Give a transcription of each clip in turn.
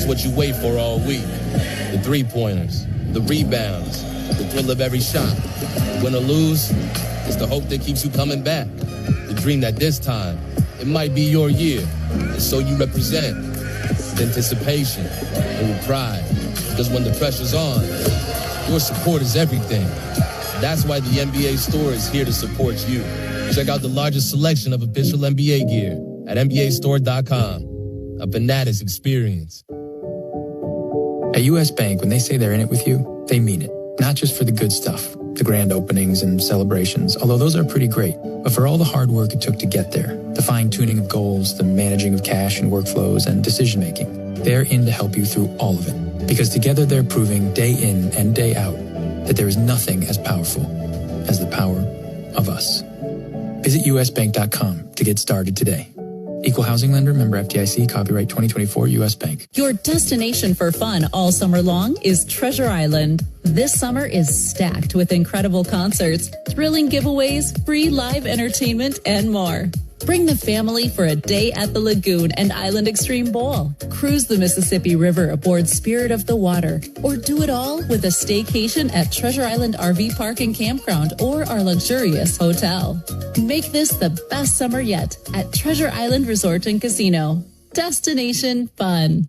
It's what you wait for all week. The three-pointers, the rebounds, the thrill of every shot. Win or lose, it's the hope that keeps you coming back. The dream that this time, it might be your year. And so you represent with anticipation and with pride. Because when the pressure's on, your support is everything. That's why the NBA store is here to support you. Check out the largest selection of official NBA gear at NBAstore.com. A Fanatics experience. At U.S. Bank, when they say they're in it with you, they mean it. Not just for the good stuff, the grand openings and celebrations, although those are pretty great, but for all the hard work it took to get there, the fine-tuning of goals, the managing of cash and workflows, and decision-making. They're in to help you through all of it, because together they're proving day in and day out that there is nothing as powerful as the power of us. Visit usbank.com to get started today. Equal housing lender, member FDIC, copyright 2024 U.S. Bank. Your destination for fun all summer long is Treasure Island. This summer is stacked with incredible concerts, thrilling giveaways, free live entertainment, and more. Bring the family for a day at the Lagoon and Island Extreme Bowl. Cruise the Mississippi River aboard Spirit of the Water. Or do it all with a staycation at Treasure Island RV Park and Campground or our luxurious hotel. Make this the best summer yet at Treasure Island Resort and Casino. Destination fun.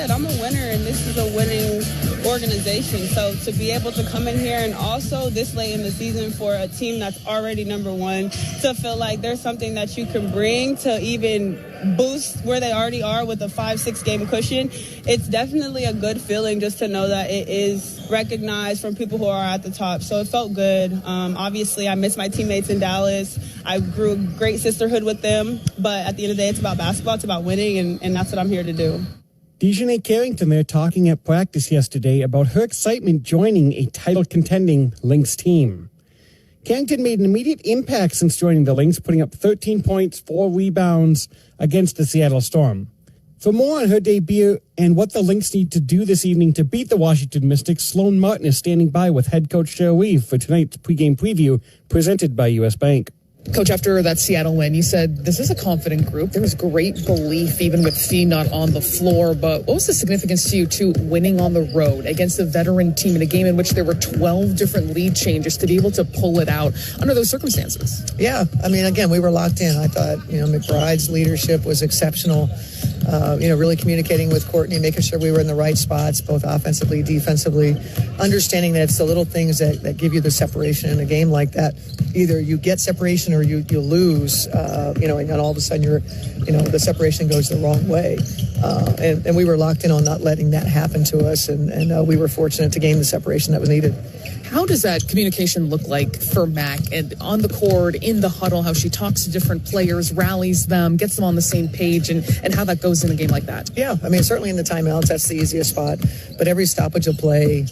I'm a winner, and this is a winning organization. So to be able to come in here and also this late in the season for a team that's already number one, to feel like there's something that you can bring to even boost where they already are with a 5-6 game cushion, it's definitely a good feeling just to know that it is recognized from people who are at the top. So it felt good. Obviously, I miss my teammates in Dallas. I grew a great sisterhood with them. But at the end of the day, it's about basketball. It's about winning, and that's what I'm here to do. DiJonai Carrington there talking at practice yesterday about her excitement joining a title-contending Lynx team. Carrington made an immediate impact since joining the Lynx, putting up 13 points, 4 rebounds against the Seattle Storm. For more on her debut and what the Lynx need to do this evening to beat the Washington Mystics, Sloan Martin is standing by with head coach Cheryl Reeve for tonight's pregame preview presented by U.S. Bank. Coach, after that Seattle win, you said this is a confident group. There was great belief, even with Fee not on the floor. But what was the significance to you, too, winning on the road against a veteran team in a game in which there were 12 different lead changes to be able to pull it out under those circumstances? Yeah, I mean, again, we were locked in. I thought, McBride's leadership was exceptional. Really communicating with Courtney, making sure we were in the right spots, both offensively, defensively, understanding that it's the little things that give you the separation in a game like that. Either you get separation or you lose, and all of a sudden the separation goes the wrong way. And we were locked in on not letting that happen to us, and we were fortunate to gain the separation that was needed. How does that communication look like for Mac and on the court, in the huddle, how she talks to different players, rallies them, gets them on the same page, and how that goes in a game like that? Yeah, I mean, certainly in the timeouts, that's the easiest spot. But every stoppage of play,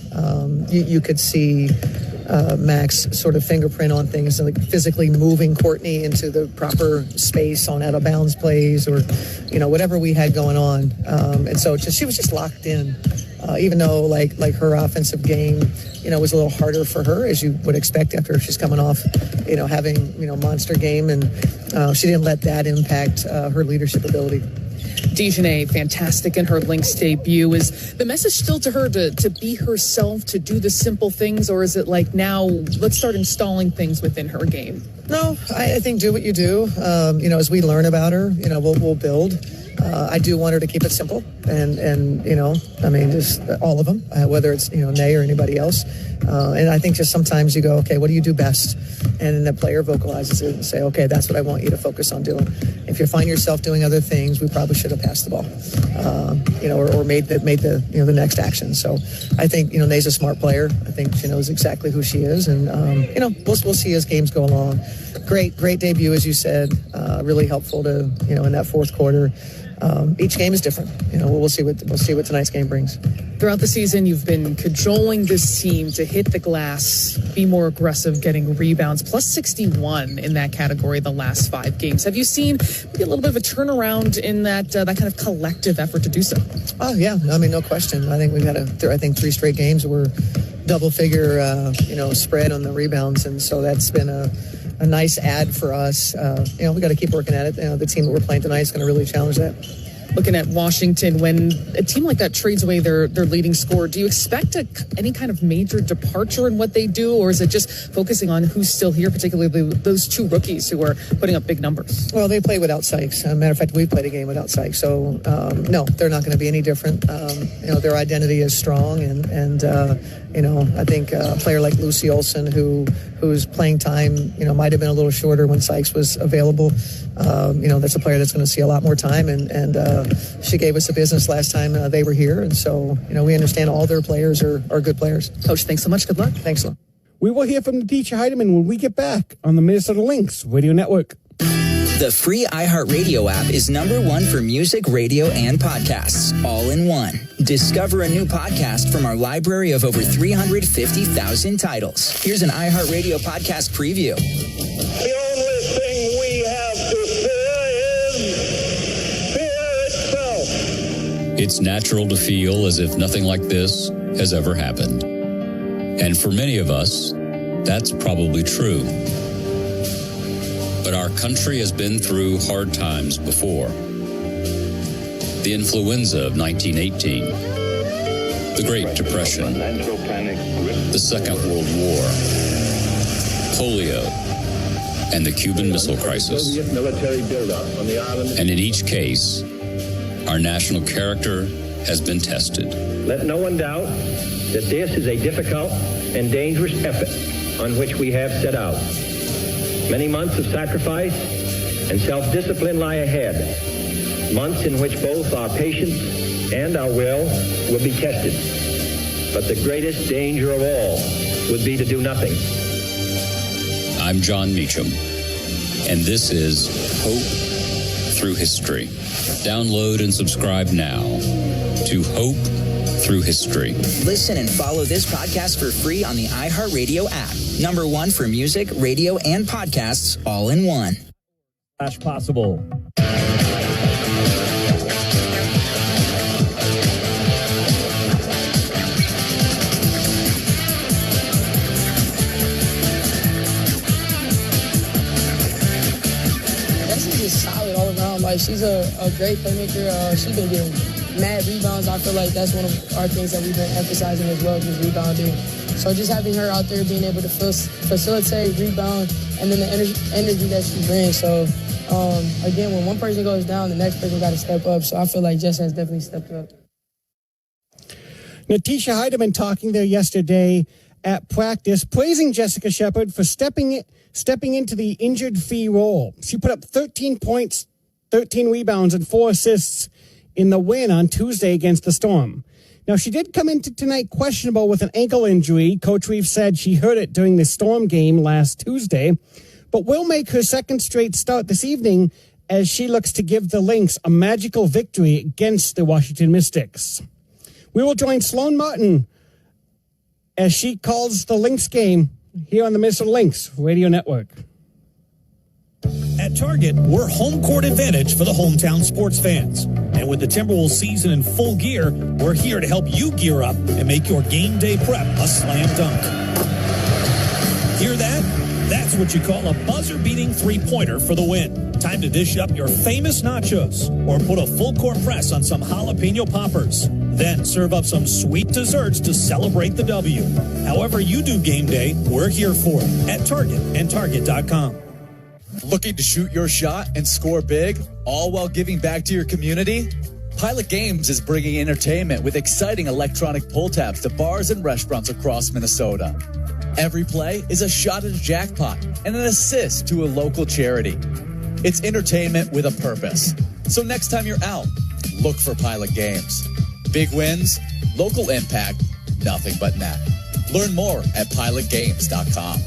you could see Mac's sort of fingerprint on things, like physically moving Courtney into the proper space on out of bounds plays or, whatever we had going on. And so she was just locked in, even though like her offensive game, was a little harder for her, as you would expect after she's coming off, having, monster game. And she didn't let that impact her leadership ability. DiJonai, fantastic in her Lynx debut. Is the message still to her to be herself, to do the simple things, or is it like now let's start installing things within her game? No, I think do what you do. As we learn about her, we'll build. I do want her to keep it simple and just all of them, whether it's, Nay or anybody else. And I think just sometimes you go, okay, what do you do best? And then the player vocalizes it and say, okay, that's what I want you to focus on doing. If you find yourself doing other things, we probably should have passed the ball, or made the next action. So I think, Nay's a smart player. I think she knows exactly who she is. And, we'll see as games go along. Great debut, as you said, really helpful to, in that fourth quarter. Each game is different. We'll see what tonight's game brings. Throughout the season, you've been cajoling this team to hit the glass, be more aggressive, getting rebounds, plus 61 in that category the last 5 games. Have you seen maybe a little bit of a turnaround in that kind of collective effort to do so? Oh, yeah. I mean, no question. I think we've had 3 straight games where double-figure, spread on the rebounds, and so that's been a nice add for us. We got to keep working at it. The team that we're playing tonight is going to really challenge that. Looking at Washington, when a team like that trades away their leading scorer, do you expect any kind of major departure in what they do, or is it just focusing on who's still here, particularly those two rookies who are putting up big numbers? Well, they play without Sykes. Matter of fact, we played a game without Sykes, so no, they're not going to be any different. Their identity is strong, and I think a player like Lucy Olsen, whose playing time might have been a little shorter when Sykes was available. That's a player that's going to see a lot more time, and she gave us a business last time they were here, and so we understand all their players are good players. Coach, thanks so much. Good luck. Thanks a lot. We will hear from Natisha Heidemann when we get back on the Minnesota Lynx Radio Network. The free iHeartRadio app is #1 for music, radio, and podcasts, all in one. Discover a new podcast from our library of over 350,000 titles. Here's an iHeartRadio podcast preview. The only thing we have to fear is fear itself. It's natural to feel as if nothing like this has ever happened. And for many of us, that's probably true. But our country has been through hard times before. The influenza of 1918, the Great Depression, the Second World War, polio, and the Cuban Missile Crisis. And in each case, our national character has been tested. Let no one doubt that this is a difficult and dangerous effort on which we have set out. Many months of sacrifice and self-discipline lie ahead, months in which both our patience and our will be tested. But the greatest danger of all would be to do nothing. I'm John Meacham, and this is Hope Through History. Download and subscribe now to Hope Through History. Listen and follow this podcast for free on the iHeartRadio app. #1 for music, radio, and podcasts, all in one. Possible. Just solid all around. Like, she's a great playmaker. She's been getting mad rebounds. I feel like that's one of our things that we've been emphasizing as well, just rebounding. So just having her out there, being able to facilitate, rebound, and then the energy that she brings. So, again, when one person goes down, the next person got to step up. So I feel like Jess has definitely stepped up. Natisha Heidemann talking there yesterday at practice, praising Jessica Shepard for stepping into the injured fee role. She put up 13 points, 13 rebounds, and 4 assists in the win on Tuesday against the Storm. Now, she did come into tonight questionable with an ankle injury. Coach Reeves said she hurt it during the Storm game last Tuesday, but will make her second straight start this evening as she looks to give the Lynx a magical victory against the Washington Mystics. We will join Sloan Martin as she calls the Lynx game here on the Minnesota Lynx Radio Network. At Target, we're home court advantage for the hometown sports fans. And with the Timberwolves season in full gear, we're here to help you gear up and make your game day prep a slam dunk. Hear that? That's what you call a buzzer-beating three-pointer for the win. Time to dish up your famous nachos or put a full-court press on some jalapeno poppers. Then serve up some sweet desserts to celebrate the W. However you do game day, we're here for it at Target and Target.com. Looking to shoot your shot and score big, all while giving back to your community? Pilot Games is bringing entertainment with exciting electronic pull tabs to bars and restaurants across Minnesota. Every play is a shot at a jackpot and an assist to a local charity. It's entertainment with a purpose. So next time you're out, look for Pilot Games. Big wins, local impact, nothing but net. Learn more at pilotgames.com.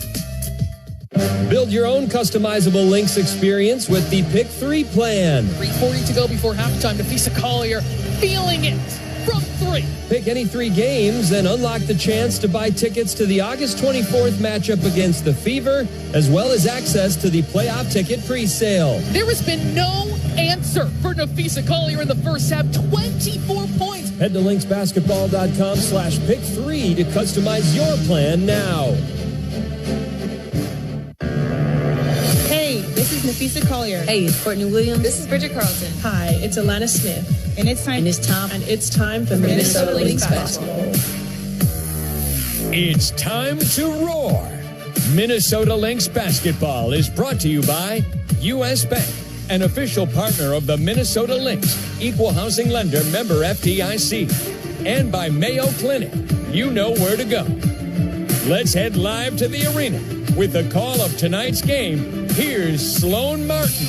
Build your own customizable Lynx experience with the Pick 3 plan. 3:40 to go before halftime. Napheesa Collier feeling it. from 3. Pick any 3 games and unlock the chance to buy tickets to the August 24th matchup against the Fever, as well as access to the playoff ticket pre-sale. There has been no answer for Napheesa Collier in the first half. 24 points. Head to lynxbasketball.com/pick3 to customize your plan now. Hey, this is Napheesa Collier. Hey, it's Courtney Williams. This is Bridget Carlson. Hi, it's Alana Smith. And it's time. And it's time for Minnesota Lynx basketball. It's time to roar. Minnesota Lynx basketball is brought to you by U.S. Bank, an official partner of the Minnesota Lynx, equal housing lender, member FDIC, and by Mayo Clinic. You know where to go. Let's head live to the arena with the call of tonight's game. Here's Sloan Martin.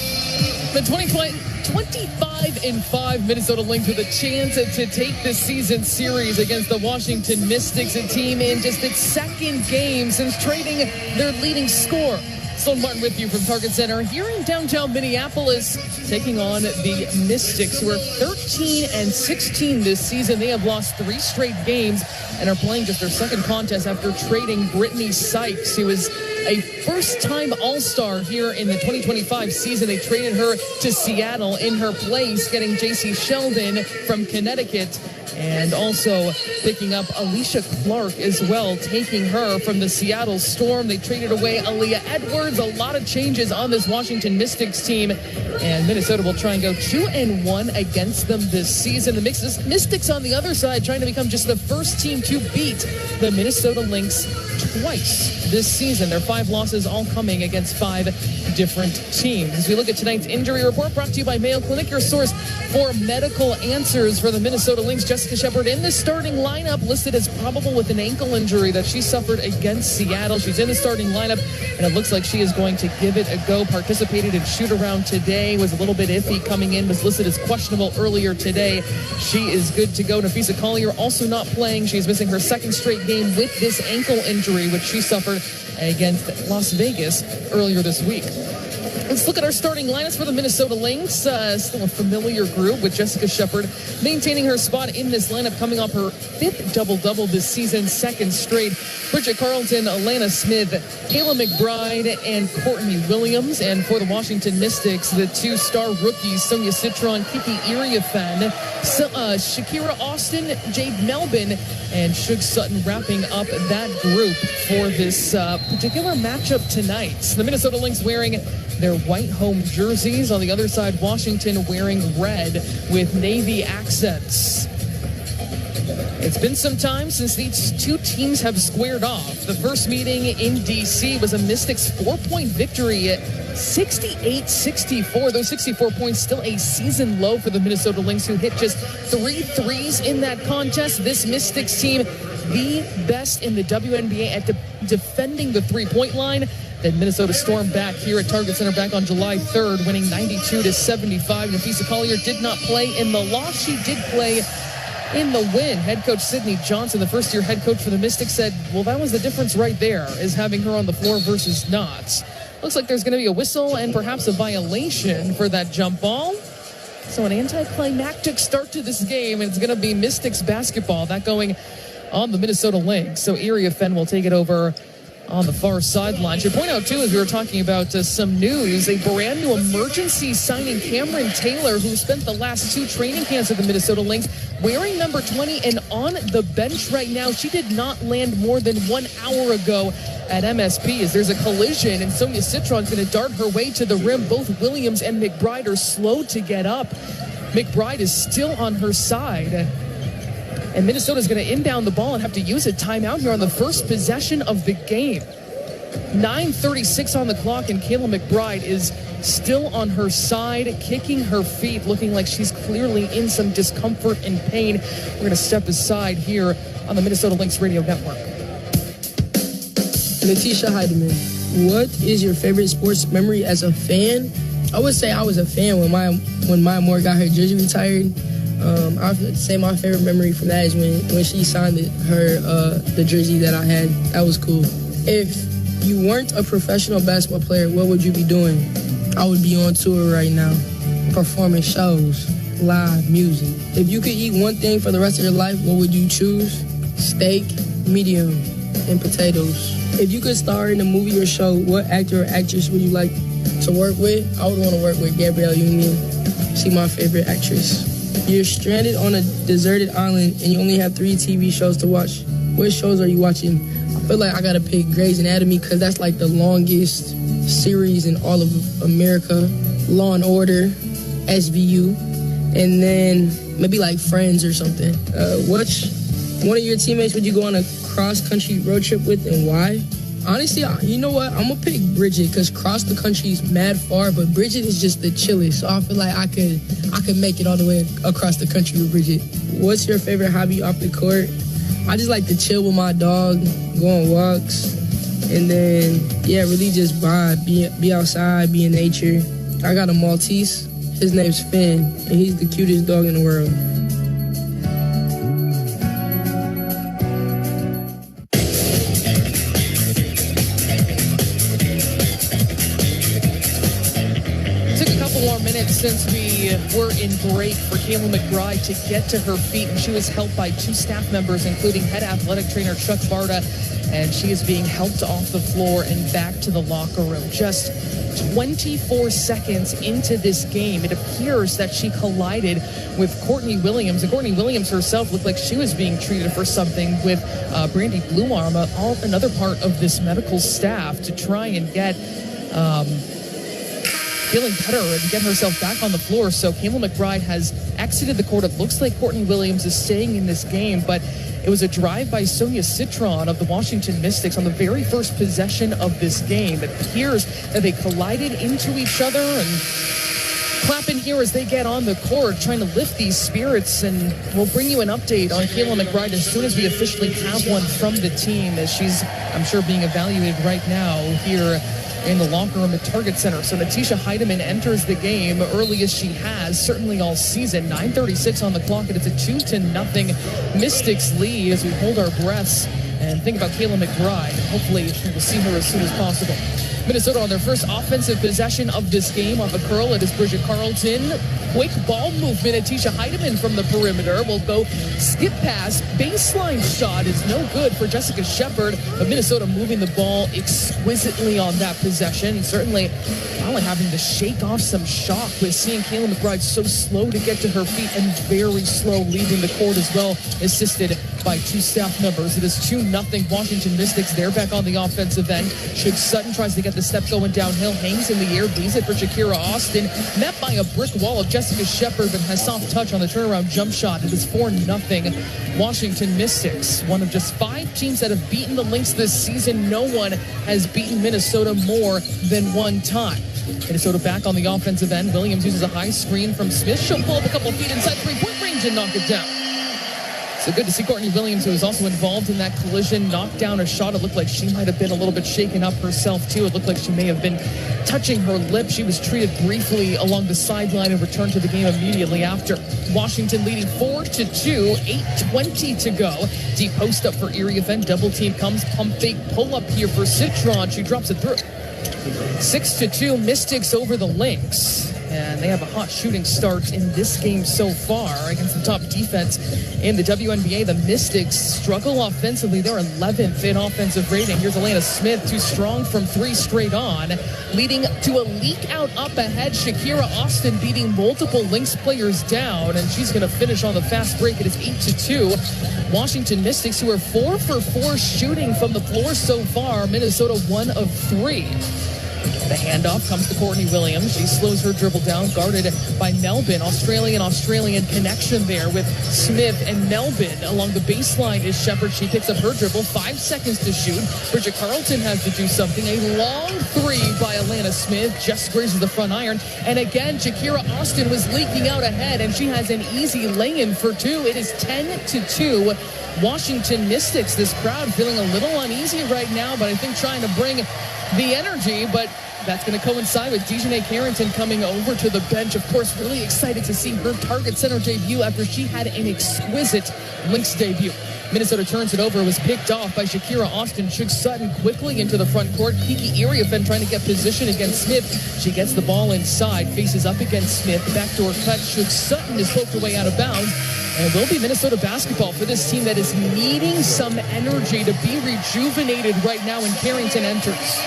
The 25-5 Minnesota Lynx with a chance to take the season series against the Washington Mystics, a team in just its second game since trading their leading scorer. Sloan Martin with you from Target Center here in downtown Minneapolis, taking on the Mystics, who are 13-16 this season. They have lost 3 straight games and are playing just their second contest after trading Brittany Sykes, who is a first-time All-Star here in the 2025 season. They traded her to Seattle in her place, getting J.C. Sheldon from Connecticut, and also picking up Alicia Clark as well, taking her from the Seattle Storm. They traded away Aaliyah Edwards. A lot of changes on this Washington Mystics team, and Minnesota will try and go 2-1 against them this season. The Mystics on the other side trying to become just the first team to beat the Minnesota Lynx twice this season. Their 5 losses all coming against 5 different teams. As we look at tonight's injury report, brought to you by Mayo Clinic, your source for medical answers for the Minnesota Lynx. Jessica Shepard in the starting lineup, listed as probable with an ankle injury that she suffered against Seattle. She's in the starting lineup, and it looks like she is going to give it a go. Participated in shoot-around today, was a little bit iffy coming in, was listed as questionable earlier today. She is good to go. Napheesa Collier also not playing. She's missing her second straight game with this ankle injury, which she suffered against Las Vegas earlier this week. Let's look at our starting lineups for the Minnesota Lynx. Still a familiar group with Jessica Shepard maintaining her spot in this lineup, coming off her 5th double-double this season, 2nd straight. Bridget Carlson, Alana Smith, Kayla McBride, and Courtney Williams. And for the Washington Mystics, the 2-star rookies, Sonia Citron, Kiki Iriafen, Shakira Austin, Jade Melvin, and Shug Sutton wrapping up that group for this particular matchup tonight. The Minnesota Lynx wearing their white home jerseys. On the other side, Washington wearing red with navy accents. It's been some time since these two teams have squared off. The first meeting in D.C. was a Mystics 4-point victory at 68-64. Those 64 points still a season low for the Minnesota Lynx, who hit just 3 threes in that contest. This Mystics team, the best in the WNBA at defending the three-point line. The Minnesota Storm back here at Target Center back on July 3rd, winning 92-75. Napheesa Collier did not play in the loss. She did play in the win. Head coach Sydney Johnson, the first-year head coach for the Mystics, said, well, that was the difference right there, is having her on the floor versus not. Looks like there's going to be a whistle and perhaps a violation for that jump ball. So an anticlimactic start to this game, and it's going to be Mystics basketball. That going on the Minnesota Lynx. So Iriafen will take it over on the far sideline. Should point out, too, as we were talking about some news, a brand new emergency signing, Cameron Taylor, who spent the last 2 training camps at the Minnesota Lynx, wearing number 20 and on the bench right now. She did not land more than 1 hour ago at MSP, as there's a collision, and Sonia Citron's going to dart her way to the rim. Both Williams and McBride are slow to get up. McBride is still on her side. And Minnesota's going to inbound the ball and have to use a timeout here on the first possession of the game. 9:36 on the clock, and Kayla McBride is still on her side, kicking her feet, looking like she's clearly in some discomfort and pain. We're going to step aside here on the Minnesota Lynx Radio Network. Natisha Heidemann, what is your favorite sports memory as a fan? I would say I was a fan when Maya Moore got her jersey retired. I would say my favorite memory from that is when she signed the jersey that I had. That was cool. If you weren't a professional basketball player, what would you be doing? I would be on tour right now, performing shows. live music. If you could eat one thing for the rest of your life, what would you choose? Steak, medium, and potatoes. If you could star in a movie or show, what actor or actress would you like to work with? I would want to work with Gabrielle Union. She's my favorite actress. You're stranded on a deserted island and you only have 3 TV shows to watch. What shows are you watching? I feel like I gotta pick Grey's Anatomy because that's like the longest series in all of America. Law and Order, SVU, and then maybe like Friends or something. Which one of your teammates would you go on a cross-country road trip with and why? Honestly, you know what? I'm gonna pick Bridget because cross the country is mad far, but Bridget is just the chillest. So I feel like I could make it all the way across the country with Bridget. What's your favorite hobby off the court? I just like to chill with my dog, go on walks, and then really just vibe, be outside, be in nature. I got a Maltese. His name's Finn, and he's the cutest dog in the world. Since we were in break for Kayla McBride to get to her feet, and she was helped by 2 staff members, including head athletic trainer Chuck Barta, and she is being helped off the floor and back to the locker room. Just 24 seconds into this game, it appears that she collided with Courtney Williams, and Courtney Williams herself looked like she was being treated for something with Brandy Blumarm, another part of this medical staff, to try and get feeling better and get herself back on the floor. So Kayla McBride has exited the court. It looks like Courtney Williams is staying in this game, but it was a drive by Sonia Citron of the Washington Mystics on the very first possession of this game. It appears that they collided into each other, and clapping here as they get on the court, trying to lift these spirits, and we'll bring you an update on Kayla McBride as soon as we officially have one from the team, as she's, I'm sure, being evaluated right now here in the locker room at Target Center. So Natisha Heidemann enters the game early as she has, certainly all season. 9:36 on the clock, and it's a 2-0 Mystics lead as we hold our breaths and think about Kayla McBride. Hopefully we'll see her as soon as possible. Minnesota on their first offensive possession of this game off a curl. It is Bridget Carlton. Quick ball movement. Natisha Heidemann from the perimeter will go skip pass. Baseline shot is no good for Jessica Shepard, but Minnesota moving the ball exquisitely on that possession. Certainly probably having to shake off some shock with seeing Kayla McBride so slow to get to her feet and very slow leaving the court as well, assisted by 2 staff members. It is 2-0 Washington Mystics. They're back on the offensive end. Shug Sutton tries to get the step going downhill, hangs in the air, leaves it for Shakira Austin, met by a brick wall of Jessica Shepard, but has soft touch on the turnaround jump shot. It is 4-0 Washington Mystics. One of just 5 teams that have beaten the Lynx this season. No one has beaten Minnesota more than one time. Minnesota back on the offensive end. Williams uses a high screen from Smith. She'll pull up a couple feet inside 3-point range and knock it down. So good to see Courtney Williams, who was also involved in that collision, knock down a shot. It looked like she might have been a little bit shaken up herself, too. It looked like she may have been touching her lip. She was treated briefly along the sideline and returned to the game immediately after. Washington leading 4-2, 8:20 to go. Deep post up for Erie event. Double team comes, pump fake pull up here for Citron. She drops it through. 6-2 Mystics over the Lynx. And they have a hot shooting start in this game so far against the top defense in the WNBA. The Mystics struggle offensively. They're 11th in offensive rating. Here's Alana Smith, too strong from 3 straight on, leading to a leak out up ahead. Shakira Austin beating multiple Lynx players down, and she's going to finish on the fast break. It is 8-2. Washington Mystics, who are 4 for 4 shooting from the floor so far. Minnesota 1 of 3. The handoff comes to Courtney Williams. She slows her dribble down, guarded by Melvin. Australian connection there with Smith and Melvin. Along the baseline is Shepard. She picks up her dribble. 5 seconds to shoot. Bridget Carlton has to do something. A long 3 by Alana Smith. Just grazes the front iron. And again, Shakira Austin was leaking out ahead, and she has an easy lay-in for 2. It is 10-2. Washington Mystics. This crowd feeling a little uneasy right now, but I think trying to bring the energy, but That's going to coincide with Dejanay Carrington coming over to the bench. Of course, really excited to see her Target Center debut after she had an exquisite Lynx debut. Minnesota turns it over. It was picked off by Shakira Austin. Shug Sutton quickly into the front court. Kiki Iriafen trying to get position against Smith. She gets the ball inside, faces up against Smith. Backdoor cut. Shug Sutton is poked away out of bounds. And it will be Minnesota basketball for this team that is needing some energy to be rejuvenated right now when Carrington enters.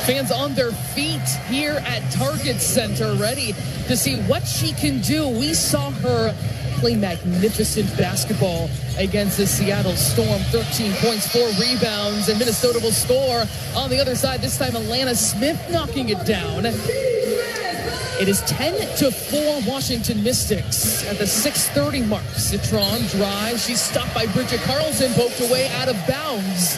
Fans on their feet here at Target Center, ready to see what she can do. We saw her play magnificent basketball against the Seattle Storm. 13 points, 4 rebounds, and Minnesota will score on the other side. This time, Alana Smith knocking it down. It is 10-4 Washington Mystics at the 6:30 mark. Citron drives. She's stopped by Bridget Carlson, poked away out of bounds.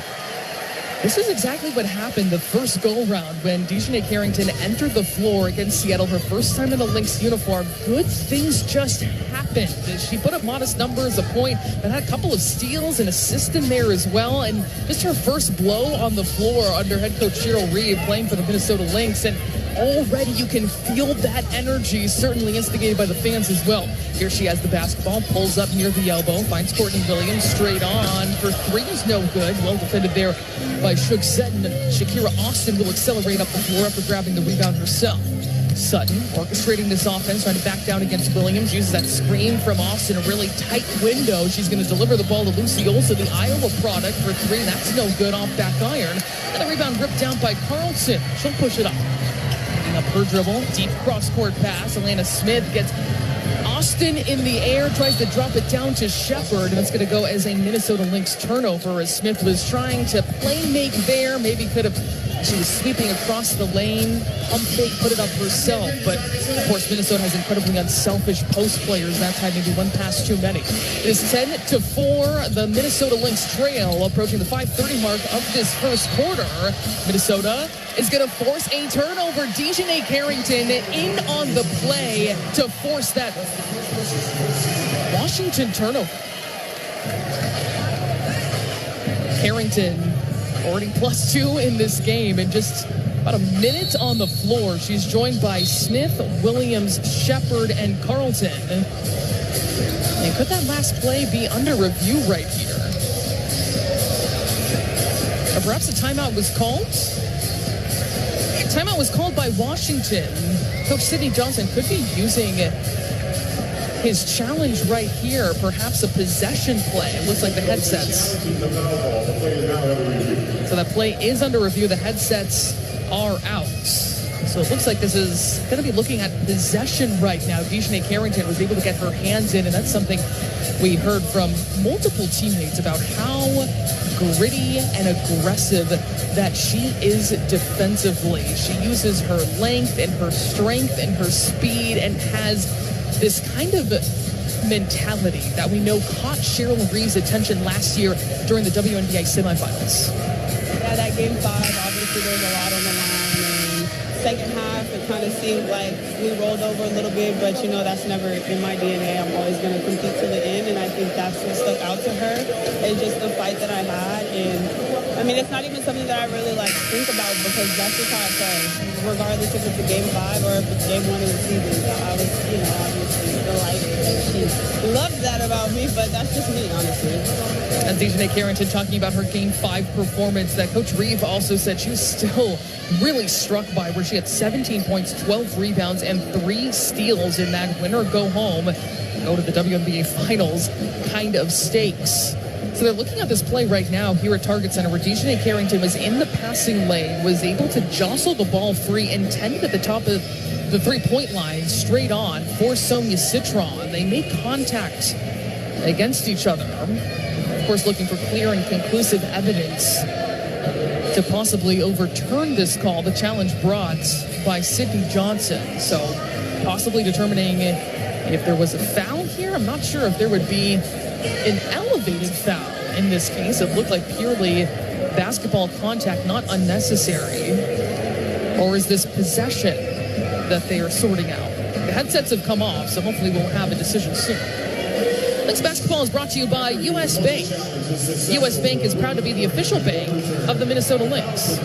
This is exactly what happened the first go-round when Dejanay Carrington entered the floor against Seattle, her first time in a Lynx uniform. Good things just happened. She put up modest numbers, a point, but had a couple of steals and assists in there as well. And just her first blow on the floor under head coach Cheryl Reeve playing for the Minnesota Lynx. And already you can feel that energy, certainly instigated by the fans as well. Here she has the basketball, pulls up near the elbow, finds Courtney Williams straight on. Her three is no good. Well defended there by Shug Sutton. Shakira Austin will accelerate up the floor after grabbing the rebound herself. Sutton orchestrating this offense, trying to back down against Williams, uses that screen from Austin, a really tight window. She's going to deliver the ball to Lucy Olson, the Iowa product, for three. That's no good off back iron. And the rebound ripped down by Carlson. She'll push it up. Up her dribble, deep cross-court pass. Alana Smith gets Austin in the air, tries to drop it down to Shepard, and it's going to go as a Minnesota Lynx turnover as Smith was trying to play make there. Maybe could have, she was sweeping across the lane, pump fake, put it up herself. But, of course, Minnesota has incredibly unselfish post players. That time, maybe one pass too many. It is 10-4, the Minnesota Lynx trail, approaching the 5:30 mark of this first quarter. Minnesota is going to force a turnover. Dejanay Carrington in on the play to force that Washington turnover. Carrington already +2 in this game, and just about a minute on the floor. She's joined by Smith, Williams, Shepard, and Carlton. And could that last play be under review right here? Or perhaps a timeout was called? Timeout was called by Washington. Coach Sidney Johnson could be using his challenge right here, perhaps a possession play. It looks like the headsets. So that play is under review. The headsets are out. So it looks like this is going to be looking at possession right now. Dejanay Carrington was able to get her hands in, and that's something we heard from multiple teammates about how gritty and aggressive that she is defensively. She uses her length and her strength and her speed and has this kind of mentality that we know caught Cheryl Reeve's attention last year during the WNBA semifinals. Yeah, that game 5, obviously there's a lot on the line. And second half, it kind of seemed like we rolled over a little bit, but you know, that's never in my DNA. I'm always going to compete to the end, and I think that's what stuck out to her. It's just the fight that I had, and I mean, it's not even something that I really like think about because that's just how I play, regardless if it's a game 5 or if it's game 1 of the season. So I was, you know, obviously delighted that she loved that about me, but that's just me, honestly. And Dejanay Carrington talking about her game 5 performance that Coach Reeve also said she was still really struck by, where she had 17 points, 12 rebounds, and 3 steals in that winner go home, go to the WNBA finals kind of stakes. So they're looking at this play right now here at Target Center where Dejanay Carrington was in the passing lane, was able to jostle the ball free, intended at the top of the three-point line, straight on for Sonia Citron. They make contact against each other. Of course, looking for clear and conclusive evidence to possibly overturn this call, the challenge brought by Sidney Johnson. So possibly determining if there was a foul here. I'm not sure if there would be an elevated foul in this case. It looked like purely basketball contact, not unnecessary. Or is this possession that they are sorting out? The headsets have come off, so hopefully we'll have a decision soon. Lynx basketball is brought to you by U.S. Bank. U.S. Bank is proud to be the official bank of the Minnesota Lynx.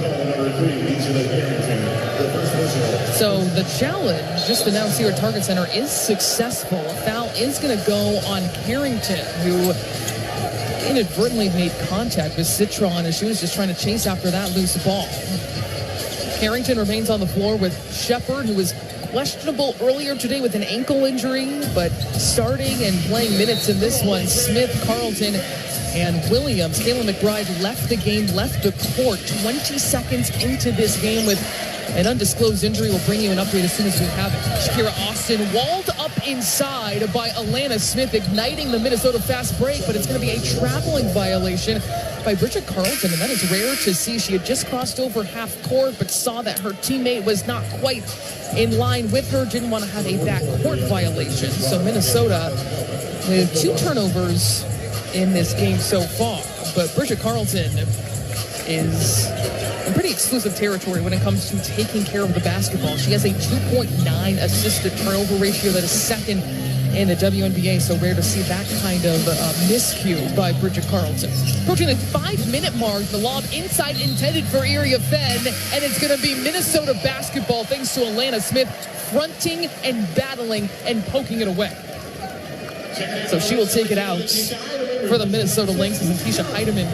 So the challenge, just announced here at Target Center, is successful. A foul is going to go on Carrington, who inadvertently made contact with Citron as she was just trying to chase after that loose ball. Carrington remains on the floor with Shepard, who was questionable earlier today with an ankle injury, but starting and playing minutes in this one. Smith, Carlton, and Williams. Kayla McBride left the game, left the court 20 seconds into this game with an undisclosed injury. We'll bring you an update as soon as we have it. Shakira Austin walled up inside by Alana Smith, igniting the Minnesota fast break, but it's going to be a traveling violation by Bridget Carlton, and that is rare to see. She had just crossed over half court, but saw that her teammate was not quite in line with her, didn't want to have a backcourt violation. So Minnesota with 2 turnovers in this game so far, but Bridget Carlton is in pretty exclusive territory when it comes to taking care of the basketball. She has a 2.9 assist to turnover ratio, that is second in the WNBA, so rare to see that kind of miscue by Bridget Carlton. Approaching the 5-minute mark, the lob inside intended for Iria Fenn, and it's going to be Minnesota basketball thanks to Alana Smith fronting and battling and poking it away. So she will take it out for the Minnesota Lynx as Atisha Heidemann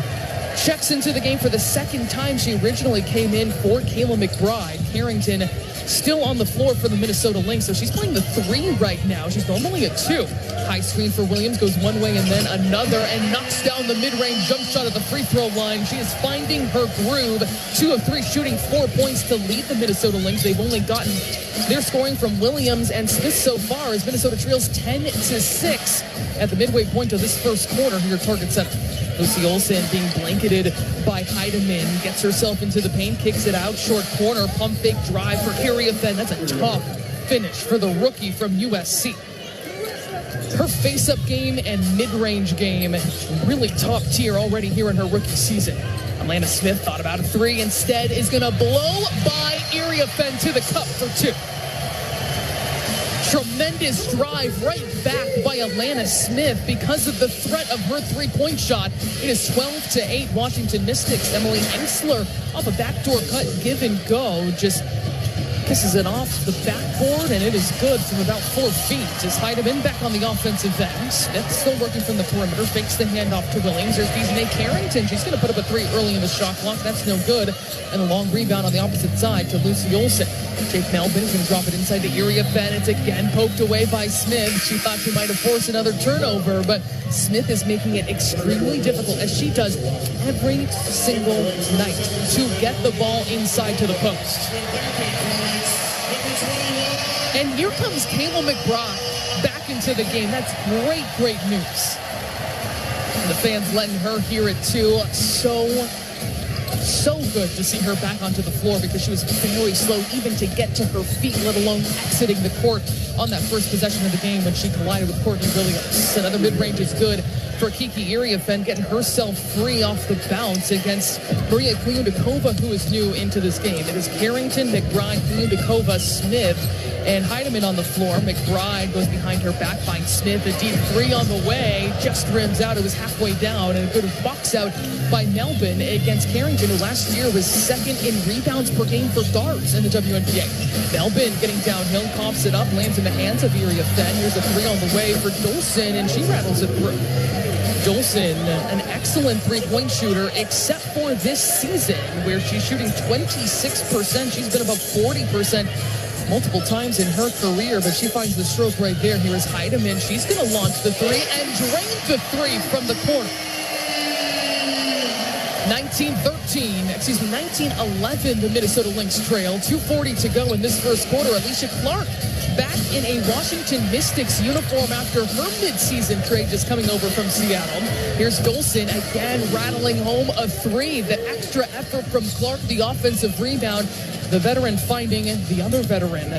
checks into the game for the second time. She originally came in for Kayla McBride. Carrington still on the floor for the Minnesota Lynx, so she's playing the 3 right now. She's normally a 2. High screen for Williams, goes one way and then another, and knocks down the mid-range jump shot at the free throw line. She is finding her groove. 2 of 3 shooting, 4 points to lead the Minnesota Lynx. They've only gotten their scoring from Williams and Smith so far, as Minnesota trails 10-6 at the midway point of this first quarter here at Target Center. Lucy Olsen being blanketed by Heidemann, gets herself into the paint, kicks it out, short corner, pump fake drive for Iria Fenn. That's a tough finish for the rookie from USC. Her face-up game and mid-range game, really top tier already here in her rookie season. Alana Smith thought about a 3, instead is going to blow by Iria Fenn to the cup for 2. Tremendous drive right back by Alana Smith because of the threat of her 3-point shot. It is 12-8 Washington Mystics. Emily Ensler off a backdoor cut, give and go, just kisses it off the backboard, and it is good from about 4 feet. As Heidemann back on the offensive end. Smith still working from the perimeter, fakes the handoff to Williams. There's Dejanay Carrington. She's going to put up a 3 early in the shot clock. That's no good. And a long rebound on the opposite side to Lucy Olsen. Jake Melvin is going to drop it inside to Iria Fenn. It's again poked away by Smith. She thought she might have forced another turnover, but Smith is making it extremely difficult, as she does every single night, to get the ball inside to the post. And here comes Kayla McBride back into the game. That's great, great news. And the fans letting her hear it too. So good to see her back onto the floor, because she was very slow even to get to her feet, let alone exiting the court on that first possession of the game when she collided with Courtney Williams. Another mid-range is good for Kiki Iria Fenn, getting herself free off the bounce against Maria Kliundakova, who is new into this game. It is Carrington, McBride, Kliundakova, Smith, and Heidemann on the floor. McBride goes behind her back, finds Smith. A deep 3 on the way, just rims out. It was halfway down, and a good box out by Melvin against Carrington, who last year was second in rebounds per game for guards in the WNBA. Melvin getting downhill, coughs it up, lands in the hands of Iria Fenn. Here's a 3 on the way for Dolson, and she rattles it through. Dolson, an excellent 3-point shooter, except for this season, where she's shooting 26%. She's been above 40% multiple times in her career, but she finds the stroke right there. Here is Heidemann. She's going to launch the 3 and drain the 3 from the corner. 19-11, the Minnesota Lynx trail. 2:40 to go in this first quarter. Alicia Clark back in a Washington Mystics uniform after her midseason trade, just coming over from Seattle. Here's Dolson again rattling home a 3. The extra effort from Clark, the offensive rebound. The veteran finding the other veteran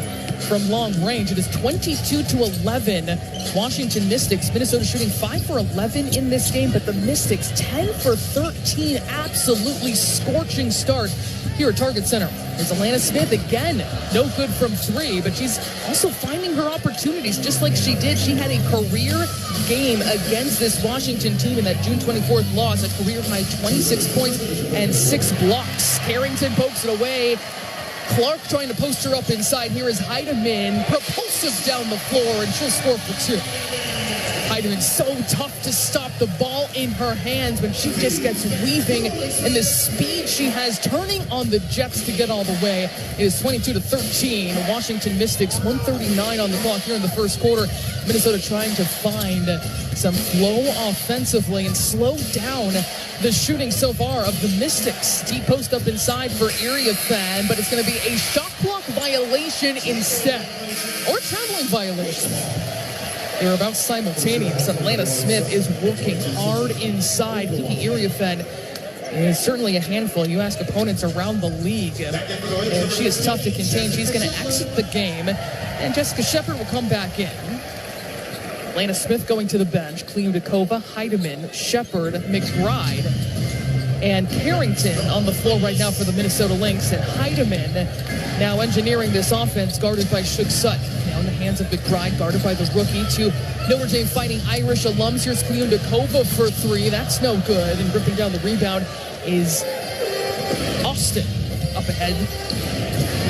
from long range. It is 22-11. Washington Mystics. Minnesota shooting 5 for 11 in this game, but the Mystics 10 for 13. Absolutely scorching start here at Target Center. There's Alana Smith again. No good from three, but she's also finding her opportunities just like she did. She had a career game against this Washington team in that June 24th loss, a career-high 26 points and 6 blocks. Carrington pokes it away. Clark trying to post her up inside. Here is Heidemann, propulsive down the floor, and she'll score for 2. Heidemann so tough to stop the ball in her hands, but she just gets weaving, and the speed she has turning on the Jets to get all the way. It is 22-13. Washington Mystics, 1:39 on the clock here in the first quarter. Minnesota trying to find some flow offensively and slow down the shooting so far of the Mystics. Deep post up inside for Iriafen, but it's going to be a shot clock violation instead, or traveling violation. They're about simultaneous. Atlanta Smith is working hard inside. Kiki Iriafen is certainly a handful. You ask opponents around the league, and she is tough to contain. She's going to exit the game, and Jessica Shepard will come back in. Atlanta Smith going to the bench. Kliudakova, Heidemann, Shepard, McBride, and Carrington on the floor right now for the Minnesota Lynx. And Heidemann now engineering this offense, guarded by Shug Sutton. Now in the hands of McBride, guarded by the rookie. Two Notre Dame Fighting Irish alums. Here's Kliudakova for 3. That's no good. And gripping down the rebound is Austin. Up ahead,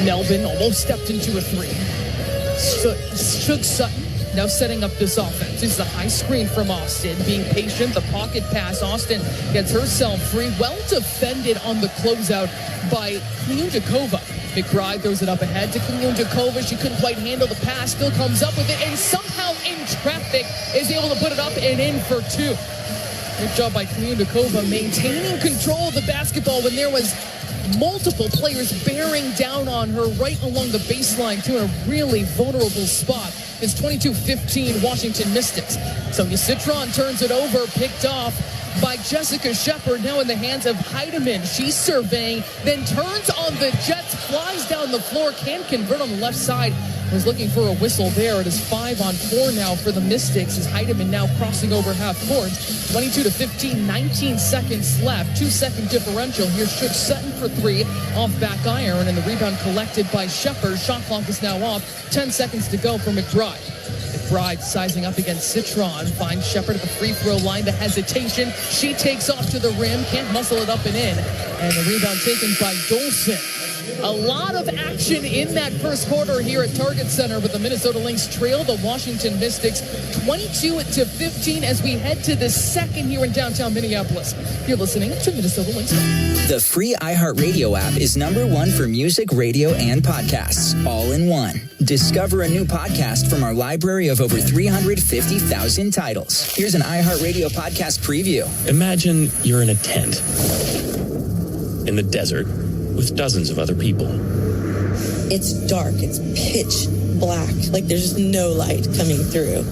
Nelvin almost stepped into a 3. Shug Sutton now setting up this offense. This is a high screen from Austin. Being patient, the pocket pass. Austin gets herself free. Well defended on the closeout by Kliudakova. McBride throws it up ahead to Kliudakova. She couldn't quite handle the pass. Still comes up with it, and somehow in traffic is able to put it up and in for 2. Good job by Kliudakova maintaining control of the basketball when there was multiple players bearing down on her right along the baseline to a really vulnerable spot. It's 22-15 Washington Mystics. Sonia Citron turns it over, picked off by Jessica Shepard, now in the hands of Heidemann. She's surveying, then turns on the Jets, flies down the floor, can't convert on the left side. Was looking for a whistle there. It is 5-on-4 now for the Mystics as Heidemann now crossing over half court. 22-15, 19 seconds left. 2-second differential. Here's Shug Sutton for 3 off back iron, and the rebound collected by Shepard. Shot clock is now off. 10 seconds to go for McBride. McBride sizing up against Citron. Finds Shepard at the free throw line. The hesitation. She takes off to the rim. Can't muscle it up and in. And the rebound taken by Dolson. A lot of action in that first quarter here at Target Center, but the Minnesota Lynx trail the Washington Mystics 22-15 as we head to the second here in downtown Minneapolis. You're listening to Minnesota Lynx. The free iHeartRadio app is #1 for music, radio, and podcasts, all in one. Discover a new podcast from our library of over 350,000 titles. Here's an iHeartRadio podcast preview. Imagine you're in a tent in the desert with dozens of other people. It's dark. It's pitch black. Like there's no light coming through.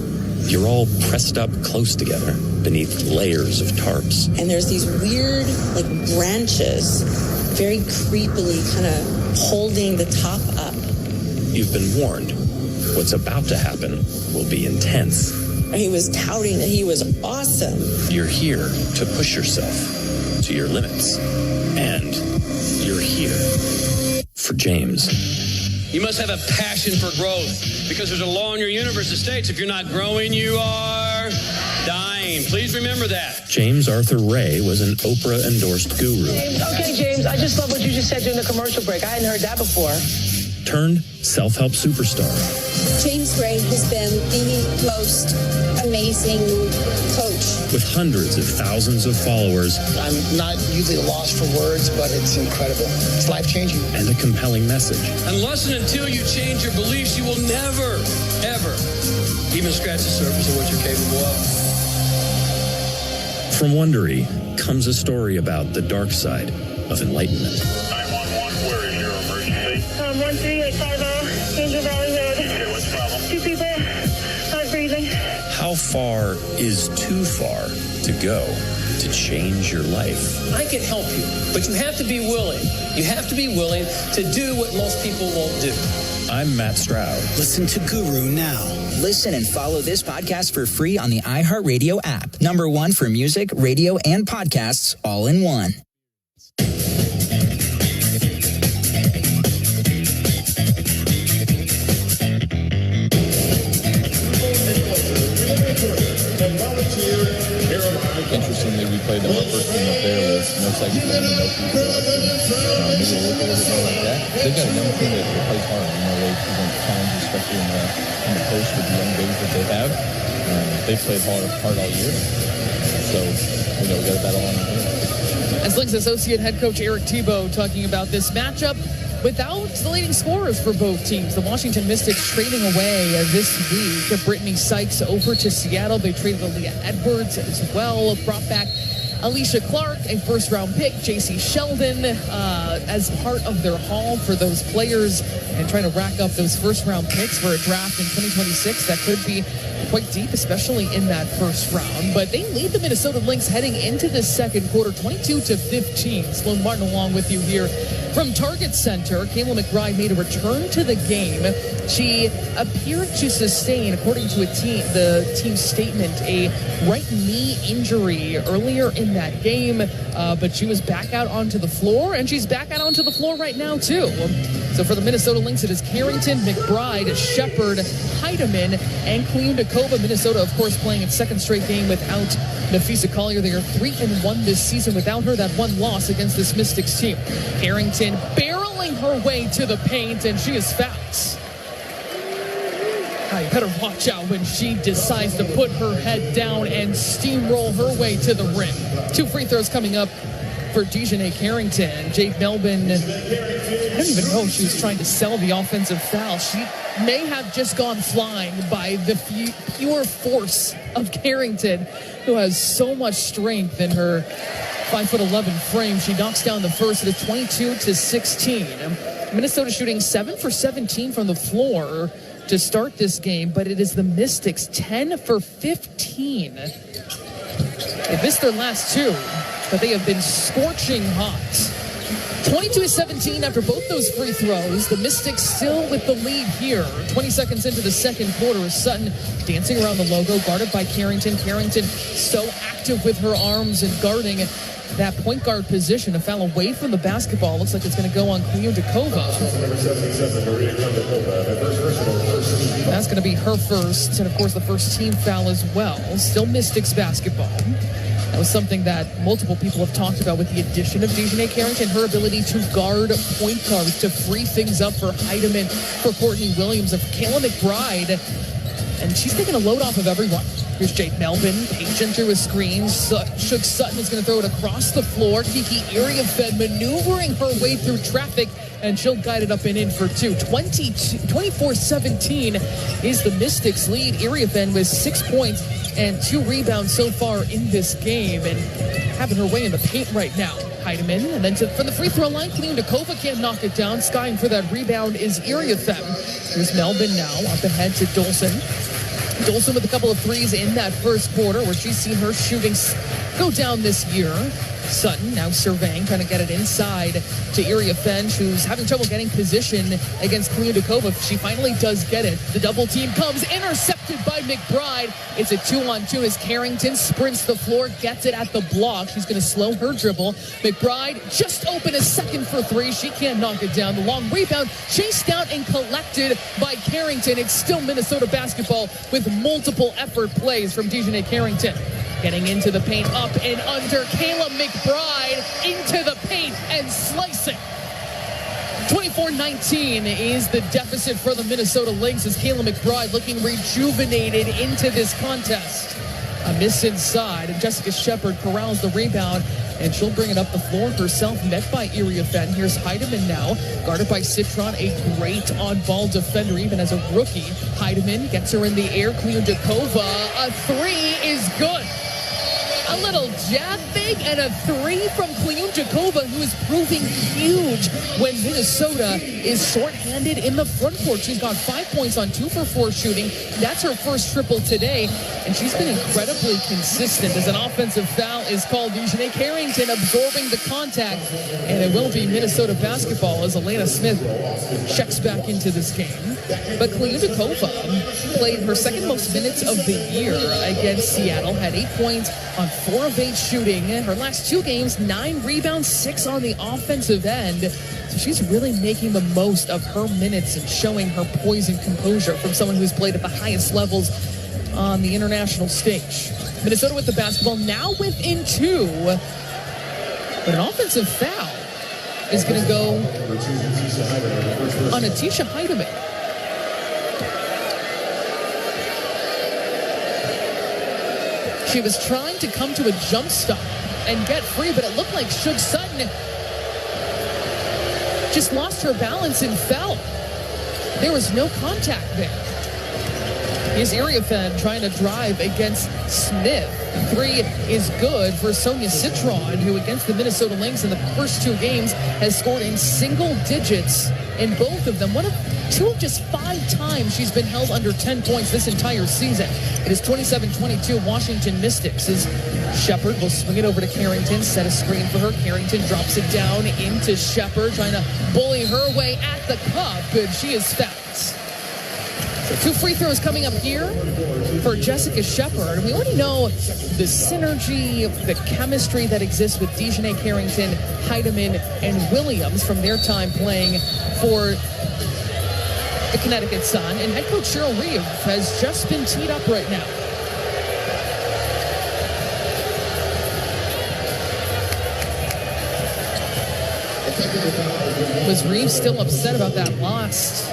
You're all pressed up close together beneath layers of tarps. And there's these weird, like, branches, very creepily kind of holding the top up. You've been warned. What's about to happen will be intense. He was touting that he was awesome. You're here to push yourself to your limits. And you're here for James. You must have a passion for growth, because there's a law in your universe that states if you're not growing, you are dying. Please remember that. James Arthur Ray was an Oprah-endorsed guru. Okay, James, I just love what you just said during the commercial break. I hadn't heard that before. Turned self-help superstar. James Ray has been the most amazing coach. With hundreds of thousands of followers. I'm not usually lost for words, but it's incredible. It's life-changing. And a compelling message. Unless and until you change your beliefs, you will never, ever even scratch the surface of what you're capable of. From Wondery comes a story about the dark side of enlightenment. 911, where is your emergency? 13850, Angel Valley Road. Okay, what's the problem? 2 people, not breathing. How far is too far to go to change your life? I can help you, but you have to be willing. You have to be willing to do what most people won't do. I'm Matt Stroud. Listen to Guru now. Listen and follow this podcast for free on the iHeartRadio app. #1 for music, radio, and podcasts, all in one. Sykes and no free throws. Maybe they'll look a little bit more like that. They've got a young team that plays hard. They present challenges, especially in the post with the young bigs that they have. They've played hard all year. So, we got to battle on here. As Lynx associate head coach Eric Thibault talking about this matchup without the leading scorers for both teams. The Washington Mystics trading away this week. Brittany Sykes over to Seattle. They traded Aaliyah Edwards as well. Brought back Alicia Clark, a first-round pick, J.C. Sheldon, as part of their haul for those players, and trying to rack up those first-round picks for a draft in 2026 that could be quite deep, especially in that first round. But they lead the Minnesota Lynx heading into the second quarter, 22-15. Sloan Martin along with you here from Target Center. Kayla McBride made a return to the game. She appeared to sustain, according to the team's statement, a right knee injury earlier in that game, but she was back out onto the floor, and she's back out onto the floor right now too. So for the Minnesota Lynx, it is Carrington, McBride, Shepard, Heidemann, and Kliundakova. Minnesota, of course, playing its second straight game without Nafisa Collier. They are 3-1 this season without her. That one loss against this Mystics team. Carrington barreling her way to the paint, and she is fouled. You better watch out when she decides to put her head down and steamroll her way to the rim. 2 free throws coming up for Dejanay Carrington. Jade Melvin, I don't even know if she was trying to sell the offensive foul. She may have just gone flying by the pure force of Carrington, who has so much strength in her 5'11" frame. She knocks down the first at 22-16. Minnesota shooting 7 for 17 from the floor to start this game, but it is the Mystics 10 for 15. They missed their last 2, but they have been scorching hot. 22-17 after both those free throws. The Mystics still with the lead here. 20 seconds into the second quarter. Sutton dancing around the logo, guarded by Carrington. Carrington so active with her arms and guarding that point guard position. A foul away from the basketball. Looks like it's going to go on Kliundakova. That's going to be her first, and of course the first team foul as well. Still Mystics basketball. That was something that multiple people have talked about with the addition of Dejanay Carrington, her ability to guard point guards, to free things up for Heidemann, for Courtney Williams, and for Kayla McBride. And she's taking a load off of everyone. Here's Jake Melvin, patient through a screen. Shook Sutton is going to throw it across the floor. Kiki Iriafen maneuvering her way through traffic, and she'll guide it up and in for 2. 24-17 is the Mystics lead. Iriafen with 6 points and 2 rebounds so far in this game, and having her way in the paint right now. Heidemann, and then from the free throw line, Kliundakova can't knock it down. Skying for that rebound is Iriafen. Here's Melvin now, up ahead to Dolson. Dolson with a couple of threes in that first quarter, where she's seen her shooting go down this year. Sutton now surveying, trying to get it inside to Iriafen, who's having trouble getting position against Kliundakova. She finally does get it. The double team comes, intercepted by McBride. It's a 2-on-2 as Carrington sprints the floor, gets it at the block. She's going to slow her dribble. McBride just open a second for 3. She can't knock it down. The long rebound chased down and collected by Carrington. It's still Minnesota basketball with multiple effort plays from Dejanay Carrington. Getting into the paint, up and under. Kayla McBride into the paint and slicing. 24-19 is the deficit for the Minnesota Lynx as Kayla McBride looking rejuvenated into this contest. A miss inside, and Jessica Shepard corrals the rebound, and she'll bring it up the floor herself, met by Iriafen. Here's Heidemann now, guarded by Citron, a great on-ball defender, even as a rookie. Heidemann gets her in the air. Kliundakova, a 3 is good. A little jab fake and a 3 from Kliundakova, who is proving huge when Minnesota is shorthanded in the front court. She's got 5 points on 2 for 4 shooting. That's her first triple today, and she's been incredibly consistent as an offensive foul is called. Dejanay Carrington absorbing the contact, and it will be Minnesota basketball as Elena Smith checks back into this game. But Kliundakova played her second most minutes of the year against Seattle, had 8 points on 4 of 8 shooting. Her last 2 games, 9 rebounds, 6 on the offensive end. So she's really making the most of her minutes and showing her poise and composure from someone who's played at the highest levels on the international stage. Minnesota with the basketball, now within 2. But an offensive foul is going to go on Atisha Heidemann. She was trying to come to a jump stop and get free, but it looked like Shug Sutton just lost her balance and fell. There was no contact there. Here's Iriafen trying to drive against Smith. Three is good for Sonia Citron, who against the Minnesota Lynx in the first two games has scored in single digits in both of them. Two of just 5 times she's been held under 10 points this entire season. It is 27-22 Washington Mystics as Shepard will swing it over to Carrington, set a screen for her. Carrington drops it down into Shepard, trying to bully her way at the cup, and she is fouled. So 2 free throws coming up here for Jessica Shepard. We already know the synergy, the chemistry that exists with Dejanay Carrington, Heidemann, and Williams from their time playing for the Connecticut Sun. And head coach Cheryl Reeve has just been teed up right now. Was Reeve still upset about that lost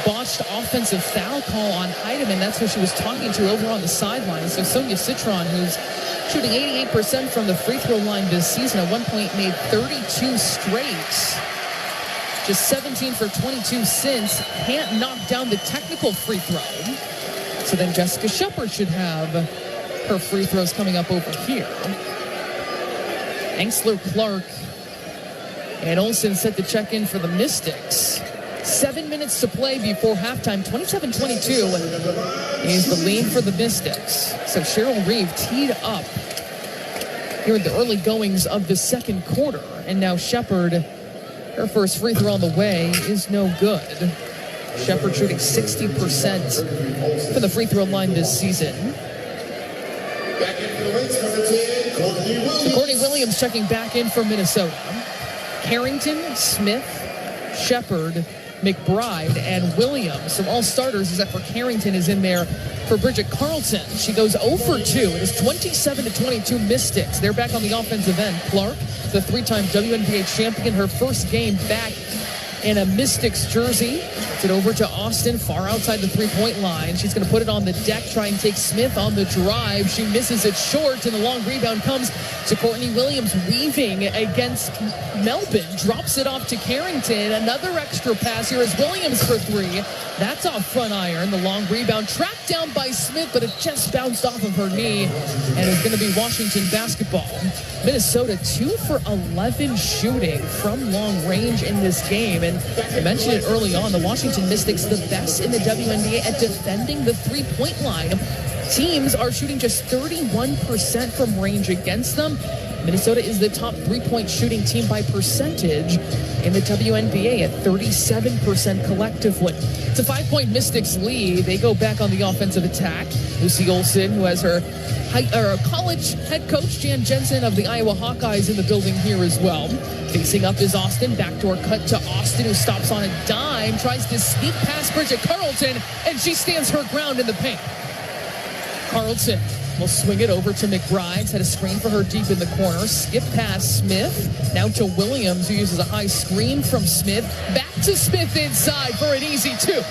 botched offensive foul call on Heidemann? That's who she was talking to over on the sideline. So Sonia Citron, who's shooting 88% from the free throw line this season, at one point made 32 straight. Just 17 for 22 since. Can't knock down the technical free throw. So then Jessica Shepard should have her free throws coming up over here. Engsler, Clark, and Olsen set to check in for the Mystics. 7 minutes to play before halftime. 27-22 is the lead for the Mystics. So Cheryl Reeve teed up here at the early goings of the second quarter. And now Shepard, her first free throw on the way is no good. Shepard shooting 60% from the free throw line this season. So Courtney Williams checking back in for Minnesota. Carrington, Smith, Shepard, McBride, and Williams. So all starters, except for Carrington, is in there for Bridget Carlton. She goes 0 for 2. It is 27-22 Mystics. They're back on the offensive end. Clark, the 3-time WNBA champion, her first game back in a Mystics jersey. Puts it over to Austin, far outside the three-point line. She's going to put it on the deck, try and take Smith on the drive. She misses it short, and the long rebound comes to Courtney Williams, weaving against Melbourne. Drops it off to Carrington. Another extra pass here is Williams for 3. That's off front iron. The long rebound tracked down by Smith, but it just bounced off of her knee, and it's going to be Washington basketball. Minnesota 2 for 11 shooting from long range in this game. And I mentioned it early on, the Washington Mystics, the best in the WNBA at defending the three-point line. Teams are shooting just 31% from range against them. Minnesota is the top three-point shooting team by percentage in the WNBA at 37% collectively. It's a 5-point Mystics lead. They go back on the offensive attack. Lucy Olsen, who has her college head coach Jan Jensen of the Iowa Hawkeyes in the building here as well. Facing up is Austin. Backdoor cut to Austin, who stops on a dime, tries to sneak past Bridget Carlton, and she stands her ground in the paint. Carlton will swing it over to McBride. Had a screen for her deep in the corner. Skip past Smith. Now to Williams, who uses a high screen from Smith. Back to Smith inside for an easy 2.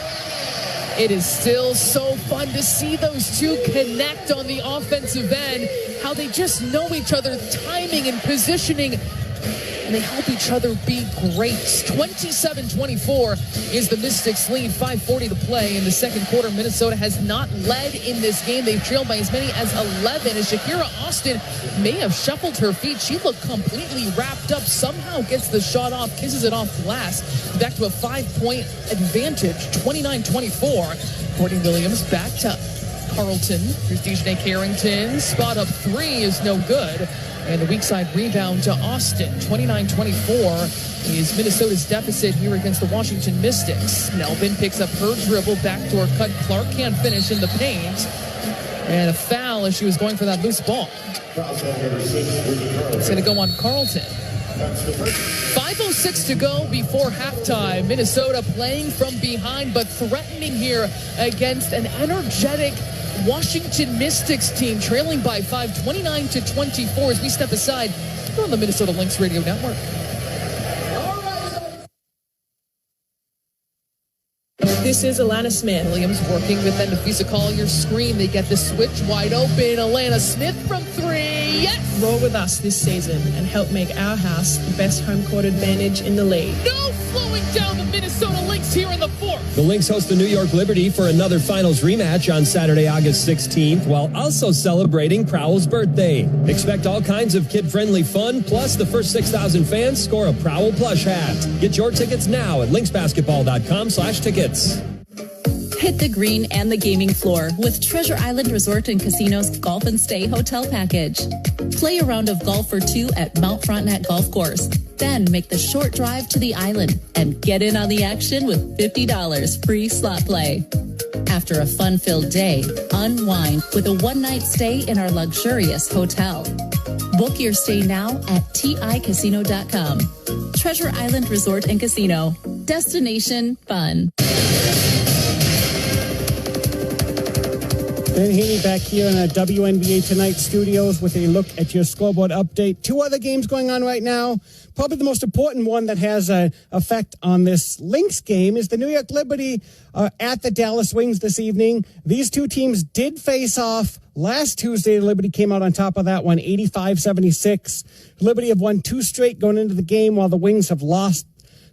It is still so fun to see those two connect on the offensive end. How they just know each other, timing and positioning, and they help each other be great. 27-24 is the Mystics lead. 5:40 to play in the second quarter. Minnesota has not led in this game. They've trailed by as many as 11. As Shakira Austin may have shuffled her feet. She looked completely wrapped up. Somehow gets the shot off, kisses it off glass. Back to a 5-point advantage, 29-24. Courtney Williams back to Carlton. Here's Dejanay Carrington. Spot up 3 is no good. And the weak side rebound to Austin. 29-24 is Minnesota's deficit here against the Washington Mystics. Melvin picks up her dribble. Backdoor cut. Clark can't finish in the paint. And a foul as she was going for that loose ball. It's going to go on Carlton. 5:06 to go before halftime. Minnesota playing from behind, but threatening here against an energetic Washington Mystics team, trailing by 5, 29-24. As we step aside, on the Minnesota Lynx Radio Network. This is Alana Smith. Williams working with them. Nafisa Collier's screen. They get the switch wide open. Alana Smith from three. Yes! Roll with us this season and help make our house the best home court advantage in the league. No slowing down the Minnesota Lynx here in the fourth. The Lynx host the New York Liberty for another finals rematch on Saturday, August 16th, while also celebrating Prowell's birthday. Expect all kinds of kid-friendly fun, plus the first 6,000 fans score a Prowell plush hat. Get your tickets now at lynxbasketball.com/tickets. Hit the green and the gaming floor with Treasure Island Resort and Casino's Golf and Stay Hotel Package. Play a round of golf for two at Mount Frontenac Golf Course. Then make the short drive to the island and get in on the action with $50 free slot play. After a fun-filled day, unwind with a one-night stay in our luxurious hotel. Book your stay now at ticasino.com. Treasure Island Resort and Casino. Destination fun. Ben Haney back here in our WNBA Tonight studios with a look at your scoreboard update. Two other games going on right now. Probably the most important one that has an effect on this Lynx game is the New York Liberty at the Dallas Wings this evening. These two teams did face off last Tuesday. Liberty came out on top of that one, 85-76. Liberty have won 2 straight going into the game, while the Wings have lost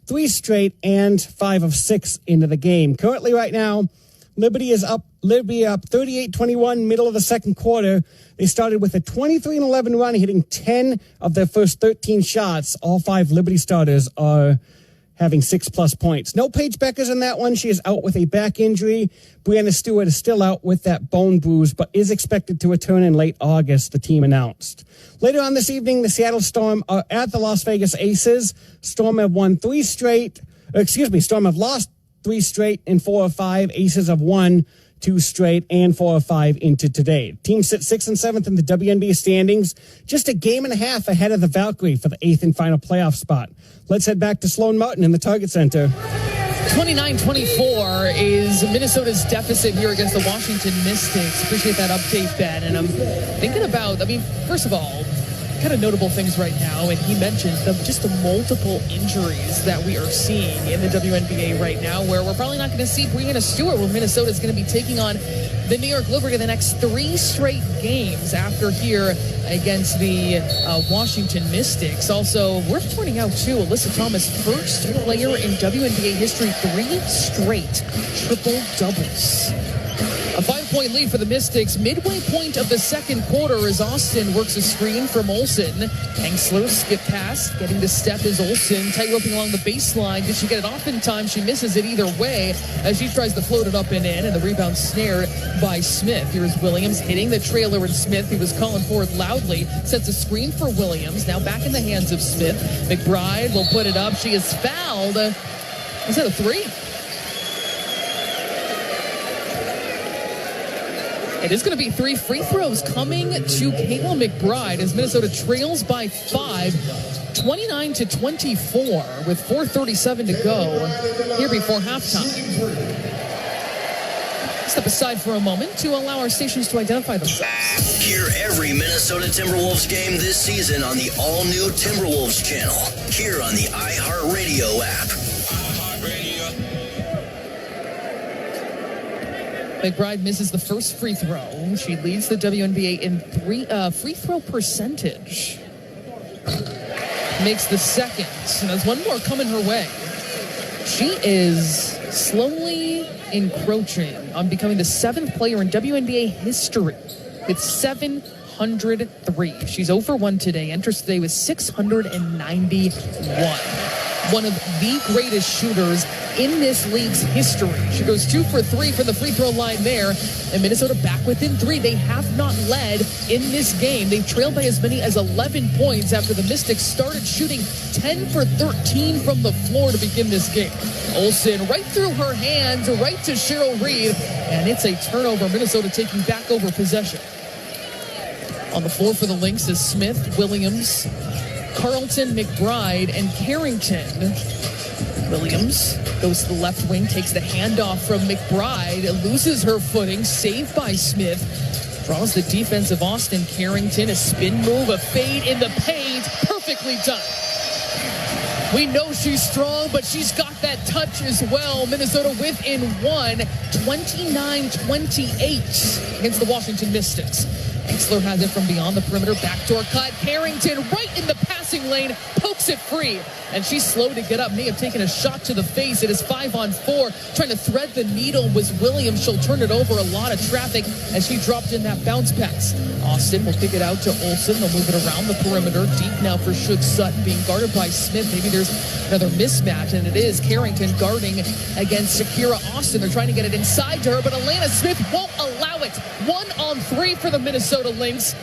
3 straight and 5 of 6 into the game. Currently right now, Liberty up 38-21, middle of the second quarter. They started with a 23-11 run, hitting 10 of their first 13 shots. All 5 Liberty starters are having 6+ points. No Paige Beckers in that one. She is out with a back injury. Brianna Stewart is still out with that bone bruise, but is expected to return in late August, the team announced. Later on this evening, the Seattle Storm are at the Las Vegas Aces. Storm have lost 3 straight, and 4 of 5. Aces have won 2 straight and 4 of 5 into today. Team sits 6th and 7th in the WNBA standings, just a game and a half ahead of the Valkyrie for the 8th and final playoff spot. Let's head back to Sloan Martin in the Target Center. 29-24 is Minnesota's deficit here against the Washington Mystics. Appreciate that update, Ben. And I'm thinking about, first of all, kind of notable things right now, and he mentioned just the multiple injuries that we are seeing in the WNBA right now, where we're probably not going to see Brianna Stewart, where Minnesota is going to be taking on the New York Liberty the next 3 straight games after here against the Washington Mystics. Also, worth pointing out, too, Alyssa Thomas, first player in WNBA history, 3 straight triple-doubles. A 5-point lead for the Mystics. Midway point of the second quarter as Austin works a screen from Olsen. Hengsler skip pass. Getting the step is Olsen. Tight roping along the baseline. Did she get it off in time? She misses it either way as she tries to float it up and in. And the rebound snared by Smith. Here's Williams hitting the trailer, and Smith, who was calling for it loudly, sets a screen for Williams. Now back in the hands of Smith. McBride will put it up. She is fouled. Is that a 3? It is going to be 3 free throws coming to Kayla McBride as Minnesota trails by 5, 29-24 with 4:37 to go here before halftime. Step aside for a moment to allow our stations to identify themselves. Hear every Minnesota Timberwolves game this season on the all-new Timberwolves channel. Here on the iHeartRadio app. McBride misses the first free throw. She leads the WNBA in free throw percentage. Makes the second. And there's one more coming her way. She is slowly encroaching on becoming the 7th player in WNBA history with 703. She's 0-for-1 today. Enters today with 691. One of the greatest shooters in this league's history. She goes 2 for 3 from the free throw line there, and Minnesota back within 3. They have not led in this game. They trailed by as many as 11 points after the Mystics started shooting 10 for 13 from the floor to begin this game. Olsen right through her hands, right to Cheryl Reed, and it's a turnover. Minnesota taking back over possession. On the floor for the Lynx is Smith, Williams, Carlton, McBride, and Carrington. Williams goes to the left wing, takes the handoff from McBride, loses her footing, saved by Smith. Draws the defense of Austin. Carrington, a spin move, a fade in the paint. Perfect Perfectly done. We know she's strong, but she's got that touch as well. Minnesota within one, 29-28 against the Washington Mystics. Exler has it from beyond the perimeter, backdoor cut. Carrington right in the passing lane, pokes it free. And she's slow to get up, may have taken a shot to the face. It is 5-on-4, trying to thread the needle was Williams. She'll turn it over, a lot of traffic as she dropped in that bounce pass. Austin will kick it out to Olsen. They'll move it around the perimeter. Deep now for Shug Sutton, being guarded by Smith. Maybe there's another mismatch, and it is Carrington guarding against Shakira Austin. They're trying to get it inside to her, but Alana Smith won't allow it. 1-on-3 for the Minnesota Lynx.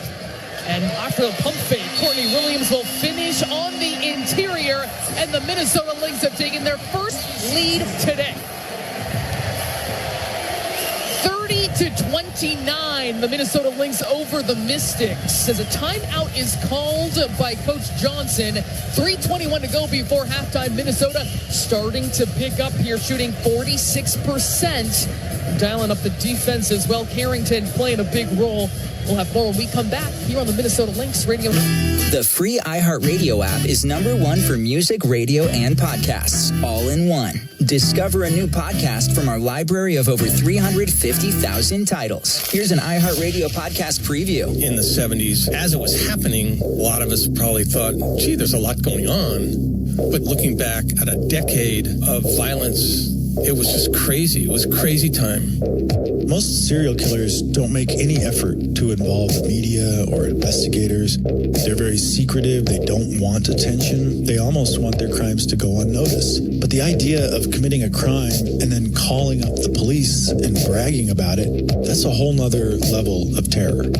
And after the pump fake, Courtney Williams will finish on the interior, and the Minnesota Lynx have taken their first lead today. 30-29, the Minnesota Lynx over the Mystics. As a timeout is called by Coach Johnson. 3:21 to go before halftime. Minnesota starting to pick up here, shooting 46%. Dialing up the defense as well. Carrington playing a big role. We'll have more when we come back here on the Minnesota Lynx Radio. The free iHeartRadio app is #1 for music, radio, and podcasts, all in one. Discover a new podcast from our library of over 350,000 titles. Here's an iHeartRadio podcast preview. In the 70s, as it was happening, a lot of us probably thought, gee, there's a lot going on. But looking back at a decade of violence, it was just crazy. It was crazy time. Most serial killers don't make any effort to involve the media or investigators. They're very secretive. They don't want attention. They almost want their crimes to go unnoticed. But the idea of committing a crime and then calling up the police and bragging about it, that's a whole nother level of terror.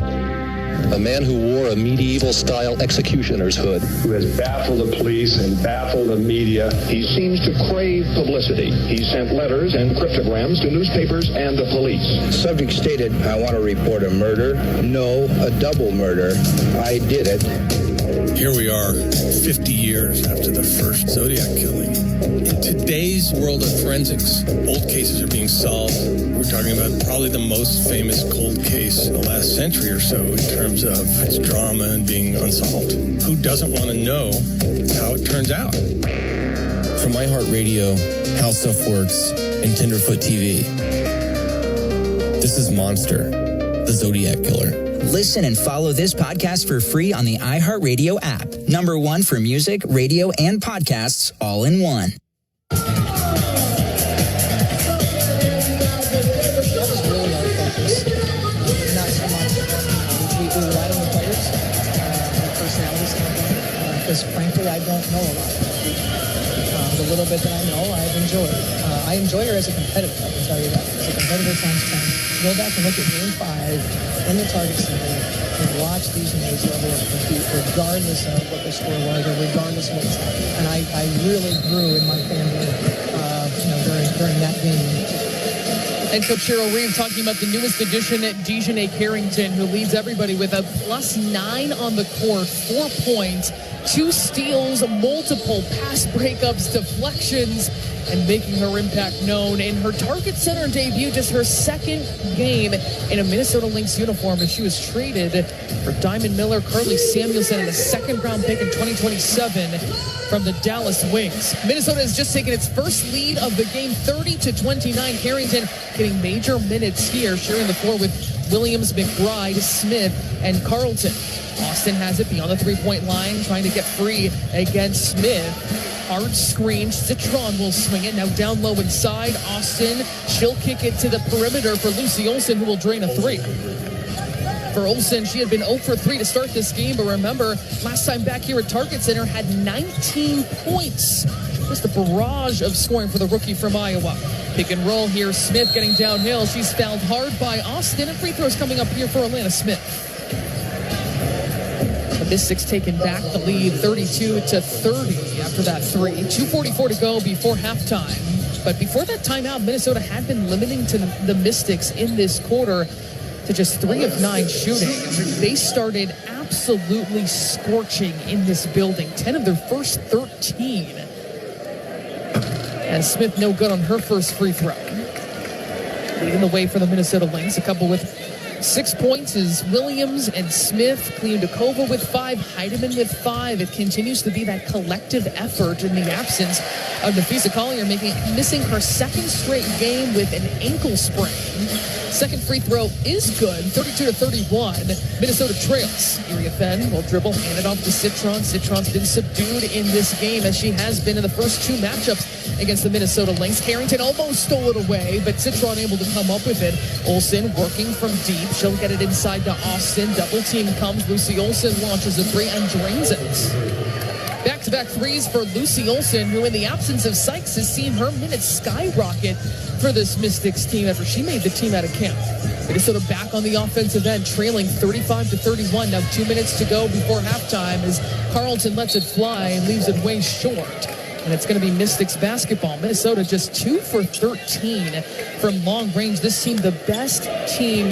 A man who wore a medieval-style executioner's hood. Who has baffled the police and baffled the media. He seems to crave publicity. He sent letters and cryptograms to newspapers and the police. Subject stated, I want to report a murder. No, a double murder. I did it. Here we are, 50 years after the first Zodiac killing. In today's world of forensics, old cases are being solved. We're talking about probably the most famous cold case in the last century or so in terms of its drama and being unsolved. Who doesn't want to know how it turns out? From iHeartRadio, How Stuff Works, and Tenderfoot TV, this is Monster, the Zodiac Killer. Listen and follow this podcast for free on the iHeartRadio app. #1 for music, radio, and podcasts, all in one. Not so much. We relied on the players, the personality standpoint, because frankly, I don't know a lot. The little bit that I know, I've enjoyed. I enjoy her as a competitor, I can tell you that. As a competitor times 10. Go back and look at Game 5 in the Target Center and watch these maids level up compete regardless of what the score was or regardless of what was happening. And I really grew in my family during that game. And Coach Cheryl Reeve talking about the newest addition at Dejanay Carrington, who leads everybody with a +9 on the court, 4 points, 2 steals, multiple pass breakups, deflections, and making her impact known in her Target Center debut, just her second game in a Minnesota Lynx uniform, as she was traded for Diamond Miller, Carly Samuelson, and a second-round pick in 2027 from the Dallas Wings. Minnesota has just taken its first lead of the game, 30-29. Carrington getting major minutes here, sharing the floor with Williams, McBride, Smith, and Carlton. Austin has it beyond the three-point line, trying to get free against Smith. Hard screen. Citron will swing it. Now down low inside. Austin, she'll kick it to the perimeter for Lucy Olsen, who will drain a 3. For Olsen, she had been 0 for 3 to start this game, but remember, last time back here at Target Center, had 19 points. Just a barrage of scoring for the rookie from Iowa. Pick and roll here. Smith getting downhill. She's fouled hard by Austin, and free throws coming up here for Alana Smith. The Mystics taking back the lead 32-30 after that 3. 2:44 to go before halftime. But before that timeout, Minnesota had been limiting to the Mystics in this quarter to just 3 of 9 shooting. They started absolutely scorching in this building. 10 of their first 13. And Smith no good on her first free throw. Leading the way for the Minnesota Lynx. A couple with 6 points is Williams and Smith. Kliundakova with 5. Heidemann with 5. It continues to be that collective effort in the absence of Nafisa Collier, missing her second straight game with an ankle sprain. Second free throw is good, 32-31. Minnesota trails. Iriafen will dribble, hand it off to Citron. Citron's been subdued in this game, as she has been in the first 2 matchups against the Minnesota Lynx. Carrington almost stole it away, but Citron able to come up with it. Olsen working from deep. She'll get it inside to Austin. Double team comes. Lucy Olsen launches a 3 and drains it. Back-to-back threes for Lucy Olsen, who in the absence of Sykes has seen her minutes skyrocket for this Mystics team after she made the team out of camp. Minnesota back on the offensive end, trailing 35-31. Now 2 minutes to go before halftime as Carlton lets it fly and leaves it way short. And it's going to be Mystics basketball. Minnesota just 2 for 13 from long range. This team, the best team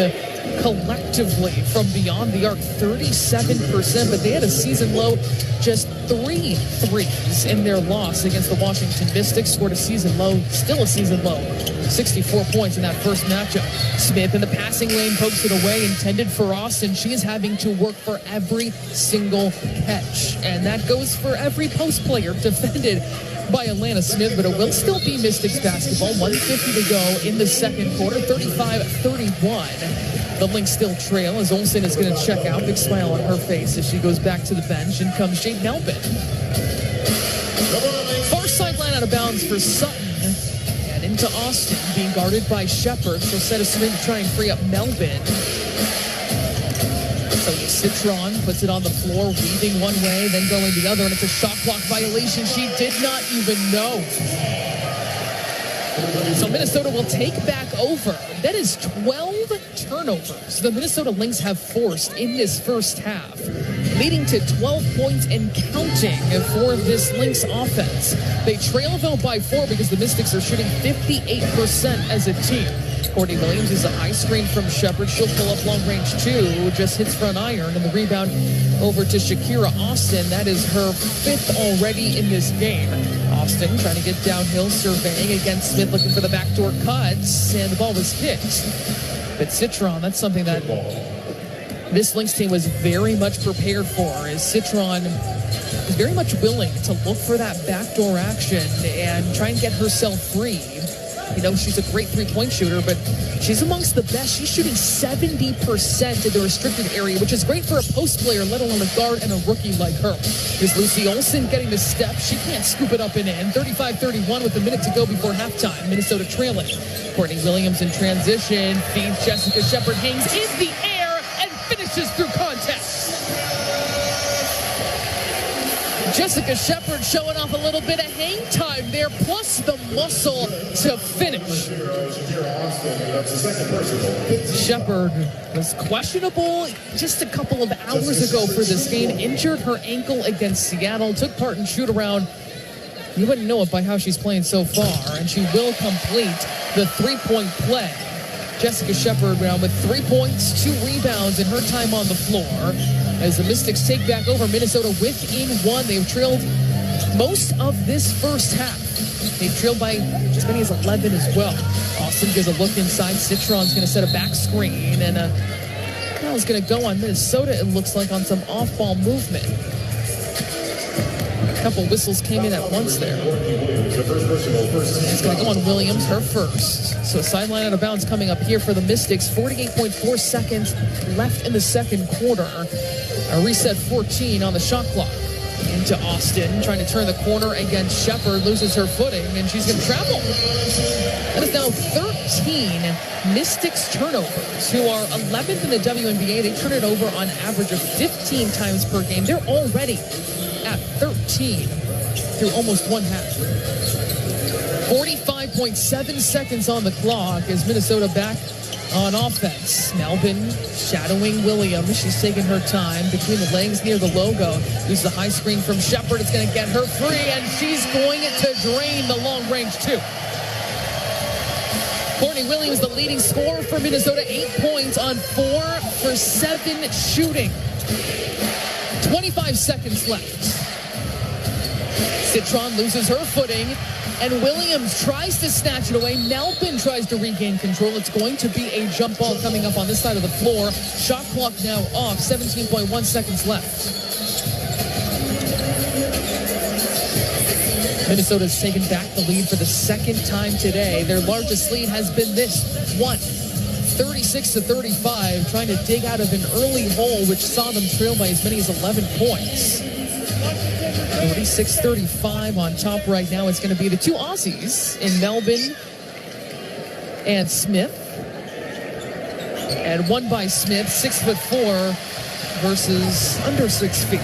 collectively from beyond the arc, 37%, but they had a season low, just 3 threes in their loss against the Washington Mystics. Scored a season low, still a season low, 64 points in that first matchup. Smith in the passing lane pokes it away, intended for Austin. She is having to work for every single catch, and that goes for every post player defended by Alana Smith, but it will still be Mystics basketball. 1:50 to go in the second quarter, 35-31. The Lynx still trail as Olsen is going to check out. Big smile on her face as she goes back to the bench. And comes Jade Melvin. Far sideline out of bounds for Sutton. And into Austin, being guarded by Shepard. She'll set a screen to try and free up Melvin. So Citron puts it on the floor, weaving one way, then going the other, and it's a shot clock violation she did not even know. So Minnesota will take back over. That is 12 turnovers the Minnesota Lynx have forced in this first half, leading to 12 points and counting for this Lynx offense. They trail though by 4 because the Mystics are shooting 58% as a team. Courtney Williams is a high screen from Shepard. She'll pull up long range 2, just hits front iron, and the rebound over to Shakira Austin. That is her 5th already in this game. Austin trying to get downhill, surveying against Smith, looking for the backdoor cuts, and the ball was kicked. But Citron, that's something that this Lynx team was very much prepared for, as Citron is very much willing to look for that backdoor action and try and get herself free. You know, she's a great three-point shooter, but she's amongst the best. She's shooting 70% in the restricted area, which is great for a post player, let alone a guard and a rookie like her. Here's Lucy Olsen getting the step. She can't scoop it up and in. 35-31 with a minute to go before halftime. Minnesota trailing. Courtney Williams in transition. Feeds Jessica Shepard, hangs in the air and finishes through contact. Jessica Shepard showing off a little bit of hang time there, plus the muscle to finish. Shepard was questionable just a couple of hours ago for this game. Injured her ankle against Seattle. Took part in shoot-around. You wouldn't know it by how she's playing so far, and she will complete the three-point play. Jessica Shepard now with 3 points, 2 rebounds in her time on the floor. As the Mystics take back over, Minnesota within 1. They've trailed most of this first half. They've trailed by as many as 11 as well. Austin gives a look inside. Citron's going to set a back screen, and now it's going to go on Minnesota, it looks like, on some off-ball movement. A couple whistles came in at once there. It's going to go on Williams, her first. So sideline out of bounds coming up here for the Mystics. 48.4 seconds left in the second quarter. A reset 14 on the shot clock. Into Austin, trying to turn the corner against Shepard, loses her footing, and she's going to travel. That is now 13 Mystics turnovers, who are 11th in the WNBA. They turn it over on average of 15 times per game. They're already at 13 through almost one half. 45.7 seconds on the clock as Minnesota back on offense. Melvin shadowing Williams. She's taking her time between the legs near the logo. Uses the high screen from Shepard. It's going to get her free, and she's going to drain the long range 2. Courtney Williams, the leading scorer for Minnesota, 8 points on 4 for 7 shooting. 25 seconds left. Citron loses her footing, and Williams tries to snatch it away. Nelpin tries to regain control. It's going to be a jump ball coming up on this side of the floor. Shot clock now off, 17.1 seconds left. Minnesota's taken back the lead for the second time today. Their largest lead has been this one, 36-35, trying to dig out of an early hole, which saw them trail by as many as 11 points. 36-35 on top right now. It's going to be the two Aussies in Melbourne and Smith. And one by Smith, 6'4" versus under 6 feet.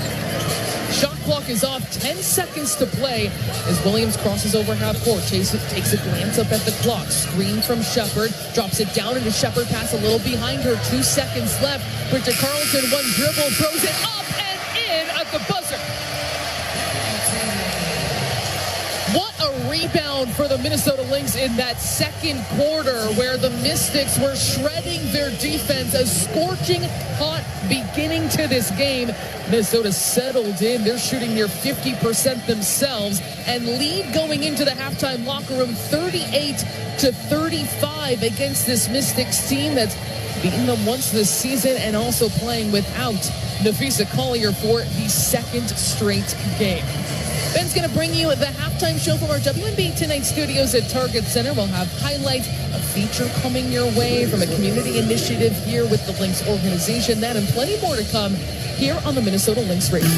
Shot clock is off, 10 seconds to play as Williams crosses over half court. Takes a glance up at the clock. Screen from Shepard, drops it down into Shepard, pass a little behind her, 2 seconds left. Bridget Carleton, one dribble, throws it up and in at the buzzer. What a rebound for the Minnesota Lynx in that second quarter, where the Mystics were shredding their defense. A scorching hot beginning to this game. Minnesota settled in. They're shooting near 50% themselves and lead going into the halftime locker room 38-35 against this Mystics team that's beaten them once this season and also playing without Nafisa Collier for the second straight game. Ben's going to bring you the halftime show from our WNBA Tonight studios at Target Center. We'll have highlights, a feature coming your way from a community initiative here with the Lynx organization. That and plenty more to come here on the Minnesota Lynx Radio.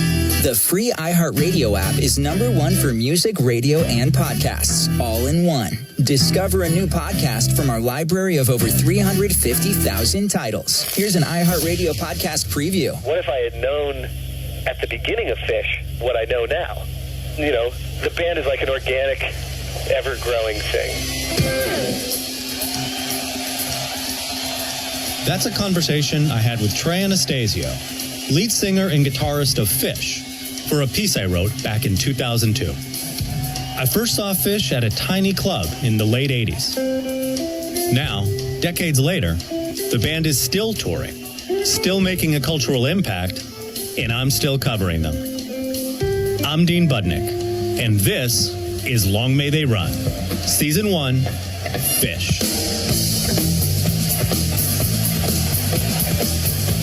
The free iHeartRadio app is #1 for music, radio, and podcasts, all in one. Discover a new podcast from our library of over 350,000 titles. Here's an iHeartRadio podcast preview. What if I had known at the beginning of Fish what I know now? You know, the band is like an organic, ever-growing thing. That's a conversation I had with Trey Anastasio, lead singer and guitarist of Fish, for a piece I wrote back in 2002. I first saw Fish at a tiny club in the late 80s. Now, decades later, the band is still touring, still making a cultural impact, and I'm still covering them. I'm Dean Budnick, and this is Long May They Run, Season 1, Fish.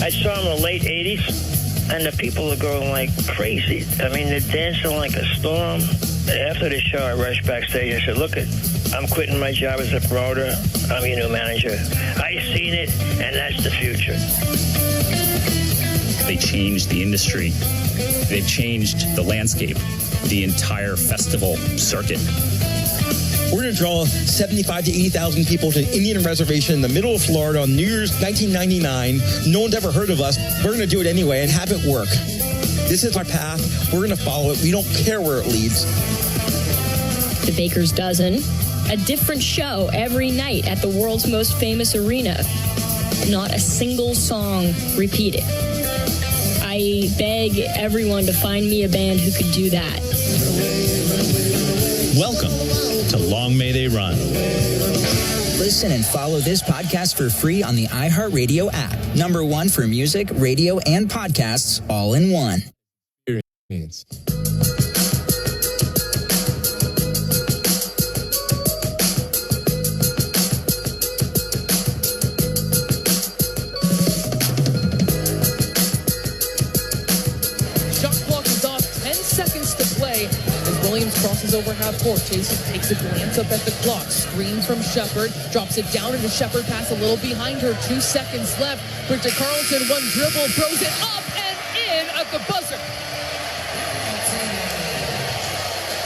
I saw them in the late 80s, and the people are going like crazy. I mean, they're dancing like a storm. After the show, I rushed backstage and said, look, I'm quitting my job as a promoter. I'm your new manager. I seen it, and that's the future. They changed the industry. They've changed the landscape, the entire festival circuit. We're going to draw 75 to 80,000 people to an Indian reservation in the middle of Florida on New Year's 1999. No one's ever heard of us. We're going to do it anyway and have it work. This is our path. We're going to follow it. We don't care where it leads. The Baker's Dozen, a different show every night at the world's most famous arena. Not a single song repeated. I beg everyone to find me a band who could do that. Welcome to Long May They Run. Listen and follow this podcast for free on the iHeartRadio app. #1 for music, radio, and podcasts, all in one. Williams crosses over half court. Jason takes a glance up at the clock. Screen from Shepard. Drops it down into Shepard. Pass a little behind her. 2 seconds left. Bridget Carleton, one dribble. Throws it up and in at the buzzer.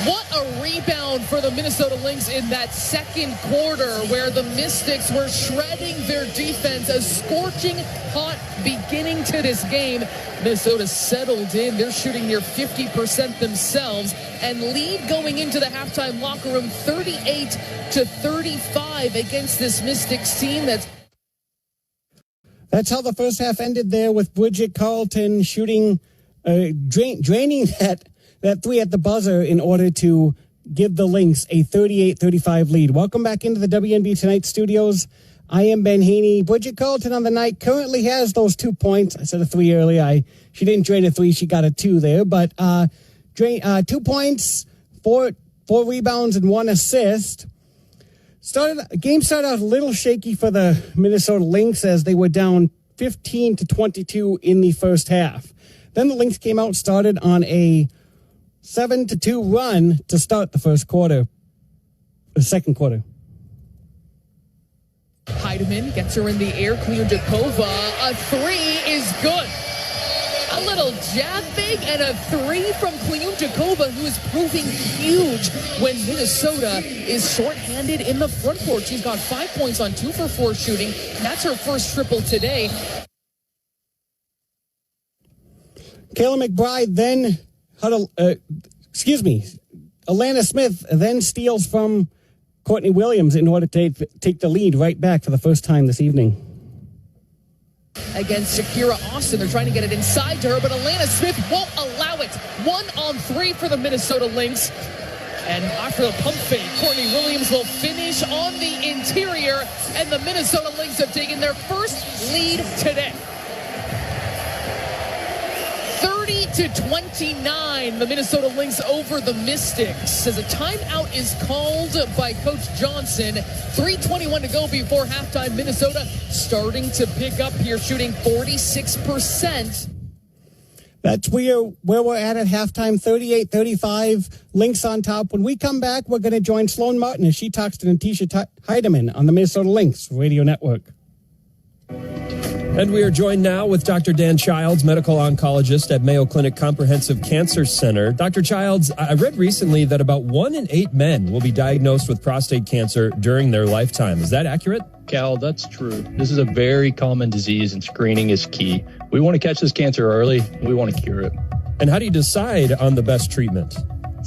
What a rebound for the Minnesota Lynx in that second quarter, where the Mystics were shredding their defense. A scorching hot beginning to this game. Minnesota settled in. They're shooting near 50% themselves and lead going into the halftime locker room 38-35 against this Mystics team That's how the first half ended there, with Bridget Carleton shooting, draining that three at the buzzer in order to give the Lynx a 38-35 lead. Welcome back into the WNBA Tonight studios. I am Ben Haney. Bridget Carleton on the night currently has those 2 points. I said a 3 earlier. She didn't drain a 3. She got a 2 there. But 2 points, four rebounds, and 1 assist. Game started out a little shaky for the Minnesota Lynx as they were down 15-22 in the first half. Then the Lynx came out, started on a 7-2 run to start the second quarter. Heidemann gets her in the air. Kliundakova, a three is good. A little jab fake and a three from Kliundakova, who is proving huge when Minnesota is shorthanded in the front court. She's got 5 points on 2 for 4 shooting. That's her first triple today. Kayla McBride then Alana Smith then steals from Courtney Williams in order to take the lead right back for the first time this evening. Against Shakira Austin, they're trying to get it inside to her, but Alana Smith won't allow it. 1-on-3 for the Minnesota Lynx. And after the pump fake, Courtney Williams will finish on the interior, and the Minnesota Lynx have taken their first lead today. 30-29, the Minnesota Lynx over the Mystics as a timeout is called by Coach Johnson. 3:21 to go before halftime. Minnesota starting to pick up here, shooting 46%. That's where we're at halftime, 38-35, Lynx on top. When we come back, we're going to join Sloan Martin as she talks to Natisha Heidemann on the Minnesota Lynx Radio Network. And we are joined now with Dr. Dan Childs, medical oncologist at Mayo Clinic Comprehensive Cancer Center. Dr. Childs, I read recently that about 1 in 8 men will be diagnosed with prostate cancer during their lifetime. Is that accurate? Cal, that's true. This is a very common disease and screening is key. We want to catch this cancer early. We want to cure it. And how do you decide on the best treatment?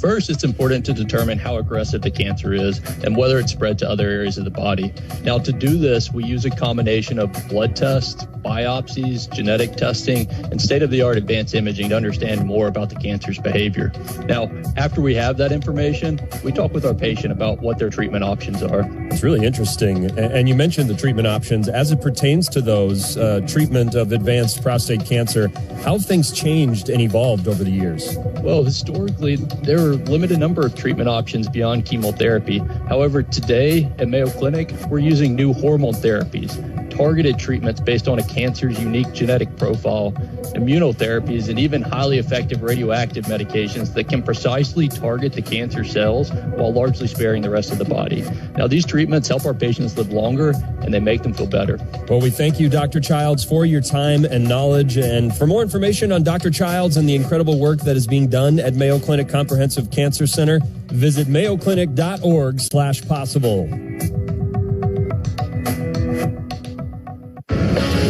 First, it's important to determine how aggressive the cancer is and whether it's spread to other areas of the body. Now, to do this, we use a combination of blood tests, biopsies, genetic testing, and state-of-the-art advanced imaging to understand more about the cancer's behavior. Now, after we have that information, we talk with our patient about what their treatment options are. It's really interesting. And you mentioned the treatment options. As it pertains to those, treatment of advanced prostate cancer, how have things changed and evolved over the years? Well, historically, there are a limited number of treatment options beyond chemotherapy. However, today at Mayo Clinic, we're using new hormone therapies, targeted treatments based on a cancer's unique genetic profile, immunotherapies, and even highly effective radioactive medications that can precisely target the cancer cells while largely sparing the rest of the body. Now, these treatments help our patients live longer, and they make them feel better. Well, we thank you, Dr. Childs, for your time and knowledge. And for more information on Dr. Childs and the incredible work that is being done at Mayo Clinic Comprehensive Cancer Center, visit mayoclinic.org/possible.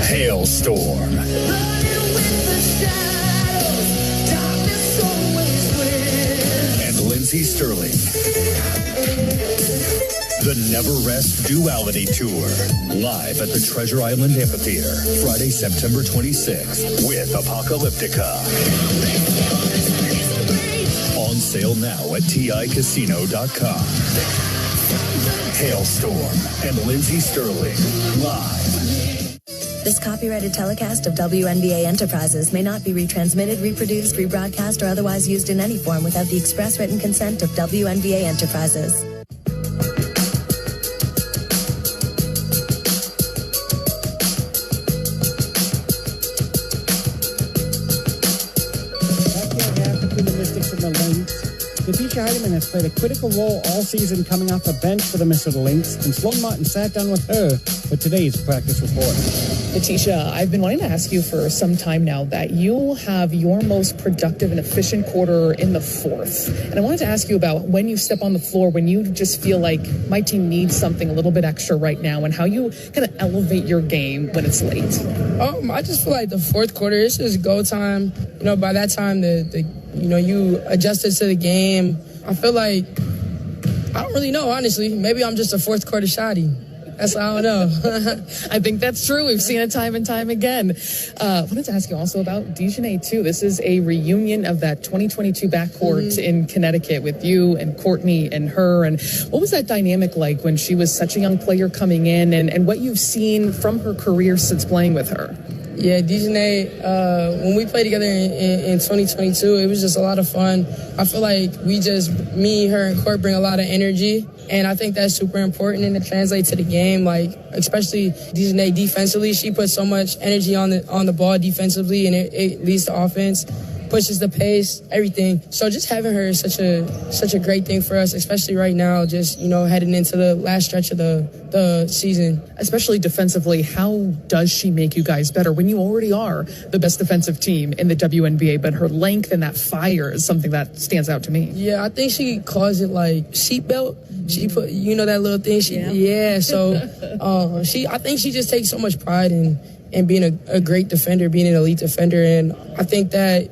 Hailstorm. And Lindsey Sterling. The Never Rest Duality Tour. Live at the Treasure Island Amphitheater. Friday, September 26th. With Apocalyptica. On sale now at TICasino.com. Hailstorm and Lindsey Sterling. Live. This copyrighted telecast of WNBA Enterprises may not be retransmitted, reproduced, rebroadcast, or otherwise used in any form without the express written consent of WNBA Enterprises. Natisha Heidemann has played a critical role all season coming off the bench for the Minnesota Lynx, and Sloan Martin sat down with her for today's practice report. Natisha, I've been wanting to ask you for some time now that you have your most productive and efficient quarter in the fourth. And I wanted to ask you about when you step on the floor, when you just feel like my team needs something a little bit extra right now, and how you kind of elevate your game when it's late. I just feel like the fourth quarter, it's just go time. You know, by that time, you adjusted to the game. I feel like, I don't really know, honestly. Maybe I'm just a fourth quarter shoddy. That's, I don't know. I think that's true. We've seen it time and time again. I wanted to ask you also about Dejanay, too. This is a reunion of that 2022 backcourt in Connecticut with you and Courtney and her. And what was that dynamic like when she was such a young player coming in, and what you've seen from her career since playing with her? Yeah, Dejanay, when we played together in 2022, it was just a lot of fun. I feel like me, her, and Court bring a lot of energy, and I think that's super important and it translates to the game. Like, especially Dejanay defensively, she puts so much energy on the ball defensively, and it leads to offense, pushes the pace, everything. So just having her is such a great thing for us, especially right now, just, heading into the last stretch of the season. Especially defensively, how does she make you guys better when you already are the best defensive team in the WNBA, but her length and that fire is something that stands out to me? Yeah, I think she calls it like seatbelt. She put, that little thing. So I think she just takes so much pride in being a great defender, being an elite defender. And I think that,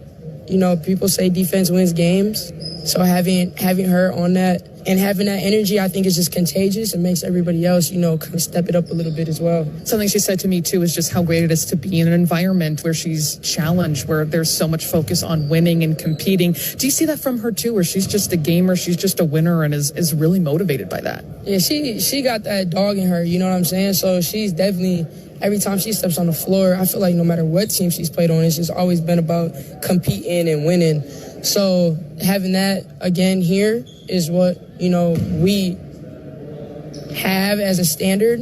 people say defense wins games. So having her on that and having that energy, I think is just contagious and makes everybody else, kind of step it up a little bit as well. Something she said to me, too, is just how great it is to be in an environment where she's challenged, where there's so much focus on winning and competing. Do you see that from her, too, where she's just a gamer, she's just a winner and is really motivated by that? Yeah, she got that dog in her, you know what I'm saying? So she's definitely... Every time she steps on the floor, I feel like no matter what team she's played on, it's just always been about competing and winning. So having that again here is what, we have as a standard.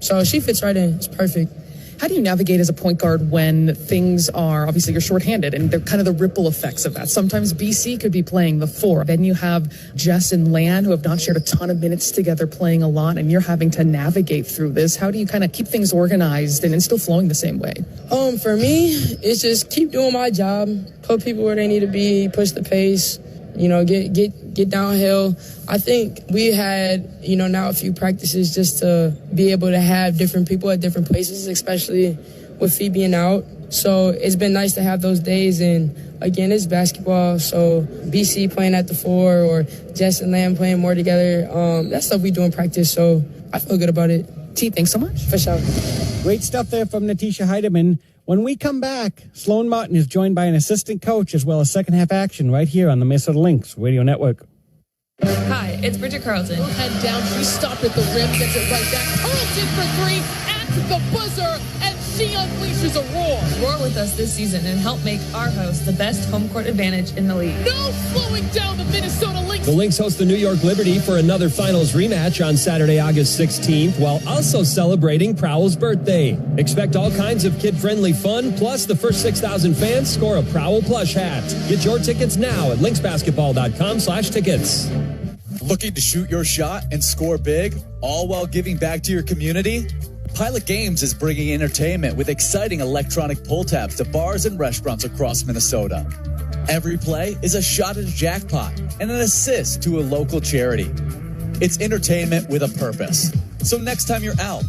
So she fits right in. It's perfect. How do you navigate as a point guard when things are, obviously you're shorthanded, and they're kind of the ripple effects of that? Sometimes BC could be playing the 4. Then you have Jess and Lan, who have not shared a ton of minutes together, playing a lot, and you're having to navigate through this. How do you kind of keep things organized and still flowing the same way? For me, it's just keep doing my job, put people where they need to be, push the pace, get downhill. I think we had, now a few practices just to be able to have different people at different places, especially with Fee being out. So it's been nice to have those days. And again, it's basketball. So BC playing at the 4 or Jess and Lamb playing more together. That's stuff we do in practice. So I feel good about it. T, thanks so much. For sure. Great stuff there from Natisha Heidemann. When we come back, Sloan Martin is joined by an assistant coach as well as second half action right here on the Minnesota Lynx Radio Network. Hi, it's Bridget Carlton. Head down, she stopped at the rim, gets it right back. Carlton for 3 at the buzzer, and she unleashes a roar. Roar with us this season and help make our host the best home court advantage in the league. No slowing down the Minnesota Lynx. The Lynx host the New York Liberty for another finals rematch on Saturday, August 16th, while also celebrating Prowell's birthday. Expect all kinds of kid-friendly fun, plus the first 6,000 fans score a Prowell plush hat. Get your tickets now at lynxbasketball.com/tickets. Looking to shoot your shot and score big, all while giving back to your community? Pilot Games is bringing entertainment with exciting electronic pull tabs to bars and restaurants across Minnesota. Every play is a shot at a jackpot and an assist to a local charity. It's entertainment with a purpose. So next time you're out,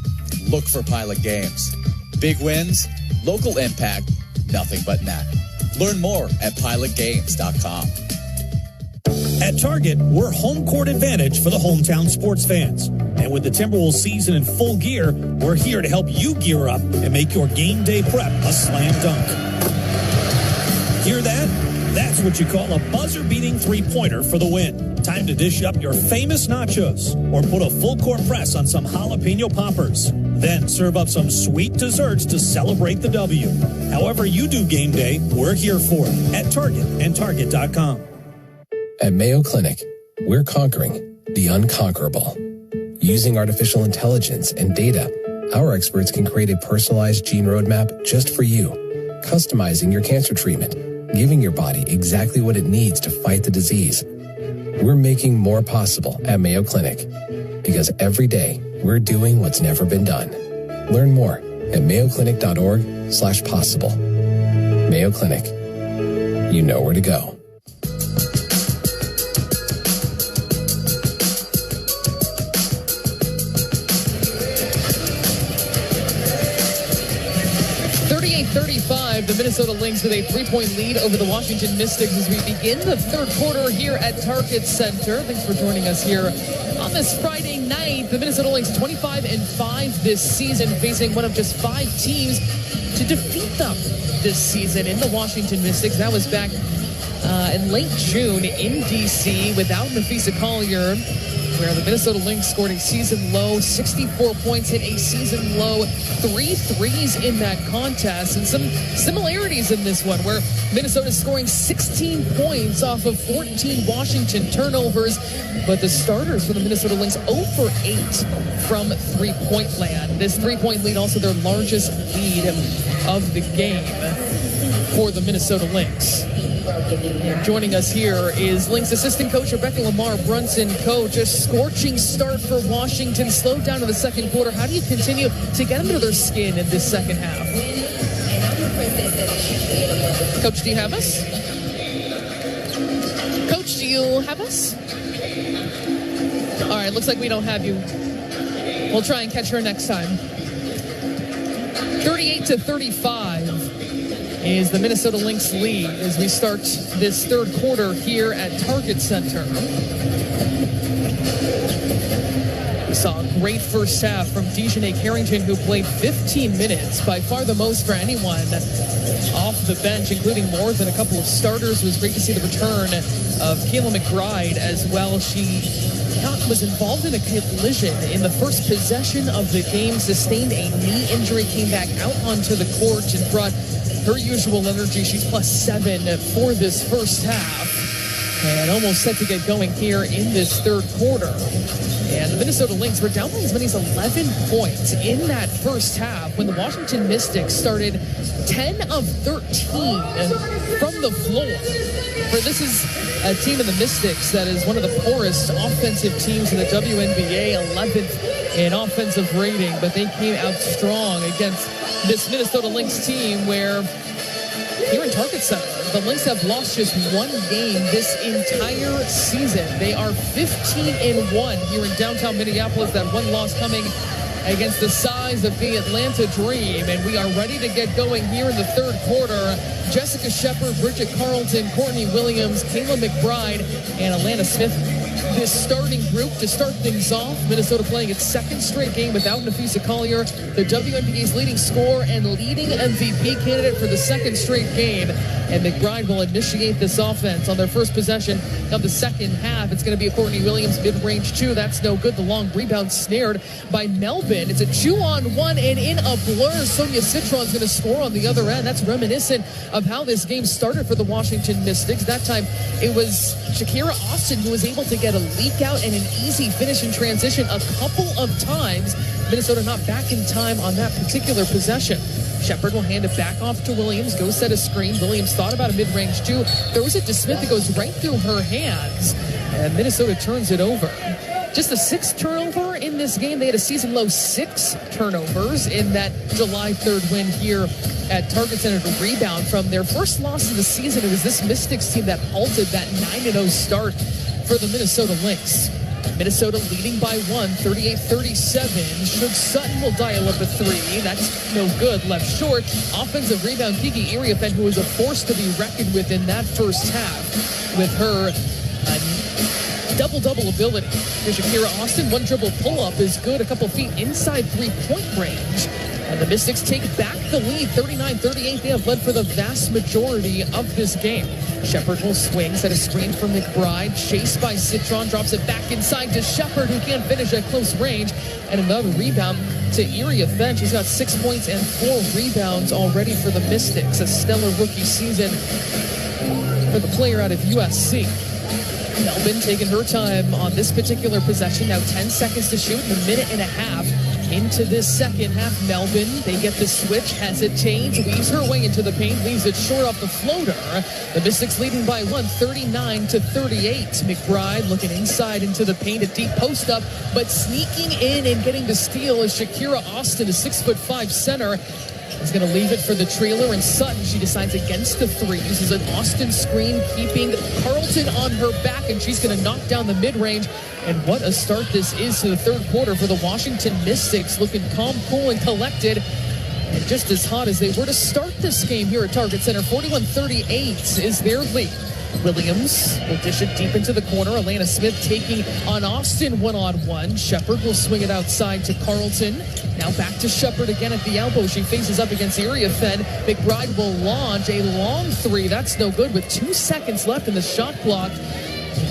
look for Pilot Games. Big wins, local impact, nothing but net. Learn more at pilotgames.com. At Target, we're home court advantage for the hometown sports fans. And with the Timberwolves season in full gear, we're here to help you gear up and make your game day prep a slam dunk. Hear that? That's what you call a buzzer-beating three-pointer for the win. Time to dish up your famous nachos or put a full-court press on some jalapeno poppers. Then serve up some sweet desserts to celebrate the W. However you do game day, we're here for it at Target and Target.com. At Mayo Clinic, we're conquering the unconquerable. Using artificial intelligence and data, our experts can create a personalized gene roadmap just for you, customizing your cancer treatment, giving your body exactly what it needs to fight the disease. We're making more possible at Mayo Clinic because every day we're doing what's never been done. Learn more at mayoclinic.org/possible. Mayo Clinic. You know where to go. The Minnesota Lynx with a 3-point lead over the Washington Mystics as we begin the third quarter here at Target Center. Thanks for joining us here on this Friday night. The Minnesota Lynx 25-5 this season, facing one of just 5 teams to defeat them this season in the Washington Mystics. That was back in late June in D.C. without Nafisa Collier. where the Minnesota Lynx scored a season-low 64 points, hit a season-low 3 threes in that contest. And some similarities in this one, where Minnesota's scoring 16 points off of 14 Washington turnovers. But the starters for the Minnesota Lynx 0 for 8 from three-point land. This three-point lead also their largest lead of the game for the Minnesota Lynx. Joining us here is Lynx assistant coach Rebecca Lamar Brunson. Coach, a scorching start for Washington, slowed down to the second quarter. How do you continue to get them into their skin in this second half? Coach, do you have us? Coach, do you have us? All right, looks like we don't have you. We'll try and catch her next time. 38-35 is the Minnesota Lynx lead as we start this third quarter here at Target Center. We saw a great first half from Dejanay Carrington, who played 15 minutes, by far the most for anyone off the bench, including more than a couple of starters. It was great to see the return of Kayla McBride as well. She was involved in a collision in the first possession of the game, sustained a knee injury, came back out onto the court and brought her usual energy. She's +7 for this first half and almost set to get going here in this third quarter. And the Minnesota Lynx were down by as many as 11 points in that first half when the Washington Mystics started 10 of 13 from the floor. For this is a team in the Mystics that is one of the poorest offensive teams in the WNBA, 11th in offensive rating, but they came out strong against this Minnesota Lynx team where here in Target Center, the Lynx have lost just one game this entire season. They are 15-1 here in downtown Minneapolis, that one loss coming against the size of the Atlanta Dream. And we are ready to get going here in the third quarter. Jessica Shepard, Bridget Carlton, Courtney Williams, Kayla McBride, and Alana Smith. This starting group to start things off. Minnesota playing its second straight game without Nafisa Collier, the WNBA's leading scorer and leading MVP candidate for the second straight game. And McBride will initiate this offense on their first possession of the second half. It's going to be a Courtney Williams mid-range 2. That's no good. The long rebound snared by Melvin. It's a 2-on-1 and in a blur. Sonia Citron's going to score on the other end. That's reminiscent of how this game started for the Washington Mystics. That time it was Shakira Austin who was able to get a leak out and an easy finish in transition a couple of times. Minnesota not back in time on that particular possession. Shepard will hand it back off to Williams, go set a screen. Williams thought about a mid-range 2. Throws it to Smith that goes right through her hands, and Minnesota turns it over. Just the 6th turnover in this game. They had a season-low 6 turnovers in that July 3rd win here at Target Center to rebound from their first loss of the season. It was this Mystics team that halted that 9-0 start for the Minnesota Lynx. Minnesota leading by 1, 38-37. Should Sutton will dial up a 3. That's no good. Left short. Offensive rebound, Kiki Iriafen, who was a force to be reckoned with in that first half with her double-double ability. Here's Shakira Austin. One dribble pull-up is good. A couple feet inside three-point range. And the Mystics take back the lead, 39-38. They have led for the vast majority of this game. Shepard will swing, set a screen for McBride. Chased by Citron, drops it back inside to Shepard, who can't finish at close range. And another rebound to Iriafen. She's got 6 points and 4 rebounds already for the Mystics. A stellar rookie season for the player out of USC. Melvin taking her time on this particular possession. Now 10 seconds to shoot, a minute and a half into this second half. Melvin, they get the switch, hesitates, weaves her way into the paint, leaves it short off the floater. The Mystics leading by 1, 39-38. McBride looking inside into the paint, a deep post up, but sneaking in and getting the steal is Shakira Austin, a 6'5" center. Is going to leave it for the trailer, and Sutton, she decides against the 3. Uses an Austin screen, keeping Carlton on her back, and she's going to knock down the mid-range. And what a start this is to the third quarter for the Washington Mystics, looking calm, cool, and collected, and just as hot as they were to start this game here at Target Center. 41-38 is their lead. Williams will dish it deep into the corner. Alana Smith taking on Austin one-on-one. Shepard will swing it outside to Carlton. Now back to Shepard again at the elbow. She faces up against Iriafen. McBride will launch a long 3. That's no good with 2 seconds left in the shot clock.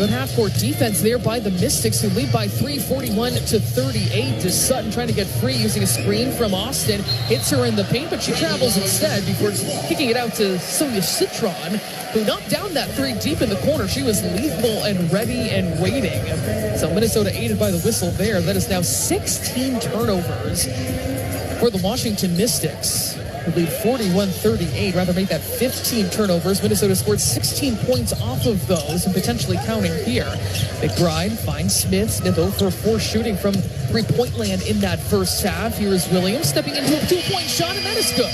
Good half-court defense there by the Mystics, who lead by 3, 41-38. As Sutton trying to get free using a screen from Austin. Hits her in the paint, but she travels instead before kicking it out to Sonia Citron, who knocked down that three deep in the corner. She was lethal and ready and waiting. So Minnesota aided by the whistle there. That is now 16 turnovers for the Washington Mystics, who lead 41-38. Rather make that 15 turnovers. Minnesota scored 16 points off of those and potentially counting here. McBride finds Smith. Smith 0 for 4 shooting from three-point land in that first half. Here is Williams stepping into a two-point shot, and that is good.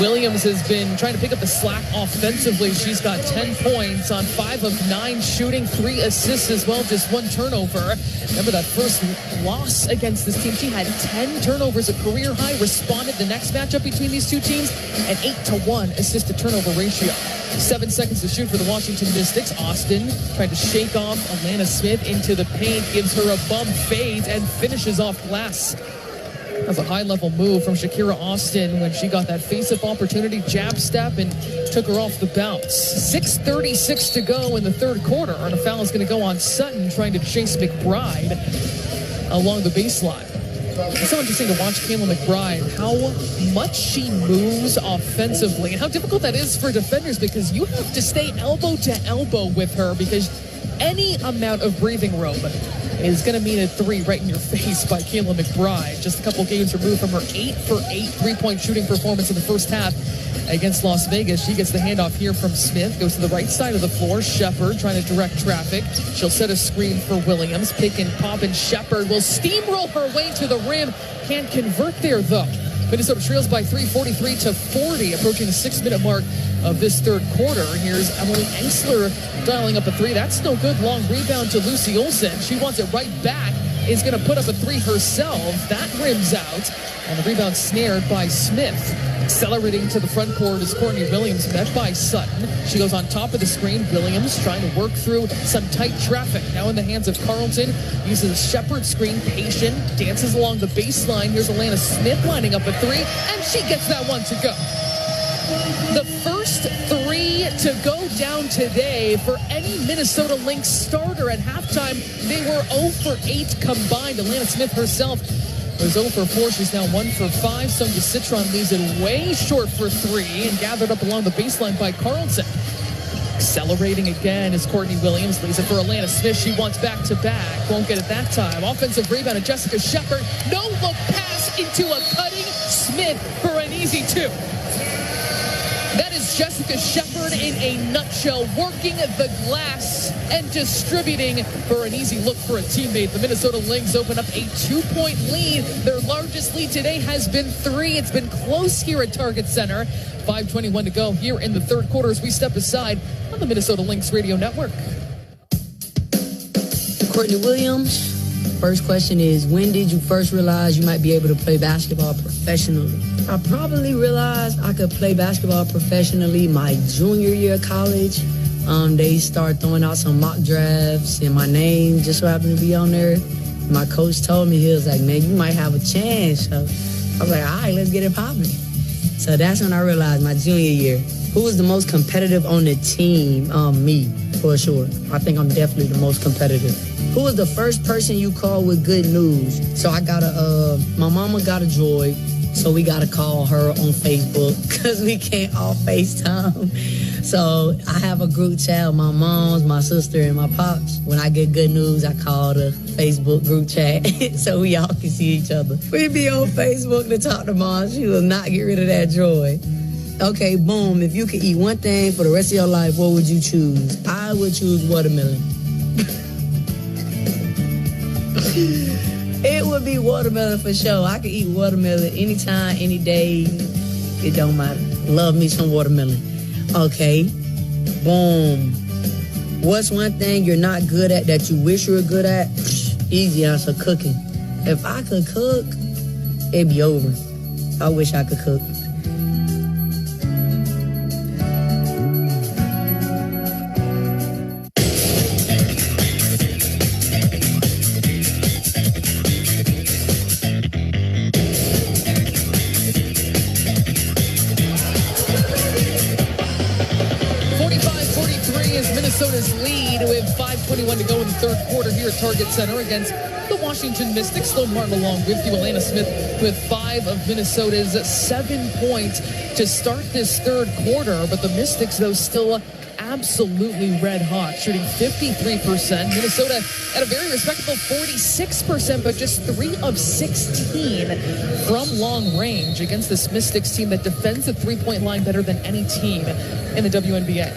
Williams has been trying to pick up the slack offensively. She's got 10 points on 5 of 9 shooting, 3 assists as well, just 1 turnover. Remember that first loss against this team? She had 10 turnovers, a career high. Responded the next matchup between these two teams, an 8-to-1 assist-to-turnover ratio. 7 seconds to shoot for the Washington Mystics. Austin trying to shake off Alana Smith into the paint, gives her a bump fade, and finishes off glass. That's a high-level move from Shakira Austin when she got that face-up opportunity, jab step, and took her off the bounce. 6:36 to go in the third quarter, and a foul is going to go on Sutton trying to chase McBride along the baseline. It's so interesting to watch Kayla McBride, how much she moves offensively, and how difficult that is for defenders because you have to stay elbow to elbow with her because any amount of breathing room is going to mean a 3 right in your face by Kayla McBride. Just a couple games removed from her 8 for 8 three-point shooting performance in the first half against Las Vegas. She gets the handoff here from Smith, goes to the right side of the floor. Shepard trying to direct traffic. She'll set a screen for Williams. Pick and pop, and Shepard will steamroll her way to the rim. Can't convert there, though. Minnesota trails by 3, 43-40, approaching the 6-minute mark of this third quarter. Here's Emily Ensler dialing up a 3. That's no good. Long rebound to Lucy Olsen. She wants it right back. Is going to put up a 3 herself. That rims out. And the rebound snared by Smith. Accelerating to the front court is Courtney Williams, met by Sutton. She goes on top of the screen. Williams trying to work through some tight traffic. Now in the hands of Carlton. Uses a Shepard screen, patient. Dances along the baseline. Here's Alana Smith lining up a 3. And she gets that one to go. The first 3 to go down today for any Minnesota Lynx starter at halftime. They were 0 for 8 combined. Alana Smith herself was 0 for 4. She's now 1 for 5. Sonia Citron leaves it way short for 3 and gathered up along the baseline by Carlton. Accelerating again is Courtney Williams. Leaves it for Alana Smith. She wants back-to-back. Won't get it that time. Offensive rebound to Jessica Shepard. No-look pass into a cutting Smith for an easy 2. That is Jessica Shepard in a nutshell, working the glass and distributing for an easy look for a teammate. The Minnesota Lynx open up a 2-point lead. Their largest lead today has been 3. It's been close here at Target Center. 5:21 to go here in the third quarter as we step aside on the Minnesota Lynx Radio Network. Courtney Williams, first question is, when did you first realize you might be able to play basketball professionally? I probably realized I could play basketball professionally my junior year of college. They started throwing out some mock drafts, and my name just so happened to be on there. My coach told me, he was like, man, you might have a chance. So I was like, all right, let's get it popping. So that's when I realized my junior year. Who was the most competitive on the team? Me, for sure. I think I'm definitely the most competitive. Who was the first person you called with good news? So I got my mama got a Droid. So we got to call her on Facebook because we can't all FaceTime. So I have a group chat with my moms, my sister, and my pops. When I get good news, I call the Facebook group chat so we all can see each other. We be on Facebook to talk to mom. She will not get rid of that Droid. Okay, boom. If you could eat one thing for the rest of your life, what would you choose? I would choose watermelon. It would be watermelon for sure. I could eat watermelon anytime, any day. It don't matter. Love me some watermelon. Okay. Boom. What's one thing you're not good at that you wish you were good at? Easy answer, cooking. If I could cook, it'd be over. I wish I could cook. 2:21 to go in the third quarter here at Target Center against the Washington Mystics. Still Martin along with you. Alana Smith with 5 of Minnesota's 7 points to start this third quarter. But the Mystics, though, still absolutely red hot, shooting 53%. Minnesota at a very respectable 46%, but just 3 of 16 from long range against this Mystics team that defends the three-point line better than any team in the WNBA.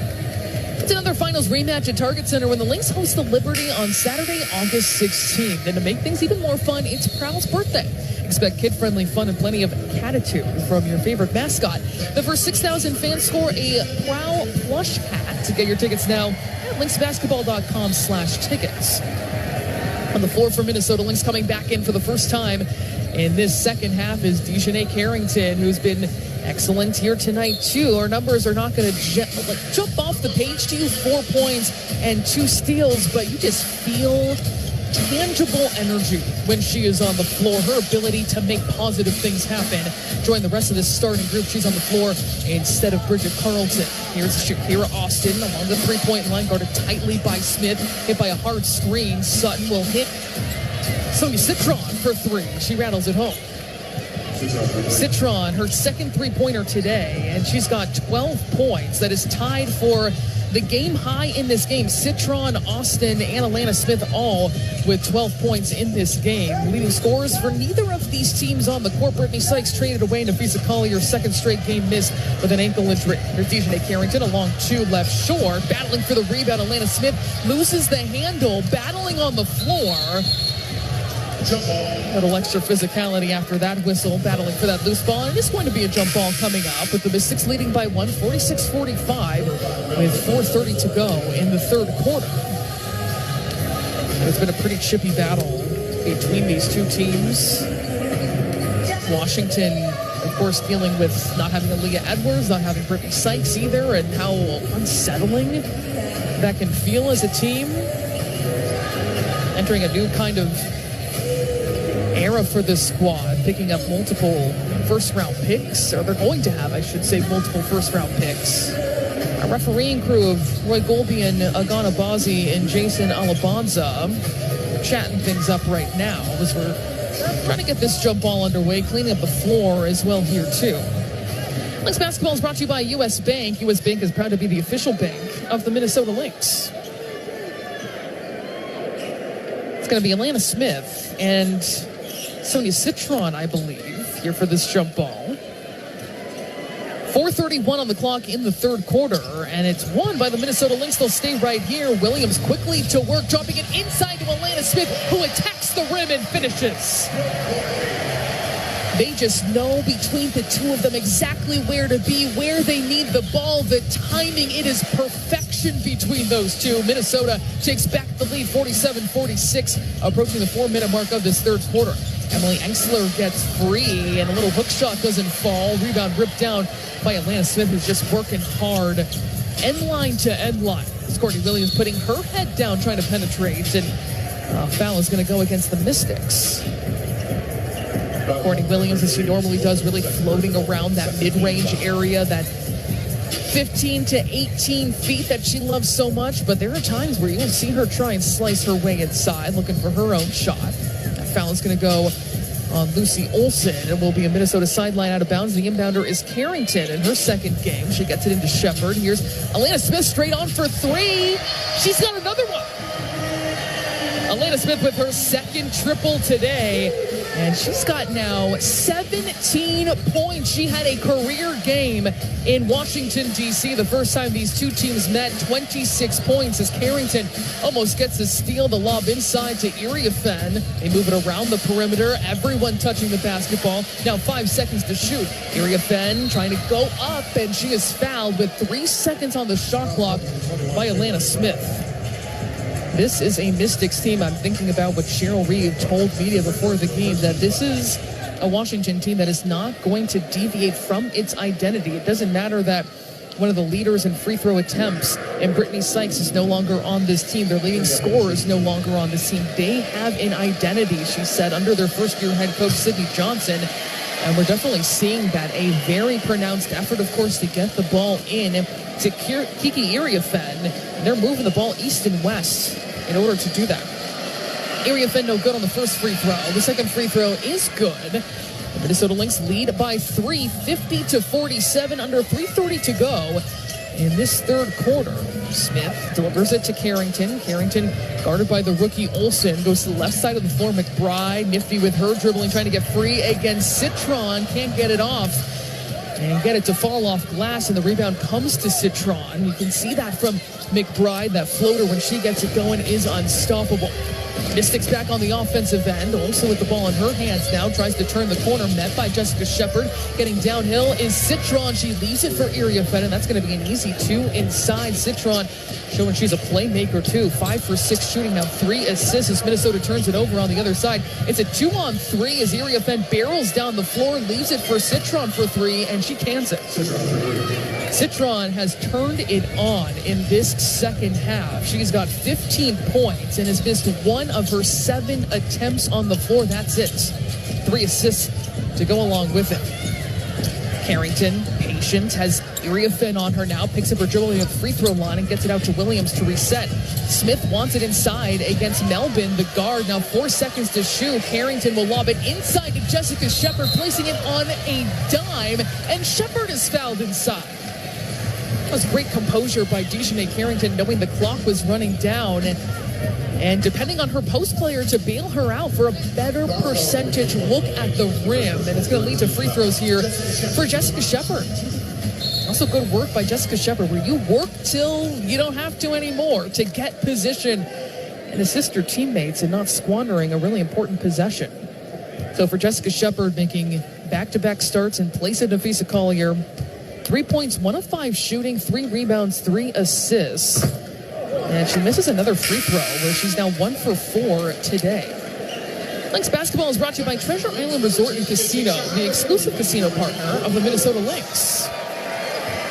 It's another finals rematch at Target Center when the Lynx host the Liberty on Saturday, August 16th. And to make things even more fun, it's Prowl's birthday. Expect kid-friendly fun and plenty of catitude from your favorite mascot. The first 6,000 fans score a Prowl plush hat. To get your tickets now at lynxbasketball.com/tickets. On the floor for Minnesota Lynx, coming back in for the first time in this second half is Dejanay Carrington, who's been excellent here tonight, too. Our numbers are not going to jump off the page to you. 4 points and 2 steals, but you just feel tangible energy when she is on the floor. Her ability to make positive things happen. Join the rest of this starting group. She's on the floor instead of Bridget Carlton. Here's Shakira Austin along the three-point line, guarded tightly by Smith. Hit by a hard screen. Sutton will hit Sonia Citron for 3. She rattles it home. Citron, her second three-pointer today, and she's got 12 points. That is tied for the game high in this game. Citron, Austin, and Alana Smith all with 12 points in this game. Leading scorers for neither of these teams on the court. Brittany Sykes traded away. Nafisa Collier's second straight game missed with an ankle injury. Here's Dejanay Carrington along 2 left shore. Battling for the rebound. Alana Smith loses the handle. Battling on the floor. A little extra physicality after that whistle, battling for that loose ball. And it's going to be a jump ball coming up with the Mystics leading by 1, 46-45, with 4:30 to go in the third quarter. It's been a pretty chippy battle between these two teams. Washington, of course, dealing with not having Aaliyah Edwards, not having Brittany Sykes either, and how unsettling that can feel as a team. Entering a new kind of era for this squad, picking up multiple first-round picks, or they're going to have, I should say, multiple first-round picks. A refereeing crew of Roy Golbian, Agana Bazi, and Jason Alabanza chatting things up right now as we're trying to get this jump ball underway, cleaning up the floor as well here, too. Lynx basketball is brought to you by U.S. Bank. U.S. Bank is proud to be the official bank of the Minnesota Lynx. It's going to be Alana Smith and Sonia Citron, I believe, here for this jump ball. 4:31 on the clock in the third quarter, and it's won by the Minnesota Lynx. They'll stay right here. Williams quickly to work, dropping it inside to Alana Smith, who attacks the rim and finishes. They just know between the two of them exactly where to be, where they need the ball, the timing. It is perfection between those two. Minnesota takes back the lead, 47-46, approaching the 4-minute mark of this third quarter. Emily Engstler gets free, and a little hook shot doesn't fall. Rebound ripped down by Alana Smith, who's just working hard. End line to end line. It's Courtney Williams putting her head down, trying to penetrate, and foul is going to go against the Mystics. Courtney Williams, as she normally does, really floating around that mid-range area, that 15 to 18 feet that she loves so much, but there are times where you'll see her try and slice her way inside, looking for her own shot. That foul is going to go on Lucy Olson. It will be a Minnesota sideline out of bounds. The inbounder is Carrington in her second game. She gets it into Shepard. Here's Alana Smith straight on for 3. She's got another one. Alana Smith with her second triple today, and she's got now 17 points. She had a career game in Washington, D.C. the first time these two teams met. 26 points as Carrington almost gets a steal. The lob inside to Iriafen. They move it around the perimeter. Everyone touching the basketball. Now 5 seconds to shoot. Iriafen trying to go up, and she is fouled with 3 seconds on the shot clock by Alana Smith. This is a Mystics team. I'm thinking about what Cheryl Reeve told media before the game, that this is a Washington team that is not going to deviate from its identity. It doesn't matter that one of the leaders in free throw attempts, and Brittany Sykes, is no longer on this team. Their leading scorer is no longer on this team. They have an identity, she said, under their first-year head coach, Sydney Johnson. And we're definitely seeing that. A very pronounced effort, of course, to get the ball in to Kiki Iriafen. They're moving the ball east and west in order to do that. Area Fenn no good on the first free throw. The second free throw is good. The Minnesota Lynx lead by 3, 50-47, under 3:30 to go in this third quarter. Smith delivers it to Carrington. Carrington, guarded by the rookie Olsen, goes to the left side of the floor. McBride, nifty with her dribbling, trying to get free against Citron. Can't get it off and get it to fall off glass, and the rebound comes to Citron. You can see that from McBride. That floater, when she gets it going, is unstoppable. Mystics back on the offensive end, also with the ball in her hands now, tries to turn the corner, met by Jessica Shepard. Getting downhill is Citron. She leaves it for Area Fenn, and that's going to be an easy 2 inside. Citron showing she's a playmaker too. 5 for 6 shooting, now 3 assists as Minnesota turns it over on the other side. It's a 2-on-3 as Area Fenn barrels down the floor, leaves it for Citron for 3, and she cans it. Citron has turned it on in this second half. She's got 15 points and has missed 1 of her 7 attempts on the floor. That's it. 3 assists to go along with it. Carrington, patient, has Area Fenn on her now, picks up her dribbling at the free throw line and gets it out to Williams to reset. Smith wants it inside against Melvin, the guard. Now 4 seconds to shoot. Carrington will lob it inside to Jessica Shepard, placing it on a dime, and Shepard is fouled inside. That was great composure by Dejanay Carrington, knowing the clock was running down and depending on her post player to bail her out for a better percentage look at the rim. And it's going to lead to free throws here for Jessica Shepard. Also good work by Jessica Shepard, where you work till you don't have to anymore to get position and assist your teammates and not squandering a really important possession. So for Jessica Shepard, making back-to-back starts in place of Napheesa Collier, 3 points, 1 of 5 shooting, 3 rebounds, 3 assists. And she misses another free throw, where she's now 1 for 4 today. Lynx basketball is brought to you by Treasure Island Resort and Casino, the exclusive casino partner of the Minnesota Lynx.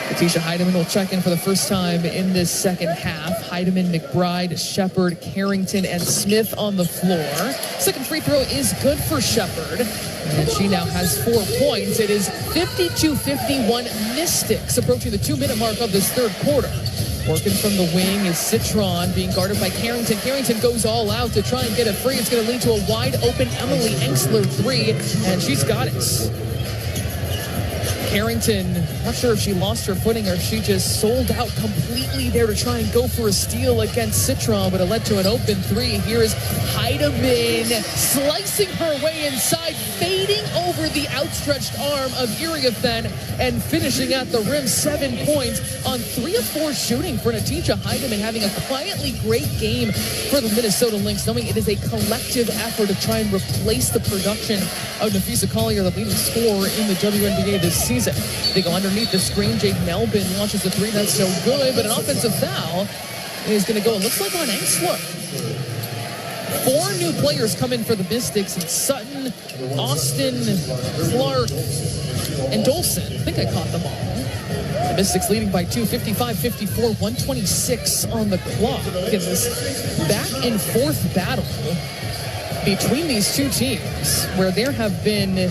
Letitia Heidemann will check in for the first time in this second half. Heidemann, McBride, Shepard, Carrington, and Smith on the floor. Second free throw is good for Shepard, and she now has 4 points. It is 52-51 Mystics approaching the 2-minute mark of this third quarter. Working from the wing is Citron, being guarded by Carrington. Carrington goes all out to try and get it free. It's going to lead to a wide open Emily Enxler 3, and she's got it. Carrington, not sure if she lost her footing or she just sold out completely there to try and go for a steal against Citron, but it led to an open 3. Here is Heidemann slicing her way inside, fading over the outstretched arm of Area Fenn and finishing at the rim. 7 points on 3 of 4 shooting for Letitia Heidemann, having a quietly great game for the Minnesota Lynx, knowing it is a collective effort to try and replace the production of Napheesa Collier, the leading scorer in the WNBA this season. They go underneath the screen. Jake Melvin launches a 3. That's no good, but an offensive foul is going to go, it looks like, on Enxler. 4 new players come in for the Mystics. It's Sutton, Austin, Clark, and Dolson. I think I caught them all. The Mystics leading by 2, 55-54, 126 on the clock. In this back and forth battle between these two teams, where there have been 8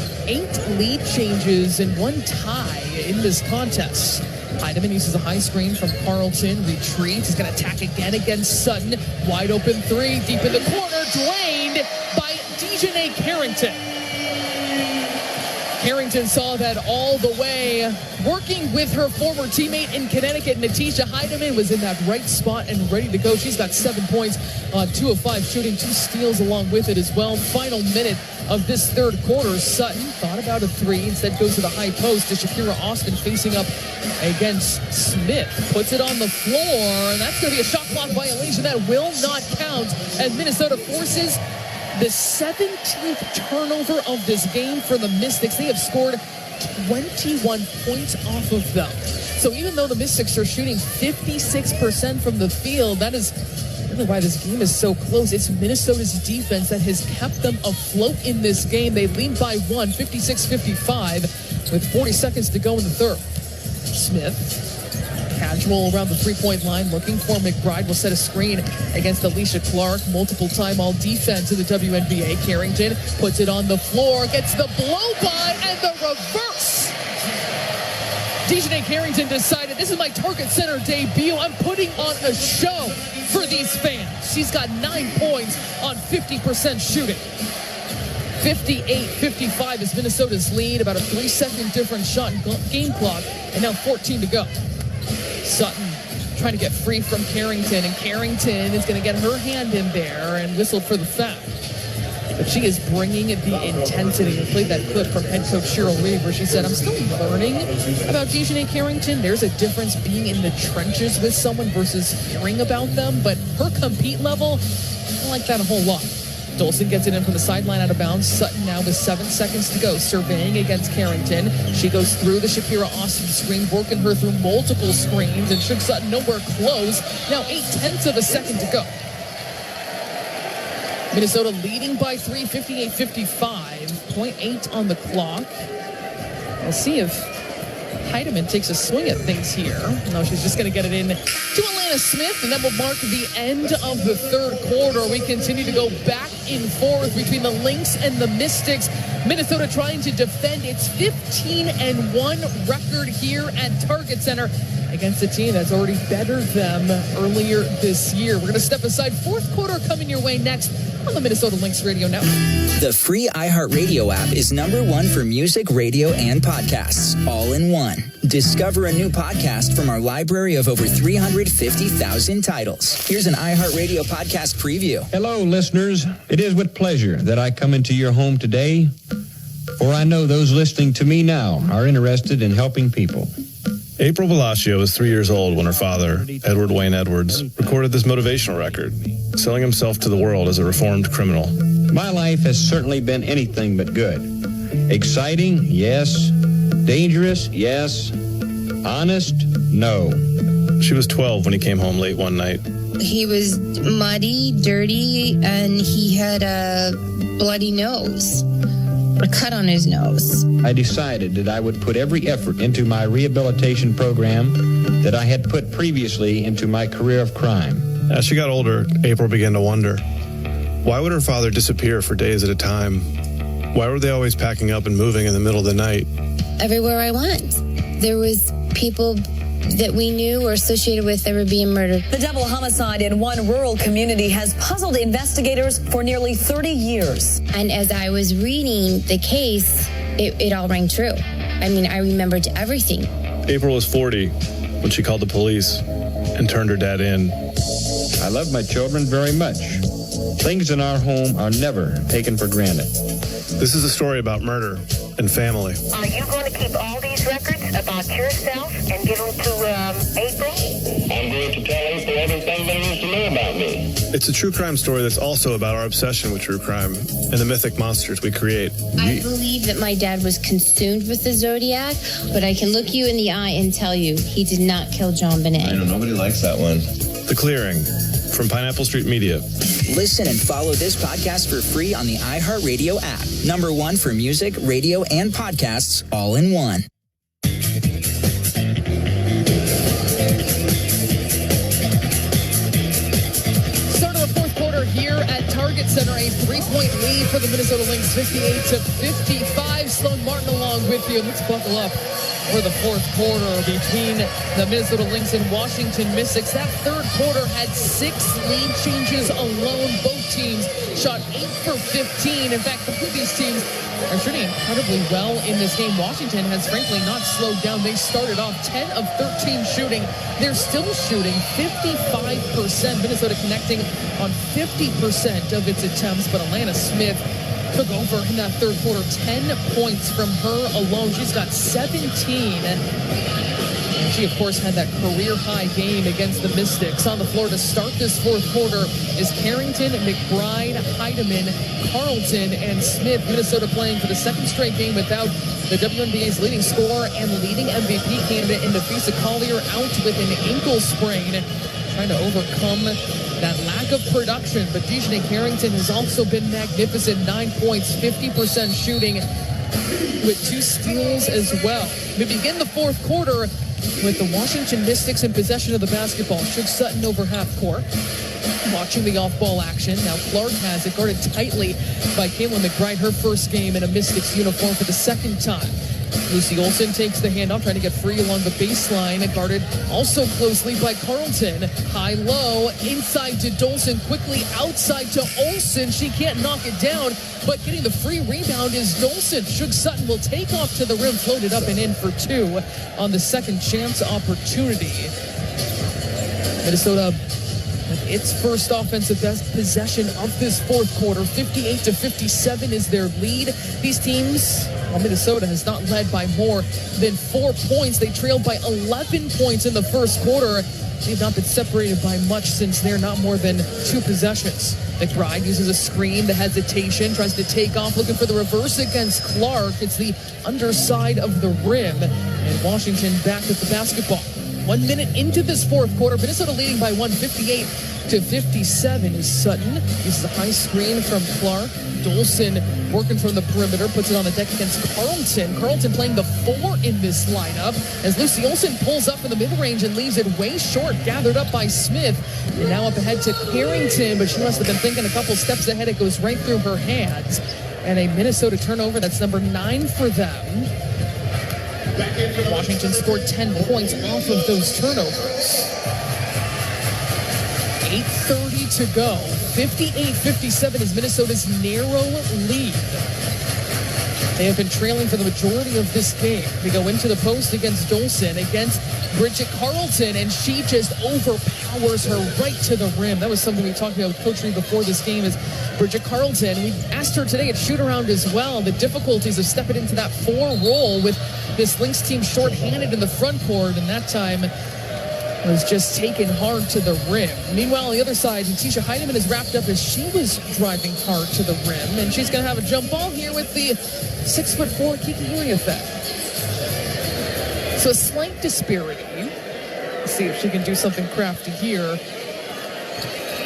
lead changes and 1 tie in this contest. Heidemann uses a high screen from Carlton, retreats, he's going to attack again against Sutton. Wide open 3, deep in the corner, drained by Dejanay Carrington. Carrington saw that all the way. Working with her former teammate in Connecticut, Letitia Heidemann was in that right spot and ready to go. She's got 7 points on 2 of 5 shooting, 2 steals along with it as well. Final minute of this third quarter. Sutton thought about a 3, instead goes to the high post to Shakira Austin facing up against Smith. Puts it on the floor, and that's going to be a shot clock violation that will not count as Minnesota forces the 17th turnover of this game for the Mystics. They have scored 21 points off of them. So even though the Mystics are shooting 56% from the field, that is really why this game is so close. It's Minnesota's defense that has kept them afloat in this game. They lead by 1, 56-55, with 40 seconds to go in the third. Smith, casual around the 3-point line, looking for McBride, will set a screen against Alicia Clark. Multiple time all defense in the WNBA. Carrington puts it on the floor, gets the blow by and the reverse. Dejanay Carrington decided, this is my Target Center debut. I'm putting on a show for these fans. She's got 9 points on 50% shooting. 58-55 is Minnesota's lead, about a 3-second difference shot in game clock, and now 14 to go. Sutton trying to get free from Carrington, and Carrington is going to get her hand in there and whistle for the foul. But she is bringing the intensity. We played that clip from head coach Cheryl Reeve where she said, I'm still learning about Dejanay Carrington. There's a difference being in the trenches with someone versus hearing about them, but her compete level, I like that a whole lot. Dolson gets it in from the sideline out of bounds. Sutton now with 7 seconds to go, surveying against Carrington. She goes through the Shakira Austin screen, working her through multiple screens, and Suge Sutton nowhere close. Now 0.8 of a second to go. Minnesota leading by 3, 58-55. 0.8 on the clock. We'll see if Heidemann takes a swing at things here. No, she's just going to get it in to Alana Smith, and that will mark the end of the third quarter. We continue to go back and forth between the Lynx and the Mystics. Minnesota trying to defend its 15-1 record here at Target Center against a team that's already bettered them earlier this year. We're going to step aside. Fourth quarter coming your way next on the Minnesota Lynx Radio Network. The free iHeartRadio app is #1 for music, radio, and podcasts, all in one. Discover a new podcast from our library of over 350,000 titles. Here's an iHeartRadio podcast preview. Hello, listeners. It is with pleasure that I come into your home today, for I know those listening to me now are interested in helping people. April Velascio was 3 years old when her father, Edward Wayne Edwards, recorded this motivational record, selling himself to the world as a reformed criminal. My life has certainly been anything but good. Exciting, yes. Dangerous, yes. Honest, no. She was 12 when he came home late one night. He was muddy, dirty, and he had a bloody nose. A cut on his nose. I decided that I would put every effort into my rehabilitation program that I had put previously into my career of crime. As she got older, April began to wonder, why would her father disappear for days at a time? Why were they always packing up and moving in the middle of the night? Everywhere I went, there was people that we knew or associated with that were being murdered. The double homicide in one rural community has puzzled investigators for nearly 30 years. And as I was reading the case, it all rang true. I mean, I remembered everything. April was 40 when she called the police and turned her dad in. I love my children very much. Things in our home are never taken for granted. This is a story about murder and family. Are you going to keep all these records about yourself and give them to April? I'm going to tell April everything there is to know about me. It's a true crime story that's also about our obsession with true crime and the mythic monsters we create. I believe that my dad was consumed with the Zodiac, but I can look you in the eye and tell you he did not kill John Bonet. I know, nobody likes that one. The Clearing from Pineapple Street Media. Listen and follow this podcast for free on the iHeartRadio app. #1 for music, radio, and podcasts, all in one. Start of the fourth quarter here at Target Center. A 3-point lead for the Minnesota Lynx, 58-55. Sloan Martin along with you. Let's buckle up for the fourth quarter between the Minnesota Lynx and Washington Mystics. That third quarter had 6 lead changes alone. Both teams shot 8 for 15. In fact, both of these teams are shooting incredibly well in this game. Washington has frankly not slowed down. They started off 10 of 13 shooting. They're still shooting 55%. Minnesota connecting on 50% of its attempts, but Alana Smith took over in that third quarter. 10 points from her alone. She's got 17. And she, of course, had that career-high game against the Mystics. On the floor to start this fourth quarter is Carrington, McBride, Heidemann, Carlton, and Smith. Minnesota playing for the second straight game without the WNBA's leading scorer and leading MVP candidate in Nafisa Collier out with an ankle sprain. Trying to overcome that lack of production, but Dejanay Carrington has also been magnificent. 9 points, 50% shooting with 2 steals as well. We begin the fourth quarter with the Washington Mystics in possession of the basketball. Suge Sutton over half court, watching the off-ball action. Now Clark has it, guarded tightly by Caitlin McBride, her first game in a Mystics uniform for the second time. Lucy Olsen takes the handoff, trying to get free along the baseline, guarded also closely by Carlton. High-low, inside to Dolson, quickly outside to Olsen. She can't knock it down, but getting the free rebound is Dolson. Shug Sutton will take off to the rim, floated up and in for two on the second chance opportunity. Minnesota with its first offensive possession of this fourth quarter. 58-57 is their lead. These teams, well, Minnesota has not led by more than 4 points. They trailed by 11 points in the first quarter. They've not been separated by much since they're not more than 2 possessions. McBride uses a screen, the hesitation, tries to take off, looking for the reverse against Clark. It's the underside of the rim, and Washington back with the basketball. 1 minute into this fourth quarter, Minnesota leading by 58-57 is Sutton. Uses a high screen from Clark. Dolson working from the perimeter, puts it on the deck against Carlton. Carlton playing the 4 in this lineup as Lucy Olsen pulls up in the mid-range and leaves it way short, gathered up by Smith. And now up ahead to Carrington, but she must have been thinking a couple steps ahead. It goes right through her hands. And a Minnesota turnover, that's number 9 for them. Washington scored 10 points off of those turnovers. 8:30 to go. 58-57 is Minnesota's narrow lead. They have been trailing for the majority of this game. They go into the post against Dolson, against Bridget Carlton, and she just overpowers her right to the rim. That was something we talked about with Coach Reed before this game, is Bridget Carlton. We asked her today at shoot-around as well, the difficulties of stepping into that 4 role with this Lynx team shorthanded in the front court, and that time was just taken hard to the rim. Meanwhile, on the other side, Tisha Heidemann is wrapped up as she was driving hard to the rim, and she's going to have a jump ball here with the 6'4" Kiki Uriafet. So a slight disparity. Let's see if she can do something crafty here.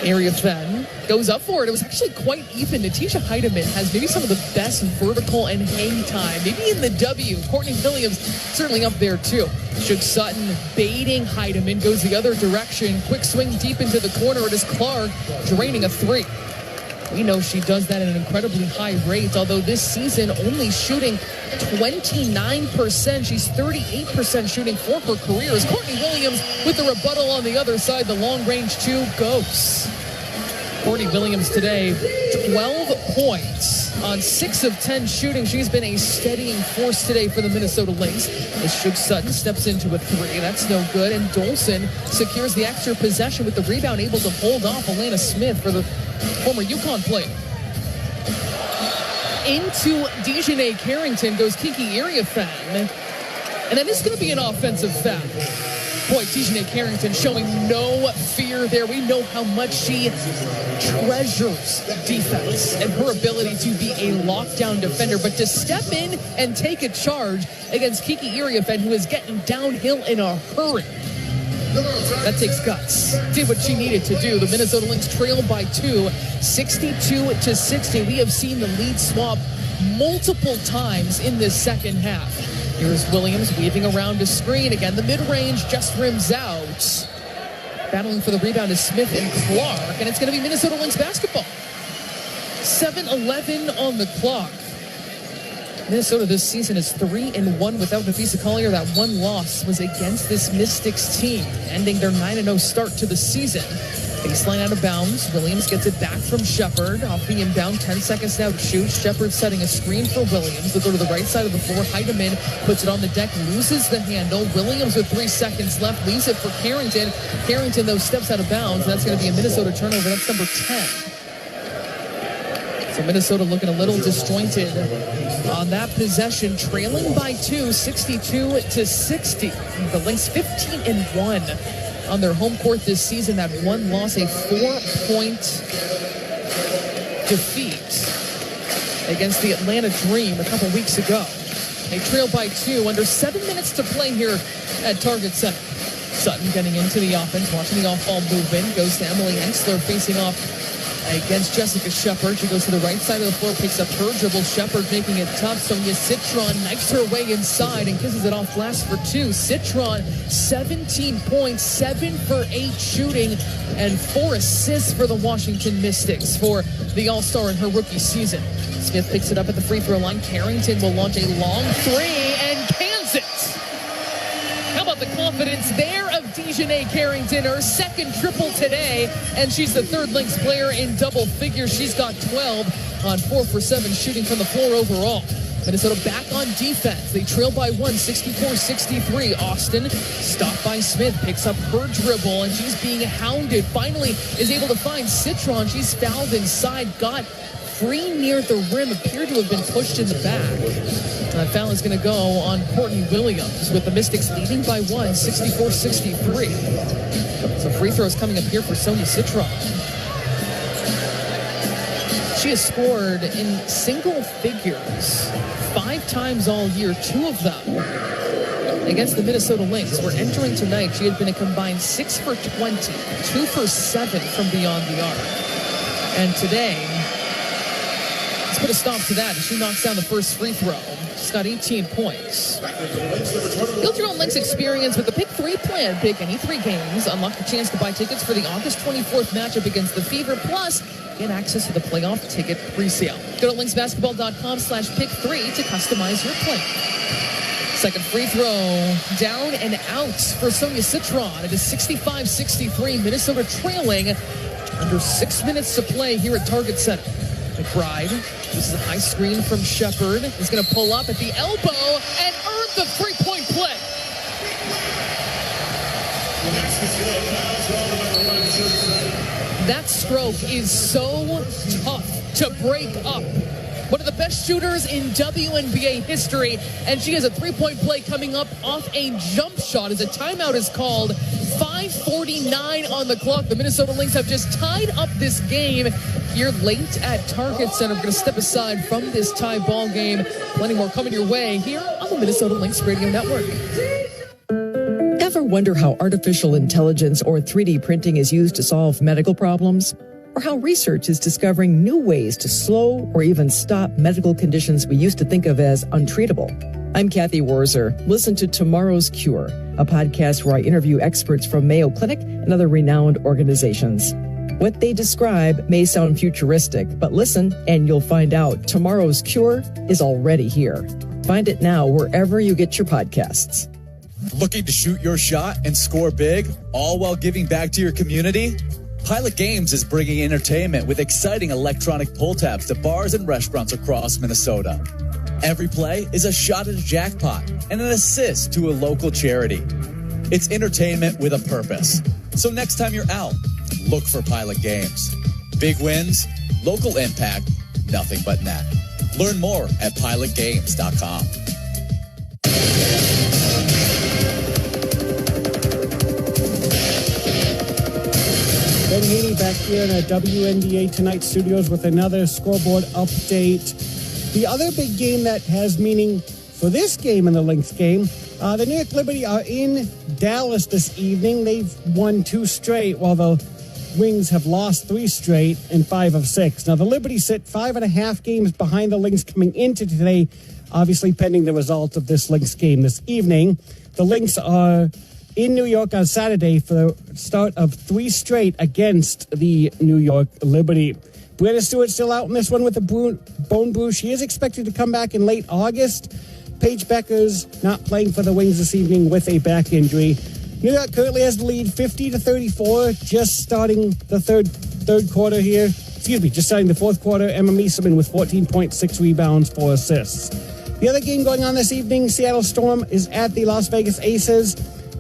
Uriafet goes up for it. It was actually quite even. Natisha Heidemann has maybe some of the best vertical and hang time, maybe in the W. Courtney Williams certainly up there too. Shug Sutton baiting Heidemann, goes the other direction. Quick swing deep into the corner. It is Clark draining a 3. We know she does that at an incredibly high rate, although this season only shooting 29%. She's 38% shooting for her career. As Courtney Williams with the rebuttal on the other side, the long range 2 goes. Courtney Williams today, 12 points on 6 of 10 shooting. She's been a steadying force today for the Minnesota Lynx. As Shug Sutton steps into a 3, that's no good. And Dolson secures the extra possession with the rebound, able to hold off Elena Smith for the former UConn player. Into Dejanay Carrington goes Kiki Uriafet. And then it's going to be an offensive foul. Boy, Dejanay Carrington showing no fear there. We know how much she treasures defense and her ability to be a lockdown defender. But to step in and take a charge against Kiki Uriafet, who is getting downhill in a hurry, that takes guts. Did what she needed to do. The Minnesota Lynx trailed by 2, 62-60. We have seen the lead swap multiple times in this second half. Here's Williams weaving around a screen. Again, the mid-range just rims out. Battling for the rebound is Smith and Clark, and it's going to be Minnesota Lynx basketball. 7:11 on the clock. Minnesota this season is 3-1 without Nafisa Collier. That one loss was against this Mystics team, ending their 9-0 start to the season. Baseline out of bounds. Williams gets it back from Shepard. Off the inbound, 10 seconds now to shoot. Shepard setting a screen for Williams. They'll go to the right side of the floor. Heidemann puts it on the deck, loses the handle. Williams with 3 seconds left, leaves it for Carrington. Carrington, though, steps out of bounds. That's going to be a Minnesota turnover. That's number 10. So Minnesota looking a little disjointed on that possession, trailing by 2, 62-60. The Lynx 15-1 on their home court this season. That one loss, a 4-point defeat against the Atlanta Dream a couple weeks ago. They trail by 2, under 7 minutes to play here at Target Center. Sutton getting into the offense, watching the off-ball movement, goes to Emily Ensler facing off against Jessica Shepard. She goes to the right side of the floor, picks up her dribble. Shepard making it tough. Sonia Citron knifes her way inside and kisses it off glass for 2. Citron, 17 points, 7 for 8 shooting, and 4 assists for the Washington Mystics for the All-Star in her rookie season. Smith picks it up at the free throw line. Carrington will launch a long 3, and confidence there of Dejanay Carrington, her second triple today, and she's the third Lynx player in double figures. She's got 12 on 4 for 7 shooting from the floor overall. Minnesota back on defense. They trail by 1, 64-63. Austin stopped by Smith, picks up her dribble, and she's being hounded. Finally is able to find Citron. She's fouled inside, got free near the rim, appeared to have been pushed in the back. That foul is going to go on Courtney Williams, with the Mystics leading by 1, 64-63. So free throws coming up here for Sonia Citron. She has scored in single figures 5 times all year, 2 of them against the Minnesota Lynx. We're entering tonight. She had been a combined 6 for 20, 2 for 7 from beyond the arc. And today, let's put a stop to that. She knocks down the first free throw. She's got 18 points. Build your own Lynx experience with the Pick 3 plan. Pick any 3 games. Unlock the chance to buy tickets for the August 24th matchup against the Fever. Plus, get access to the playoff ticket presale. Go to lynxbasketball.com/pick3 to customize your plan. Second free throw down and out for Sonia Citron. It is 65-63. Minnesota trailing under 6 minutes to play here at Target Center. McBride, this is a high screen from Shepard. He's going to pull up at the elbow and earn the three-point play. That stroke is so tough to break up. One of the best shooters in WNBA history, and she has a three-point play coming up off a jump shot as a timeout is called. 5:49 on the clock. The Minnesota Lynx have just tied up this game here late at Target Center. We're going to step aside from this tie ball game. Plenty more coming your way here on the Minnesota Lynx Radio Network. Ever wonder how artificial intelligence or 3D printing is used to solve medical problems? Or how research is discovering new ways to slow or even stop medical conditions we used to think of as untreatable? I'm Kathy Wurzer. Listen to Tomorrow's Cure, a podcast where I interview experts from Mayo Clinic and other renowned organizations. What they describe may sound futuristic, but listen and you'll find out Tomorrow's Cure is already here. Find it now wherever you get your podcasts. Looking to shoot your shot and score big, all while giving back to your community? Pilot Games is bringing entertainment with exciting electronic pull tabs to bars and restaurants across Minnesota. Every play is a shot at a jackpot and an assist to a local charity. It's entertainment with a purpose. So next time you're out, look for Pilot Games. Big wins, local impact, nothing but net. Learn more at pilotgames.com. Ben Haney back here in our WNBA Tonight studios with another scoreboard update. The other big game that has meaning for this game in the Lynx game, the New York Liberty are in Dallas this evening. They've won 2 straight, while the Wings have lost 3 straight in 5 of 6. Now, the Liberty sit 5.5 games behind the Lynx coming into today, obviously pending the results of this Lynx game this evening. The Lynx are in New York on Saturday for the start of 3 straight against the New York Liberty. Brianna Stewart still out in this one with a bone bruise. She is expected to come back in late August. Paige Becker's not playing for the Wings this evening with a back injury. New York currently has the lead 50-34, just starting the third quarter here. Just starting the fourth quarter. Emma Mieseman with 14.6 rebounds, 4 assists. The other game going on this evening, Seattle Storm is at the Las Vegas Aces.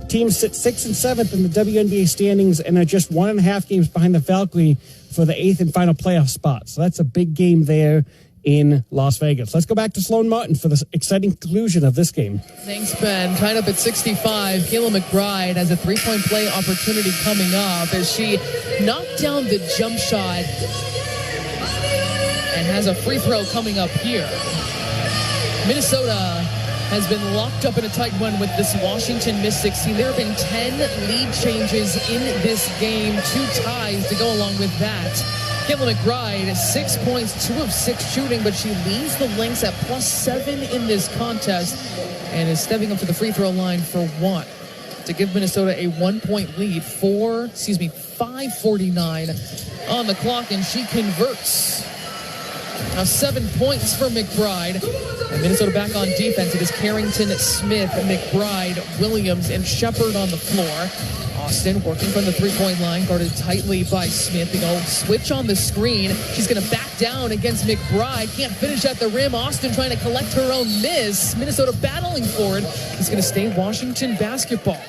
Teams sit 6th and 7th in the WNBA standings and are just 1.5 games behind the Valkyrie for the 8th and final playoff spot. So that's a big game there in Las Vegas. Let's go back to Sloan Martin for the exciting conclusion of this game. Thanks, Ben. Tied up at 65. Kayla McBride has a three-point play opportunity coming up as she knocked down the jump shot and has a free throw coming up here. Minnesota has been locked up in a tight one with this Washington Mystics team. There have been 10 lead changes in this game, 2 ties to go along with that. Kayla McBride, 6 points, 2 of 6 shooting, but she leads the Lynx at +7 in this contest and is stepping up to the free throw line for 1 to give Minnesota a 1-point lead. 5:49 on the clock, and she converts. Now 7 points for McBride. And Minnesota back on defense. It is Carrington, Smith, McBride, Williams, and Shepard on the floor. Austin working from the three-point line, guarded tightly by Smith. The old switch on the screen. She's going to back down against McBride. Can't finish at the rim. Austin trying to collect her own miss. Minnesota battling for it. It's going to stay Washington basketball.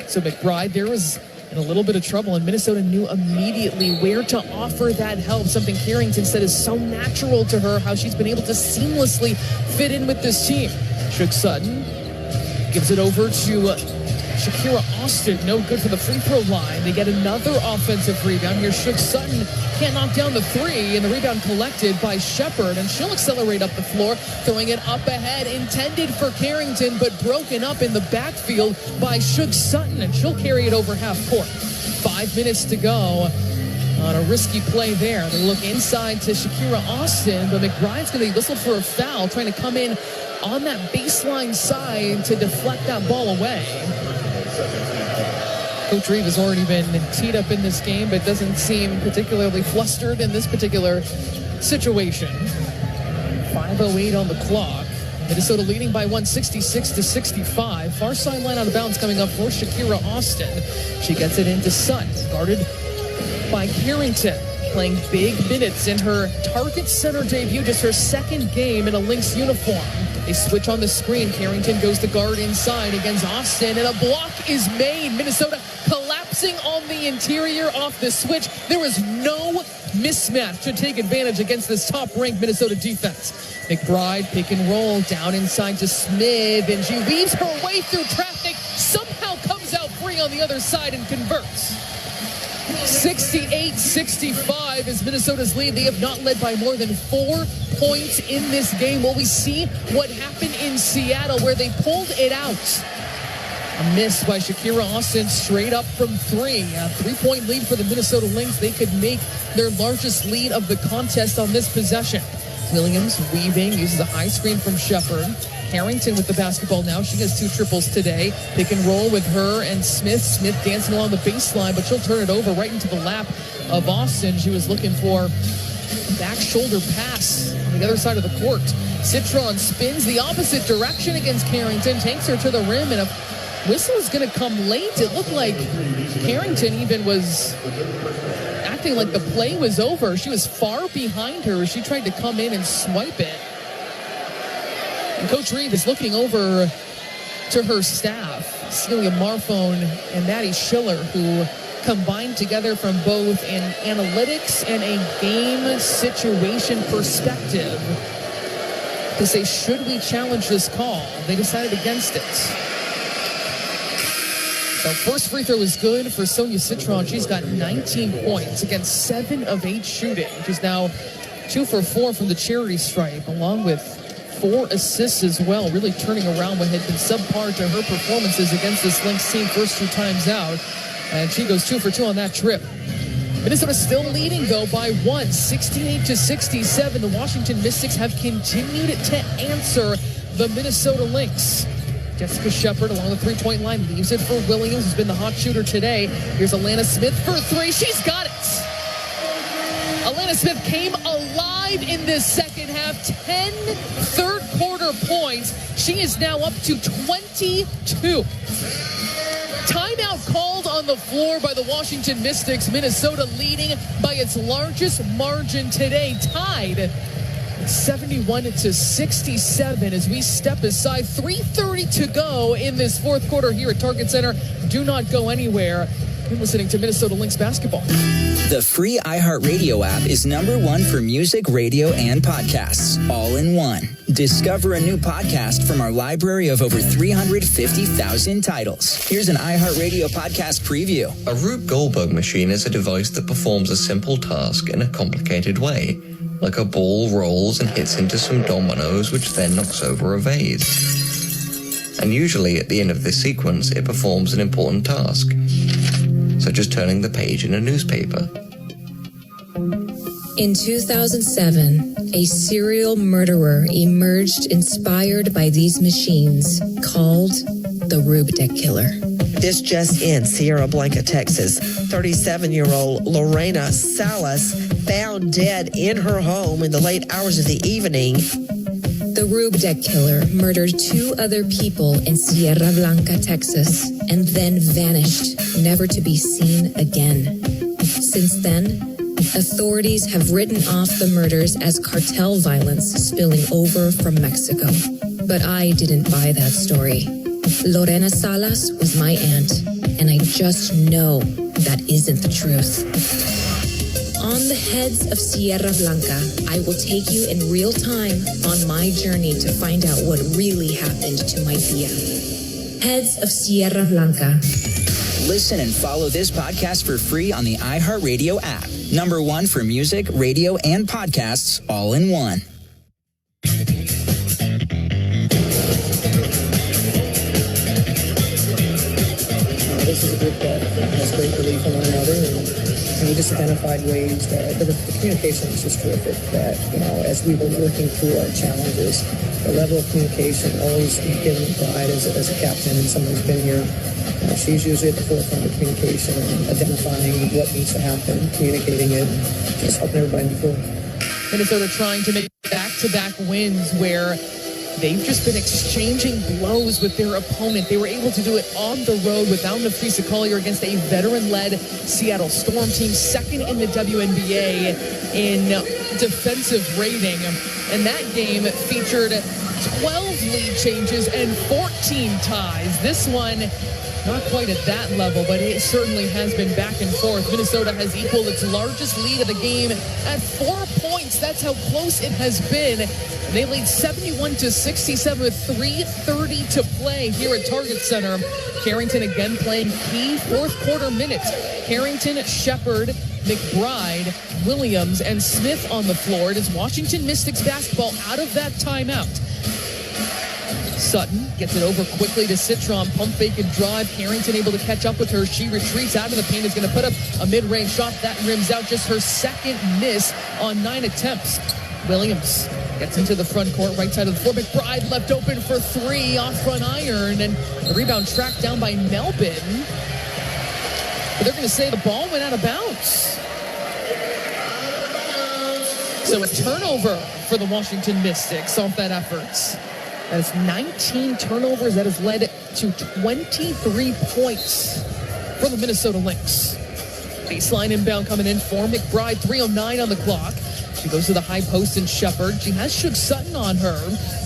So McBride, there was in a little bit of trouble, and Minnesota knew immediately where to offer that help. Something Carrington said is so natural to her, how she's been able to seamlessly fit in with this team. Shook Sutton gives it over to Shakira Austin. No good for the free throw line. They get another offensive rebound. Here Shook Sutton can't knock down the three, and the rebound collected by Shepard, and she'll accelerate up the floor, throwing it up ahead, intended for Carrington, but broken up in the backfield by Shook Sutton, and she'll carry it over half court. 5 minutes to go on a risky play there. They look inside to Shakira Austin, but McBride's going to be whistled for a foul, trying to come in on that baseline side to deflect that ball away. Coach Reeve has already been teed up in this game, but doesn't seem particularly flustered in this particular situation. 5:08 on the clock. Minnesota leading by 166-65. Far sideline out of bounds coming up for Shakira Austin. She gets it into Sutton, guarded by Carrington, playing big minutes in her Target Center debut, just her second game in a Lynx uniform. They switch on the screen. Carrington goes to guard inside against Austin, and a block is made. Minnesota collapsing on the interior off the switch. There was no mismatch to take advantage against this top-ranked Minnesota defense. McBride pick and roll down inside to Smith, and she weaves her way through traffic, somehow comes out free on the other side and converts. 68-65 is Minnesota's lead. They have not led by more than 4 points in this game. Will we see what happened in Seattle where they pulled it out? A miss by Shakira Austin straight up from three. A 3-point lead for the Minnesota Lynx. They could make their largest lead of the contest on this possession. Williams weaving, uses a high screen from Shepard. Carrington with the basketball now. She has 2 triples today. Pick and roll with her and Smith. Smith dancing along the baseline, but she'll turn it over right into the lap of Austin. She was looking for a back shoulder pass on the other side of the court. Citron spins the opposite direction against Carrington, takes her to the rim, and a whistle is going to come late. It looked like Carrington even was acting like the play was over. She was far behind her as she tried to come in and swipe it. And Coach Reeve is looking over to her staff, Celia Marfone and Maddie Schiller, who combined together from both an analytics and a game situation perspective to say, should we challenge this call? They decided against it. So first free throw is good for Sonia Citron. She's got 19 points against 7 of 8 shooting. She's now 2 for 4 from the charity stripe, along with 4 assists as well, really turning around what had been subpar to her performances against this Lynx team first 2 times out. And she goes 2 for 2 on that trip. Minnesota still leading, though, by 1, 68-67. The Washington Mystics have continued to answer the Minnesota Lynx. Jessica Shepard along the 3-point line leaves it for Williams, who's been the hot shooter today. Here's Alana Smith for 3. She's got it. Alana Smith came alive in this second half. 10 third-quarter points. She is now up to 22. Timeout called on the floor by the Washington Mystics. Minnesota leading by its largest margin today, tied 71-67 as we step aside. 3:30 to go in this fourth quarter here at Target Center. Do not go anywhere. You're listening to Minnesota Lynx basketball. The free iHeartRadio app is #1 for music, radio, and podcasts, all in one. Discover a new podcast from our library of over 350,000 titles. Here's an iHeartRadio podcast preview. A Rube Goldberg machine is a device that performs a simple task in a complicated way, like a ball rolls and hits into some dominoes, which then knocks over a vase. And usually at the end of this sequence, it performs an important task, such as turning the page in a newspaper. In 2007, a serial murderer emerged inspired by these machines, called the Rube Killer. This just in, Sierra Blanca, Texas. 37-year-old Lorena Salas found dead in her home in the late hours of the evening. The Rube Deck killer murdered 2 other people in Sierra Blanca, Texas, and then vanished, never to be seen again. Since then, authorities have written off the murders as cartel violence spilling over from Mexico. But I didn't buy that story. Lorena Salas was my aunt, and I just know that isn't the truth. On the Heads of Sierra Blanca, I will take you in real time on my journey to find out what really happened to my tia. Heads of Sierra Blanca. Listen and follow this podcast for free on the iHeartRadio app. #1 for music, radio, and podcasts all in one. This is a group that has great belief in one another, and we just identified ways that the communication was just terrific. That, as we were working through our challenges, the level of communication, always given pride as a captain and someone who's been here. She's usually at the forefront of communication, identifying what needs to happen, communicating it, just helping everybody move forward. Minnesota trying to make back-to-back wins where they've just been exchanging blows with their opponent. They were able to do it on the road without Nafisa Collier against a veteran-led Seattle Storm team, second in the WNBA in defensive rating. And that game featured 12 lead changes and 14 ties. This one, not quite at that level, but it certainly has been back and forth. Minnesota has equaled its largest lead of the game at 4 points. That's how close it has been. They lead 71-67 with 3:30 to play here at Target Center. Carrington again playing key fourth quarter minutes. Carrington, Shepard, McBride, Williams, and Smith on the floor. It is Washington Mystics basketball out of that timeout. Sutton gets it over quickly to Citron. Pump fake and drive. Carrington able to catch up with her. She retreats out of the paint. Is going to put up a mid-range shot. That rims out. Just her second miss on 9 attempts. Williams gets into the front court, right side of the floor. McBride left open for 3 off front iron. And the rebound tracked down by Melbourne. But they're going to say the ball went out of bounds. So a turnover for the Washington Mystics off that effort. That is 19 turnovers. That has led to 23 points for the Minnesota Lynx. Baseline inbound coming in for McBride. 3:09 on the clock. She goes to the high post and Shepard. She has Shug Sutton on her,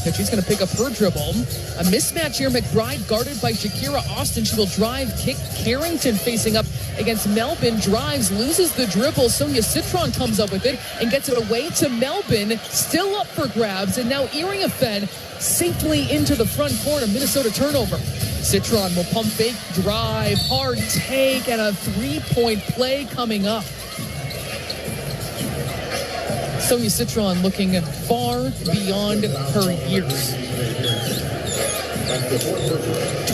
and she's going to pick up her dribble. A mismatch here. McBride guarded by Shakira Austin. She will drive, kick. Carrington facing up against Melbourne. Drives, loses the dribble. Sonia Citron comes up with it and gets it away to Melbourne. Still up for grabs. And now Iriafen safely into the front court. A Minnesota turnover. Citron will pump fake, drive, hard take, and a 3-point play coming up. Sonia Citron looking far beyond her years.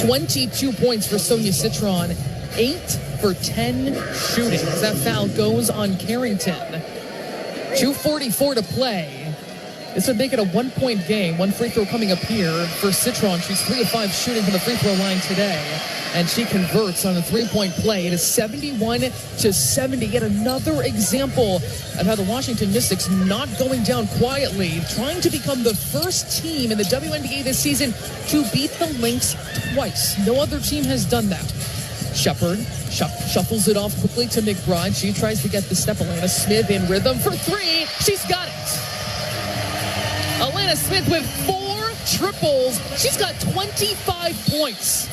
22 points for Sonia Citron, 8 for 10 shooting as that foul goes on Carrington. 2:44 to play. This would make it a 1-point game. 1 free throw coming up here for Citron. She's 3 of 5 shooting from the free throw line today. And she converts on a 3-point play. It is 71-70. Yet another example of how the Washington Mystics not going down quietly, trying to become the first team in the WNBA this season to beat the Lynx twice. No other team has done that. Shepard shuffles it off quickly to McBride. She tries to get the step. Alana Smith in rhythm for 3. She's got it. Alana Smith with 4 triples. She's got 25 points.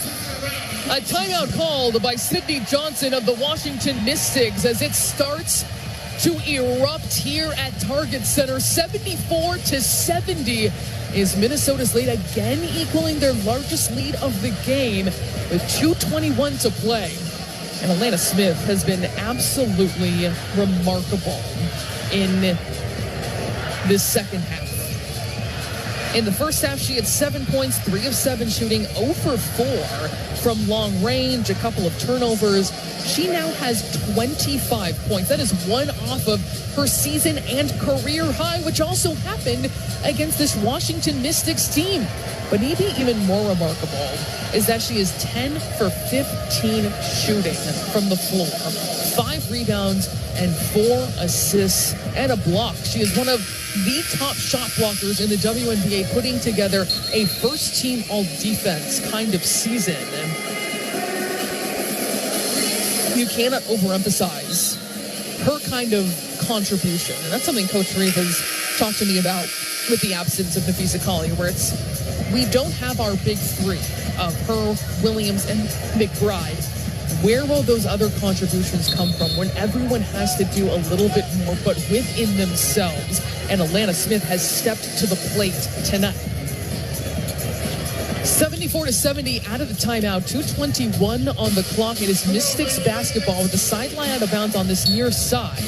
A timeout called by Sydney Johnson of the Washington Mystics as it starts to erupt here at Target Center. 74-70 is Minnesota's lead, again equaling their largest lead of the game with 2:21 to play. And Alana Smith has been absolutely remarkable in this second half. In the first half, she had 7 points, 3 of 7 shooting, 0 for 4 from long range, a couple of turnovers. She now has 25 points. That is one off of her season and career high, which also happened against this Washington Mystics team. But maybe even more remarkable is that she is 10 for 15 shooting from the floor. 5 rebounds and 4 assists and a block. She is one of the top shot blockers in the WNBA, putting together a first-team all-defense kind of season. You cannot overemphasize her kind of contribution. And that's something Coach Reeve has talked to me about with the absence of Napheesa Collier, where it's, we don't have our big three of her, Williams, and McBride. Where will those other contributions come from when everyone has to do a little bit more, but within themselves? And Alana Smith has stepped to the plate tonight. 74-70 out of the timeout, 2:21 on the clock. It is Mystics basketball with the sideline out of bounds on this near side.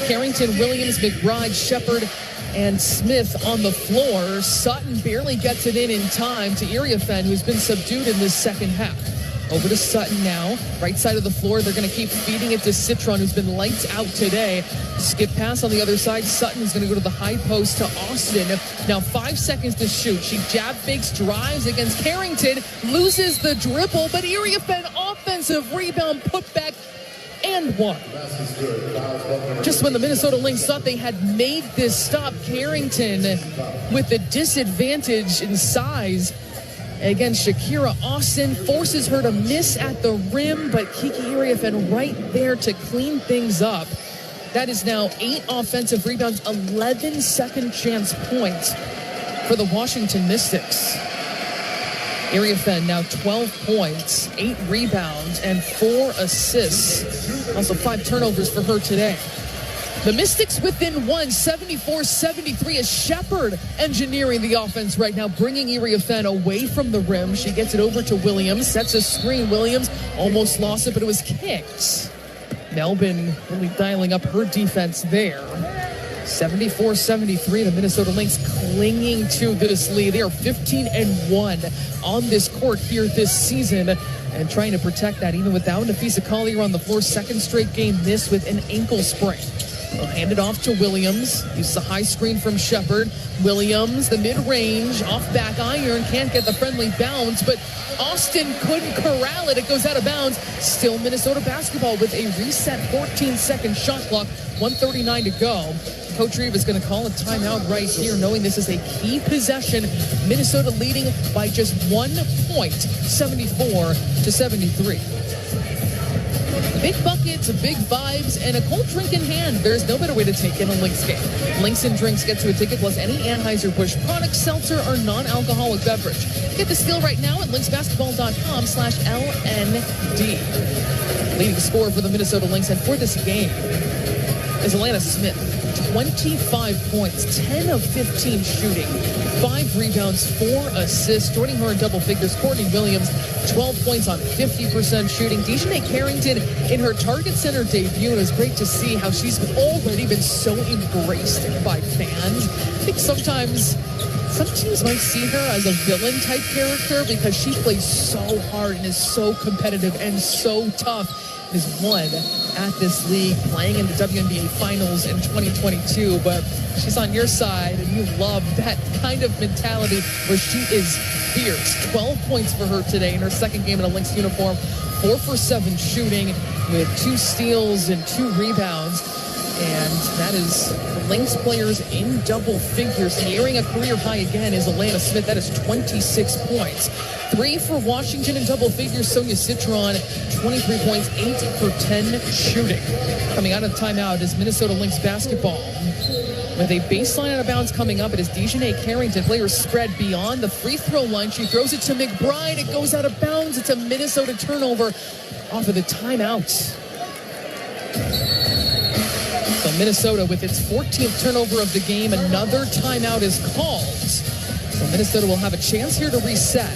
Carrington, Williams, McBride, Shepard, and Smith on the floor. Sutton barely gets it in time to Iriafen, who's been subdued in this second half. Over to Sutton now, right side of the floor. They're going to keep feeding it to Citron, who's been lights out today. Skip pass on the other side. Sutton is going to go to the high post to Austin. Now 5 seconds to shoot. She jab fakes, drives against Carrington, loses the dribble, but Iriafen offensive rebound, put back, and one. Just when the Minnesota Lynx thought they had made this stop, Carrington with the disadvantage in size against Shakira Austin forces her to miss at the rim, but Kiki Iriafen right there to clean things up. That is now 8 offensive rebounds, 11 second chance points for the Washington Mystics. Iriafen now 12 points, 8 rebounds, and 4 assists. Also 5 turnovers for her today. The Mystics within 1, 74-73, as Shepard engineering the offense right now, bringing Iriafen away from the rim. She gets it over to Williams, sets a screen. Williams almost lost it, but it was kicked. Melbourne really dialing up her defense there. 74-73, the Minnesota Lynx clinging to this lead. They are 15-1 on this court here this season and trying to protect that even without Napheesa Collier on the floor. Second straight game missed with an ankle sprain. They'll hand it off to Williams. Uses the high screen from Shepard. Williams, the mid-range, off back iron, can't get the friendly bounce, but Austin couldn't corral it. It goes out of bounds. Still Minnesota basketball with a reset 14-second shot clock, 1:39 to go. Coach Reeve is going to call a timeout right here, knowing this is a key possession. Minnesota leading by just 1 point, 74-73. Big buckets, big vibes, and a cold drink in hand. There's no better way to take in a Lynx game. Lynx and Drinks get to a ticket plus any Anheuser-Busch product, seltzer, or non-alcoholic beverage. Get this deal right now at lynxbasketball.com/LND. Leading scorer for the Minnesota Lynx and for this game is Alana Smith. 25 points, 10 of 15 shooting, 5 rebounds, 4 assists. Joining her in double figures, Courtney Williams, 12 points on 50% shooting. Dejanay Carrington in her Target Center debut. It was great to see how she's already been so embraced by fans. I think sometimes some teams might see her as a villain type character because she plays so hard and is so competitive and so tough. Is won at this league, playing in the WNBA Finals in 2022, but she's on your side, and you love that kind of mentality where she is fierce. 12 points for her today in her second game in a Lynx uniform, 4 for 7 shooting with 2 steals and 2 rebounds, and that is the Lynx players in double figures. Nearing a career high again is Alana Smith. That is 26 points. 3 for Washington in double figures. Sonia Citron, 23 points, 8 for 10 shooting. Coming out of timeout is Minnesota Lynx basketball. With a baseline out of bounds coming up, it is Dejanay Carrington. Players spread beyond the free throw line. She throws it to McBride. It goes out of bounds. It's a Minnesota turnover off of the timeout. So Minnesota with its 14th turnover of the game. Another timeout is called. So Minnesota will have a chance here to reset.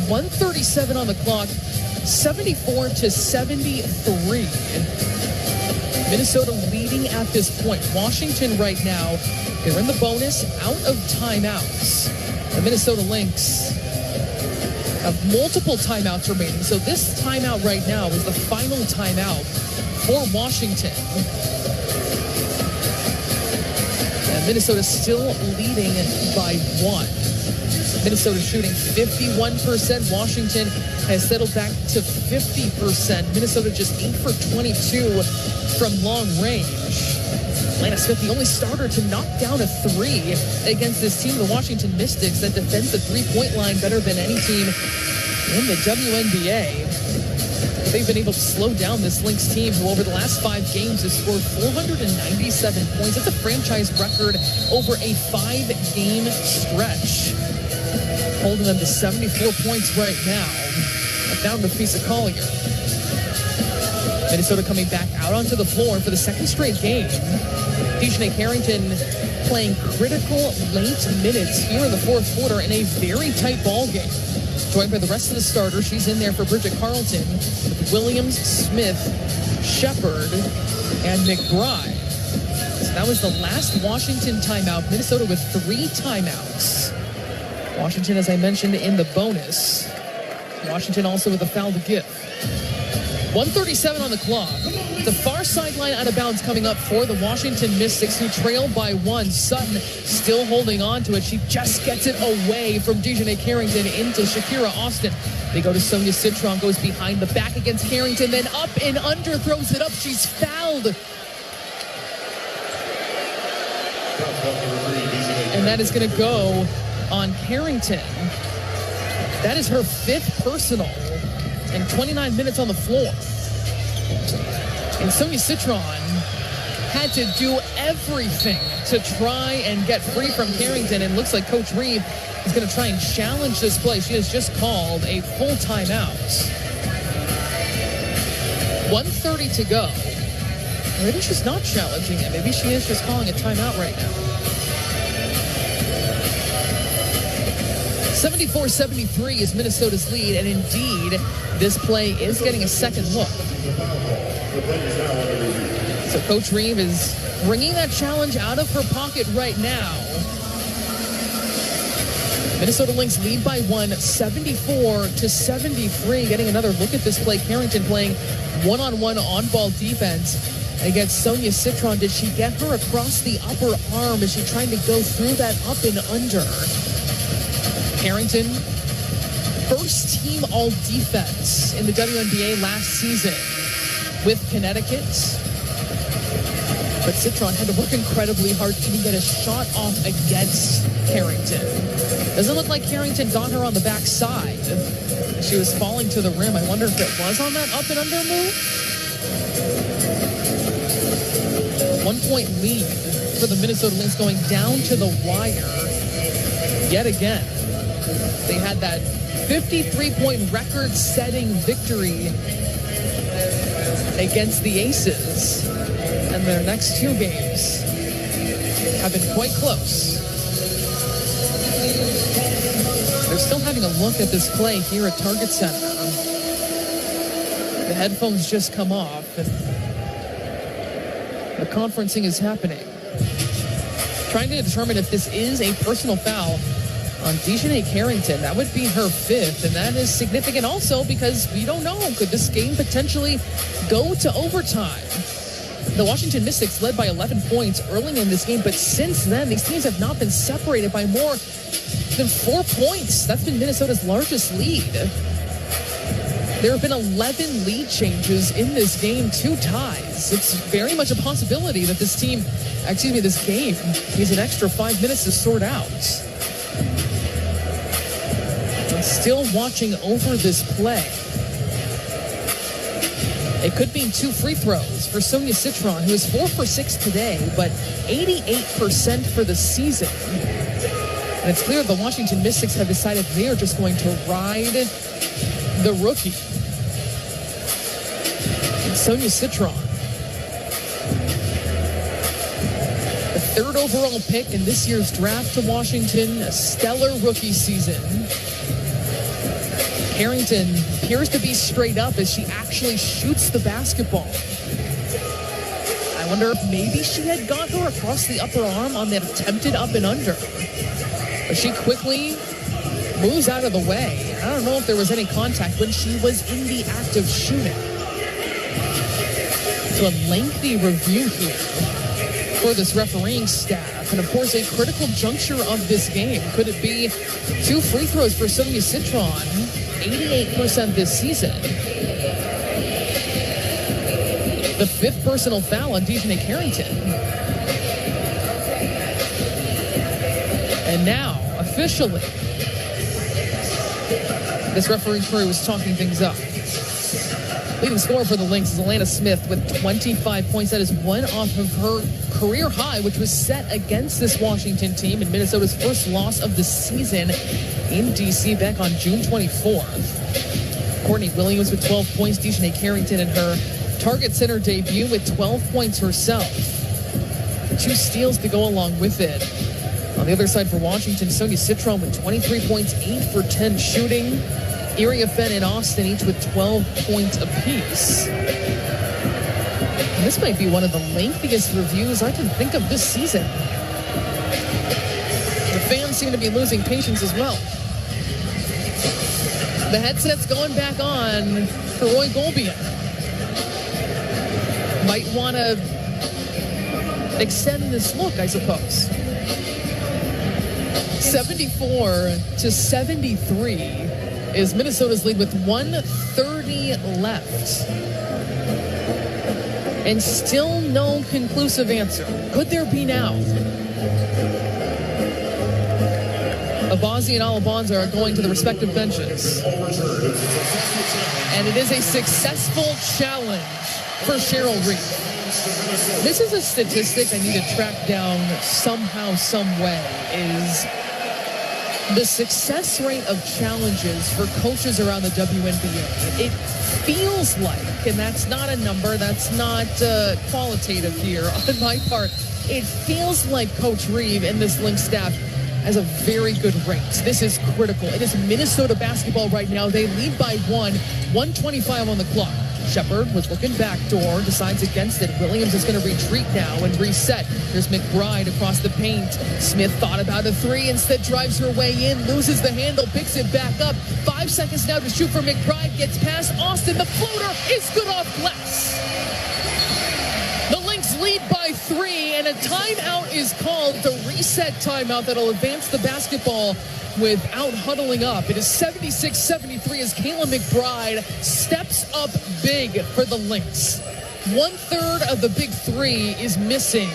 1:37 on the clock, 74-73. Minnesota leading at this point. Washington right now, they're in the bonus, out of timeouts. The Minnesota Lynx have multiple timeouts remaining. So this timeout right now is the final timeout for Washington. And Minnesota still leading by 1. Minnesota shooting 51%. Washington has settled back to 50%. Minnesota just 8 for 22 from long range. Lana Smith, the only starter to knock down a 3 against this team, the Washington Mystics, that defends the three-point line better than any team in the WNBA. They've been able to slow down this Lynx team, who over the last 5 games has scored 497 points. That's a franchise record over a 5-game stretch, holding them to 74 points right now. Down to Fisa Collier. Minnesota coming back out onto the floor for the second straight game. DiJonai Carrington playing critical late minutes here in the fourth quarter in a very tight ball game. Joined by the rest of the starters, she's in there for Bridget Carlton, with Williams, Smith, Shepard, and McBride. So that was the last Washington timeout. Minnesota with 3 timeouts. Washington, as I mentioned, in the bonus. Washington also with a foul to give. 1:37 on the clock. The far sideline out of bounds coming up for the Washington Mystics, who trail by 1. Sutton still holding on to it. She just gets it away from DiJonai Carrington into Shakira Austin. They go to Sonia Citron, goes behind the back against Carrington, then up and under, throws it up. She's fouled. And that is going to go on Carrington. That is her 5th personal. And 29 minutes on the floor. And Sonia Citron had to do everything to try and get free from Carrington. And looks like Coach Reeve is going to try and challenge this play. She has just called a full timeout. 1:30 to go. Maybe she's not challenging it. Maybe she is just calling a timeout right now. 74-73 is Minnesota's lead, and indeed, this play is getting a second look. So Coach Reeve is bringing that challenge out of her pocket right now. Minnesota Lynx lead by 1, 74-73. Getting another look at this play. Carrington playing one-on-one on-ball defense against Sonia Citron. Did she get her across the upper arm? Is she trying to go through that up and under? Carrington, first team all-defense in the WNBA last season with Connecticut. But Citron had to work incredibly hard to even get a shot off against Carrington. Doesn't look like Carrington got her on the backside. She was falling to the rim. I wonder if it was on that up and under move. 1-point lead for the Minnesota Lynx, going down to the wire yet again. They had that 53-point record-setting victory against the Aces, and their next 2 games have been quite close. They're still having a look at this play here at Target Center. The headphones just come off, and the conferencing is happening. Trying to determine if this is a personal foul on DiJonai Carrington. That would be her 5th, and that is significant also because we don't know. Could this game potentially go to overtime? The Washington Mystics led by 11 points early in this game, but since then, these teams have not been separated by more than 4 points. That's been Minnesota's largest lead. There have been 11 lead changes in this game, 2 ties. It's very much a possibility that this game needs an extra 5 minutes to sort out. Still watching over this play. It could mean 2 free throws for Sonia Citron, who is 4 for 6 today, but 88% for the season. And it's clear the Washington Mystics have decided they are just going to ride the rookie. And Sonia Citron, the 3rd overall pick in this year's draft to Washington, a stellar rookie season. Carrington appears to be straight up as she actually shoots the basketball. I wonder if maybe she had got her across the upper arm on that attempted up and under. But she quickly moves out of the way. I don't know if there was any contact when she was in the act of shooting. So a lengthy review here for this refereeing staff. And of course, a critical juncture of this game. Could it be 2 free throws for Sonia Citron? 88% this season. The 5th personal foul on Dejanay Carrington. And now, officially, this refereeing crew was talking things up. Leading scorer for the Lynx is Alana Smith with 25 points. That is one off of her career high, which was set against this Washington team in Minnesota's first loss of the season in D.C. back on June 24th. Courtney Williams with 12 points. Dejanay Carrington in her Target Center debut with 12 points herself. 2 steals to go along with it. On the other side for Washington, Sonia Citron with 23 points, 8 for 10 shooting. Iria Fenn and Austin each with 12 points apiece. And this might be one of the lengthiest reviews I can think of this season. The fans seem to be losing patience as well. The headset's going back on for Roy Golbian. Might want to extend this look, I suppose. 74-73 is Minnesota's lead with 1:30 left. And still no conclusive answer. Could there be now? Abazi and Alabanza are going to the respective benches. And it is a successful challenge for Cheryl Reeve. This is a statistic I need to track down somehow, some way, is the success rate of challenges for coaches around the WNBA. It feels like, and that's not a number, that's not qualitative here on my part, it feels like Coach Reeve and this Lynx staff has a very good rate. This is critical. It is Minnesota basketball right now. They lead by 1:25 on the clock. Shepard was looking backdoor, decides against it. Williams is going to retreat now and reset. There's McBride across the paint. Smith thought about a 3, instead drives her way in, loses the handle, picks it back up. 5 seconds now to shoot for McBride, gets past Austin. The floater is good off glass. The Lynx lead by 3, and a timeout is called, the reset timeout that'll advance the basketball without huddling up. It is 76-73 as Kayla McBride steps up big for the Lynx. 1/3 of the big 3 is missing.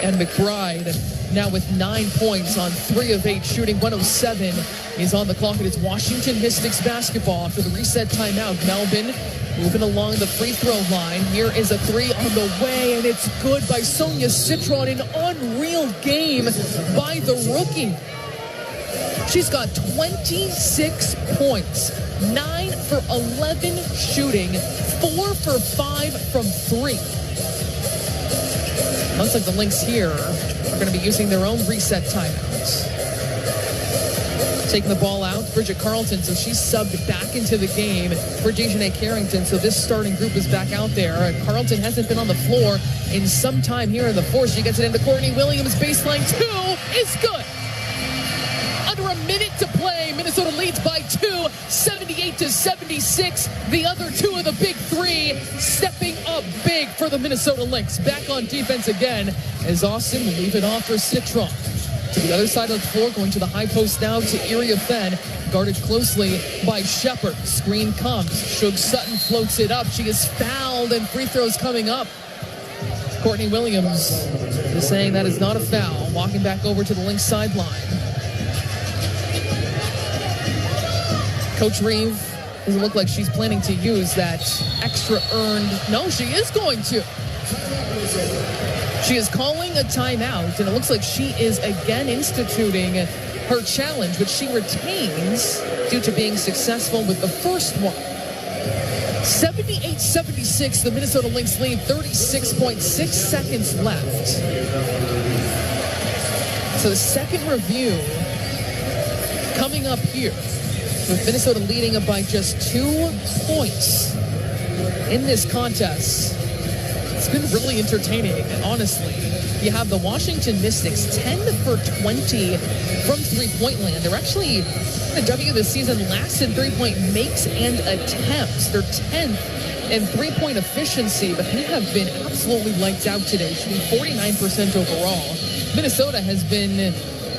And McBride now with 9 points on 3 of 8 shooting. 1:07 is on the clock. It is Washington Mystics basketball after the reset timeout. Melvin moving along the free throw line. Here is a 3 on the way, and it's good by Sonia Citron. An unreal game by the rookie. She's got 26 points, 9 for 11 shooting, 4 for 5 from 3. Looks like the Lynx here are going to be using their own reset timeouts. Taking the ball out, Bridget Carlton, so she's subbed back into the game for Dejanay Carrington. So this starting group is back out there. Carlton hasn't been on the floor in some time here in the fourth. She gets it into Courtney Williams. Baseline 2 is good. Under a minute to play, Minnesota leads by 2, 78-76. The other 2 of the big 3 stepping up big for the Minnesota Lynx. Back on defense again as Austin will leave it off for Citron. To the other side of the floor, going to the high post now to Iria Fenn, guarded closely by Shepard. Screen comes. Shug Sutton floats it up. She is fouled, and free throws coming up. Courtney Williams is saying that is not a foul. Walking back over to the Lynx sideline. Coach Reeve doesn't look like she's planning to use that extra earned. No, she is going to. She is calling a timeout, and it looks like she is again instituting her challenge, which she retains due to being successful with the first one. 78-76, the Minnesota Lynx lead, 36.6 seconds left. So the second review coming up here, with Minnesota leading up by just 2 points in this contest. It's been really entertaining, honestly. You have the Washington Mystics 10 for 20 from three-point land. They're actually the W this season last in three-point makes and attempts. They're 10th in three-point efficiency, but they have been absolutely lights out today, shooting 49% overall. Minnesota has been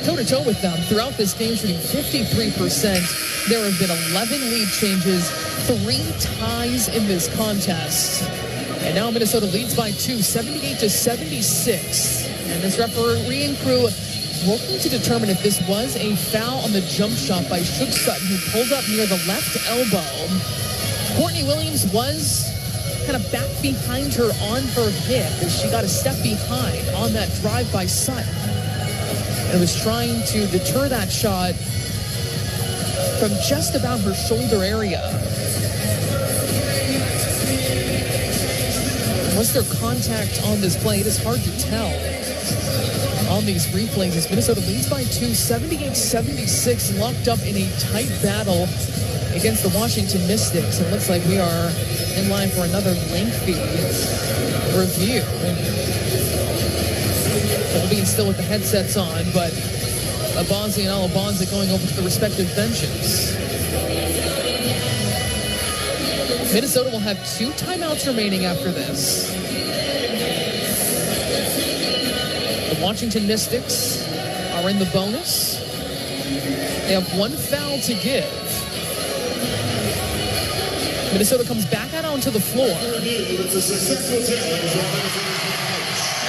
toe-to-toe with them throughout this game, shooting 53%. There have been 11 lead changes, 3 ties in this contest. And now Minnesota leads by 2, 78-76. And this refereeing crew working to determine if this was a foul on the jump shot by Shook Sutton, who pulled up near the left elbow. Courtney Williams was kind of back behind her on her hip as she got a step behind on that drive by Sutton. And was trying to deter that shot from just about her shoulder area. Was there contact on this play? It is hard to tell on these replays as Minnesota leads by 2, 78-76, locked up in a tight battle against the Washington Mystics. It looks like we are in line for another lengthy review. We'll be still with the headsets on, but Abanzi and Alabanza going over to the respective benches. Minnesota will have 2 timeouts remaining after this. The Washington Mystics are in the bonus. They have 1 foul to give. Minnesota comes back out onto the floor.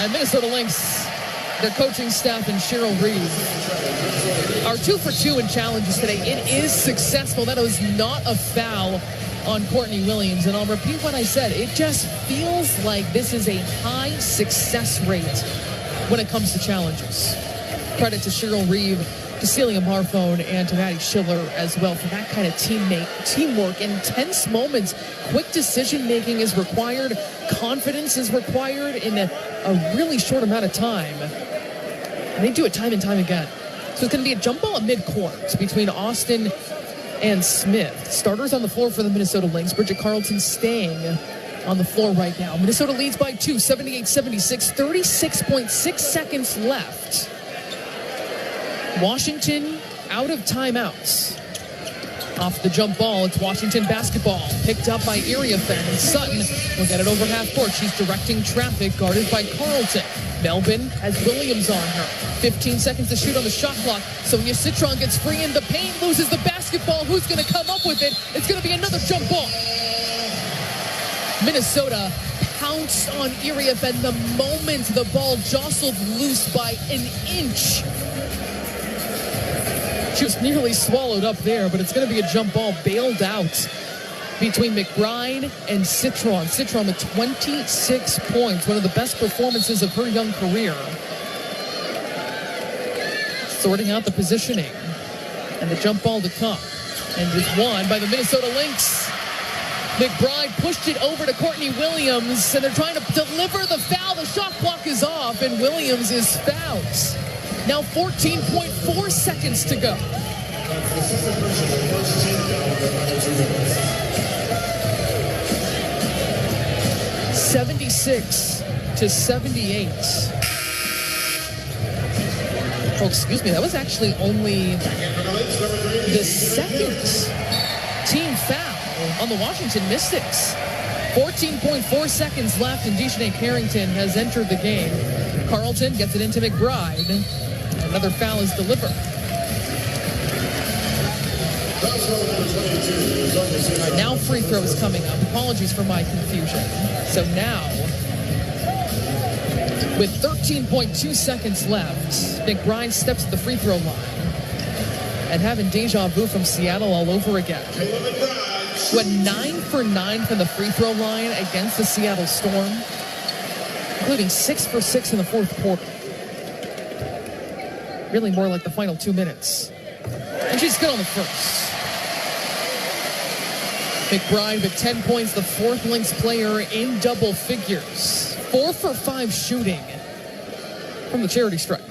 And Minnesota Lynx, their coaching staff and Cheryl Reeve are 2 for 2 in challenges today. It is successful. That was not a foul on Courtney Williams. And I'll repeat what I said. It just feels like this is a high success rate when it comes to challenges. Credit to Cheryl Reeve, to Celia Marfone, and to Maddie Schiller as well for that kind of teamwork. Intense moments, quick decision-making is required. Confidence is required in a really short amount of time. And they do it time and time again. So it's going to be a jump ball at midcourt between Austin and Smith. Starters on the floor for the Minnesota Lynx. Bridget Carlton staying on the floor right now. Minnesota leads by 2, 78-76, 36.6 seconds left. Washington out of timeouts. Off the jump ball, it's Washington basketball. Picked up by Iriafen. Sutton will get it over half court. She's directing traffic, guarded by Carlton. Melvin has Williams on her. 15 seconds to shoot on the shot clock. Sonia Citron gets free in the paint, loses the basketball. Who's going to come up with it? It's going to be another jump ball. Minnesota pounced on Iriafen the moment the ball jostled loose by an inch. She was nearly swallowed up there, but it's going to be a jump ball bailed out between McBride and Citron. Citron with 26 points, one of the best performances of her young career. Sorting out the positioning and the jump ball to come. And it's won by the Minnesota Lynx. McBride pushed it over to Courtney Williams, and they're trying to deliver the foul. The shot clock is off, and Williams is fouled. Now 14.4 seconds to go. (76-78). Oh, excuse me. That was actually only the second team foul on the Washington Mystics. 14.4 seconds left, and Dejanay Carrington has entered the game. Carlton gets it into McBride. Another foul is delivered. Right, now free throws coming up. Apologies for my confusion. So now, with 13.2 seconds left, McBride steps to the free throw line. And having deja vu from Seattle all over again. Went 9 for 9 from the free throw line against the Seattle Storm, including 6 for 6 in the fourth quarter. Really more like the final 2 minutes. And she's good on the first. McBride with 10 points, the fourth Lynx player in double figures. 4 for 5 shooting from the charity stripe.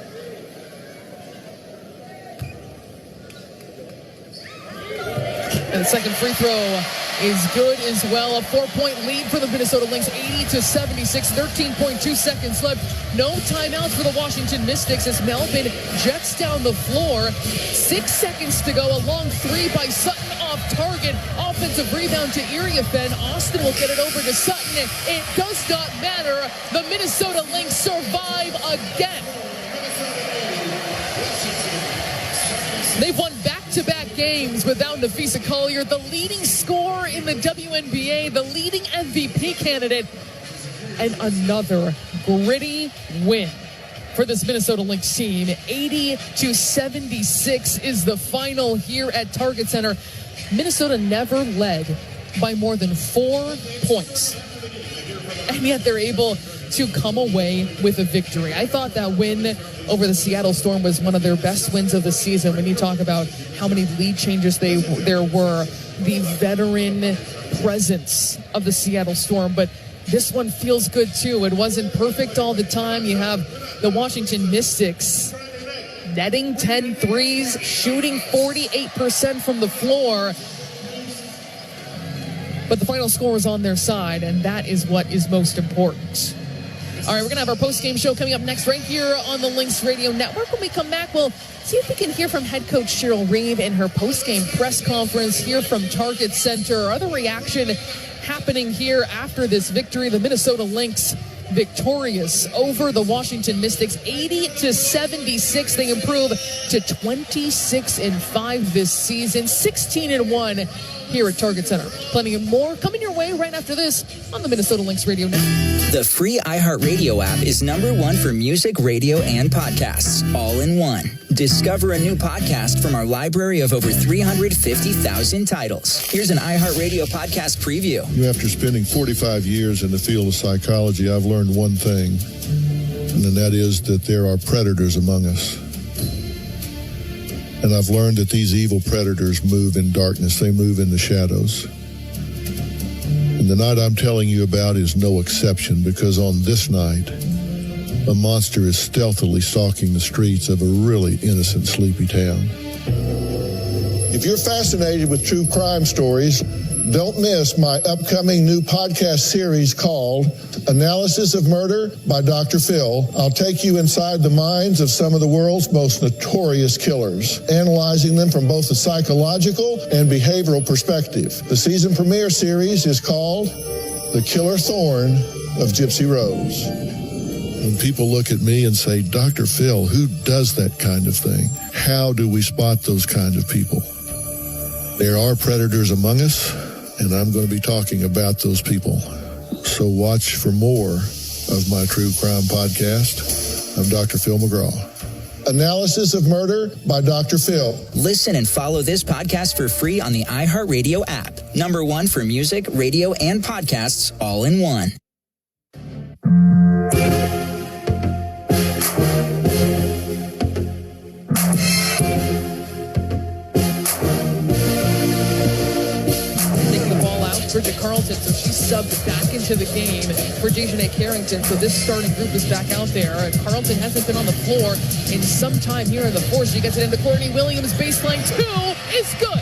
And the second free throw is good as well. A 4-point lead for the Minnesota Lynx, 80-76, 13.2 seconds left. No timeouts for the Washington Mystics as Melvin jets down the floor. 6 seconds to go. A long three by Sutton off target. Offensive rebound to Iriafen. Austin will get it over to Sutton. It does not matter. The Minnesota Lynx survive again. They've won back-to-back games without Nafisa Collier, the leading scorer in the WNBA, the leading MVP candidate, and another gritty win for this Minnesota Lynx team. 80-76 is the final here at Target Center. Minnesota never led by more than 4 points, and yet they're able to come away with a victory. I thought that win over the Seattle Storm was one of their best wins of the season when you talk about how many lead changes there were, the veteran presence of the Seattle Storm. But this one feels good too. It wasn't perfect all the time. You have the Washington Mystics netting 10 threes, shooting 48% from the floor. But the final score was on their side, and that is what is most important. All right, we're going to have our post-game show coming up next right here on the Lynx Radio Network. When we come back, we'll see if we can hear from head coach Cheryl Reeve in her post-game press conference, hear from Target Center, other reaction happening here after this victory. The Minnesota Lynx victorious over the Washington Mystics, 80-76. They improve to 26-5 this season, 16-1 here at Target Center. Plenty of more coming your way right after this on the Minnesota Lynx Radio Network. The free iHeartRadio app is #1 for music, radio, and podcasts, all in one. Discover a new podcast from our library of over 350,000 titles. Here's an iHeartRadio podcast preview. After spending 45 years in the field of psychology, I've learned one thing, and that is that there are predators among us. And I've learned that these evil predators move in darkness. They move in the shadows. And the night I'm telling you about is no exception, because on this night, a monster is stealthily stalking the streets of a really innocent, sleepy town. If you're fascinated with true crime stories, don't miss my upcoming new podcast series called Analysis of Murder by Dr. Phil. I'll take you inside the minds of some of the world's most notorious killers, analyzing them from both a psychological and behavioral perspective. The season premiere series is called The Killer Thorn of Gypsy Rose. When people look at me and say, Dr. Phil, who does that kind of thing? How do we spot those kind of people? There are predators among us, and I'm going to be talking about those people. So watch for more of my true crime podcast. I'm Dr. Phil McGraw. Analysis of Murder by Dr. Phil. Listen and follow this podcast for free on the iHeartRadio app. #1 for music, radio, and podcasts, all in one. Bridget Carlton, so she's subbed back into the game for Dejanay Carrington. So this starting group is back out there. Carlton hasn't been on the floor in some time here in the fourth. She gets it into Courtney Williams. Baseline 2 is good.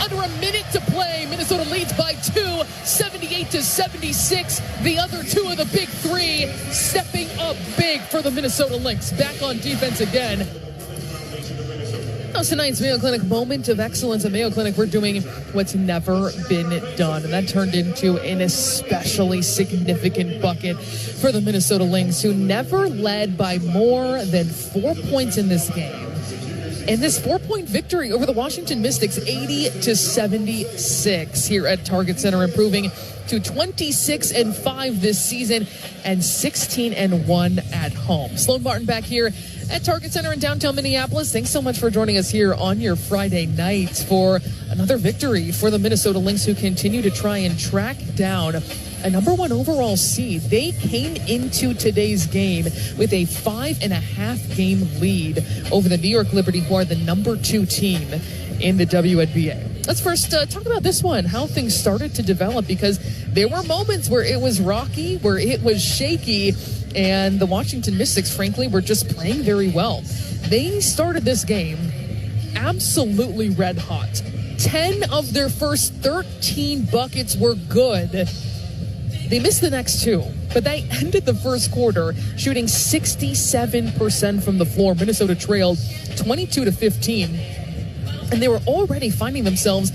Under a minute to play. Minnesota leads by 2, 78-76. The other two of the big three stepping up big for the Minnesota Lynx. Back on defense again. Tonight's Mayo Clinic Moment of Excellence. At Mayo Clinic, we're doing what's never been done, and that turned into an especially significant bucket for the Minnesota Lynx, who never led by more than 4 points in this game. And this 4-point victory over the Washington Mystics, 80-76 here at Target Center, improving to 26-5 this season and 16-1 at home. Sloan Martin back here at Target Center in downtown Minneapolis. Thanks so much for joining us here on your Friday night for another victory for the Minnesota Lynx, who continue to try and track down a #1 overall seed. They came into today's game with a 5.5 game lead over the New York Liberty, who are the #2 team in the WNBA. Let's first talk about this one, how things started to develop, because there were moments where it was rocky, where it was shaky, and the Washington Mystics, frankly, were just playing very well. They started this game absolutely red hot. 10 of their first 13 buckets were good. They missed the next two, but they ended the first quarter shooting 67% from the floor. Minnesota trailed 22-15, and they were already finding themselves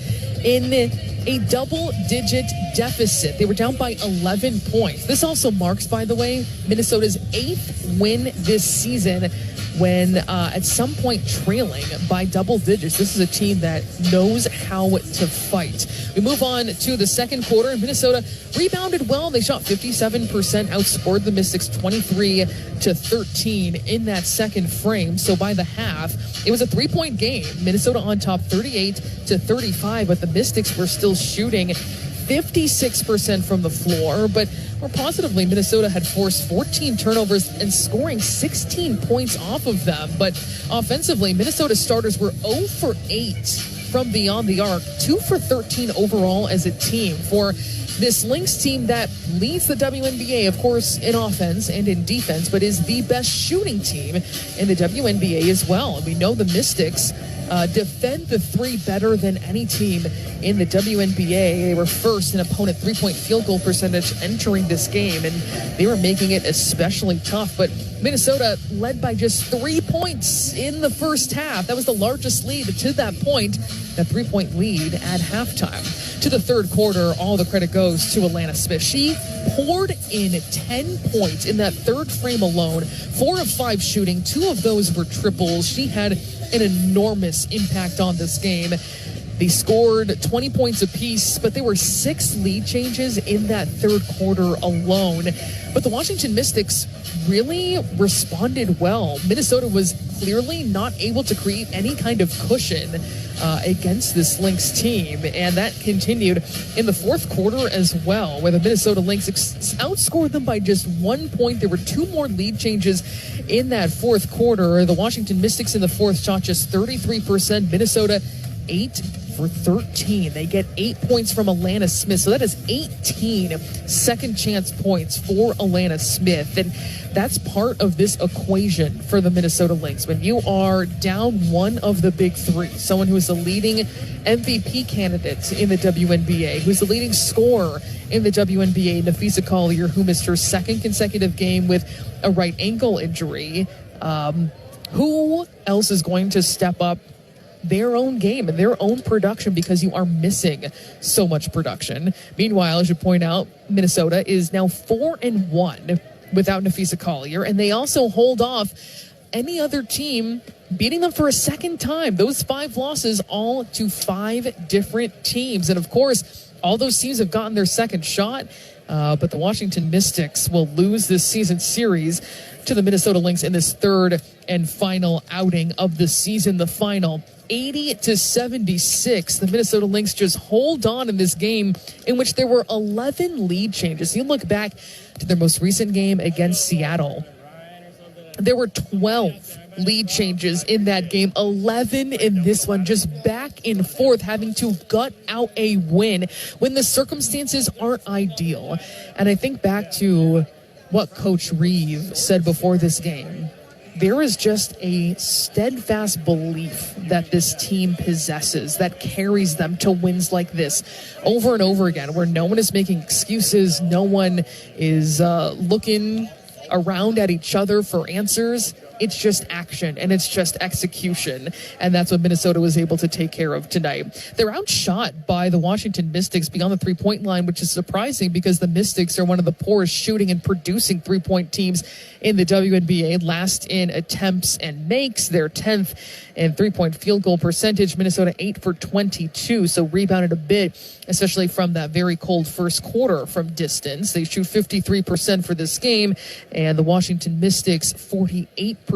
in a double-digit deficit. They were down by 11 points. This also marks, by the way, Minnesota's 8th win this season when at some point trailing by double digits. This is a team that knows how to fight. We move on to the second quarter. Minnesota rebounded well. They shot 57%, outscored the Mystics 23-13 in that second frame. So by the half, it was a 3-point game. Minnesota on top 38-35, but the Mystics were still shooting 56% from the floor, but more positively, Minnesota had forced 14 turnovers and scoring 16 points off of them. But offensively, Minnesota starters were 0 for 8 from beyond the arc, 2 for 13 overall as a team. For this Lynx team that leads the WNBA, of course, in offense and in defense, but is the best shooting team in the WNBA as well. And we know the Mystics defend the three better than any team in the WNBA. They were first in opponent three-point field goal percentage entering this game, and they were making it especially tough. But Minnesota led by just 3 points in the first half. That was the largest lead to that point, that 3-point lead at halftime. To the third quarter, all the credit goes to Alana Smith. She poured in 10 points in that third frame alone, 4 of 5 shooting, 2 of those were triples. She had an enormous impact on this game. They scored 20 points apiece, but there were 6 lead changes in that third quarter alone. But the Washington Mystics really responded well. Minnesota was clearly not able to create any kind of cushion against this Lynx team, and that continued in the fourth quarter as well, where the Minnesota Lynx outscored them by just 1 point. There were 2 more lead changes in that fourth quarter. The Washington Mystics in the fourth shot just 33%. Minnesota 8 for 13. They get 8 points from Alana Smith. So that is 18 second chance points for Alana Smith. And that's part of this equation for the Minnesota Lynx. When you are down one of the big three, someone who is the leading MVP candidate in the WNBA, who's the leading scorer in the WNBA, Napheesa Collier, who missed her second consecutive game with a right ankle injury, who else is going to step up their own game and their own production, because you are missing so much production? Meanwhile, I should point out, Minnesota is now 4-1 without Napheesa Collier, and they also hold off any other team beating them for a second time. Those 5 losses all to 5 different teams. And of course, all those teams have gotten their second shot, but the Washington Mystics will lose this season series to the Minnesota Lynx in this third and final outing of the season. The final 80-76. The Minnesota Lynx just hold on in this game in which there were 11 lead changes. You look back to their most recent game against Seattle, there were 12 lead changes in that game, 11 in this one, just back and forth, having to gut out a win when the circumstances aren't ideal. And I think back to what Coach Reeve said before this game. There is just a steadfast belief that this team possesses that carries them to wins like this over and over again, where no one is making excuses, no one is looking around at each other for answers. It's just action and it's just execution. And that's what Minnesota was able to take care of tonight. They're outshot by the Washington Mystics beyond the three-point line, which is surprising because the Mystics are one of the poorest shooting and producing three-point teams in the WNBA. Last in attempts and makes. They're 10th in three-point field goal percentage. Minnesota 8 for 22, so rebounded a bit, especially from that very cold first quarter from distance. They shoot 53% for this game, and the Washington Mystics 48%.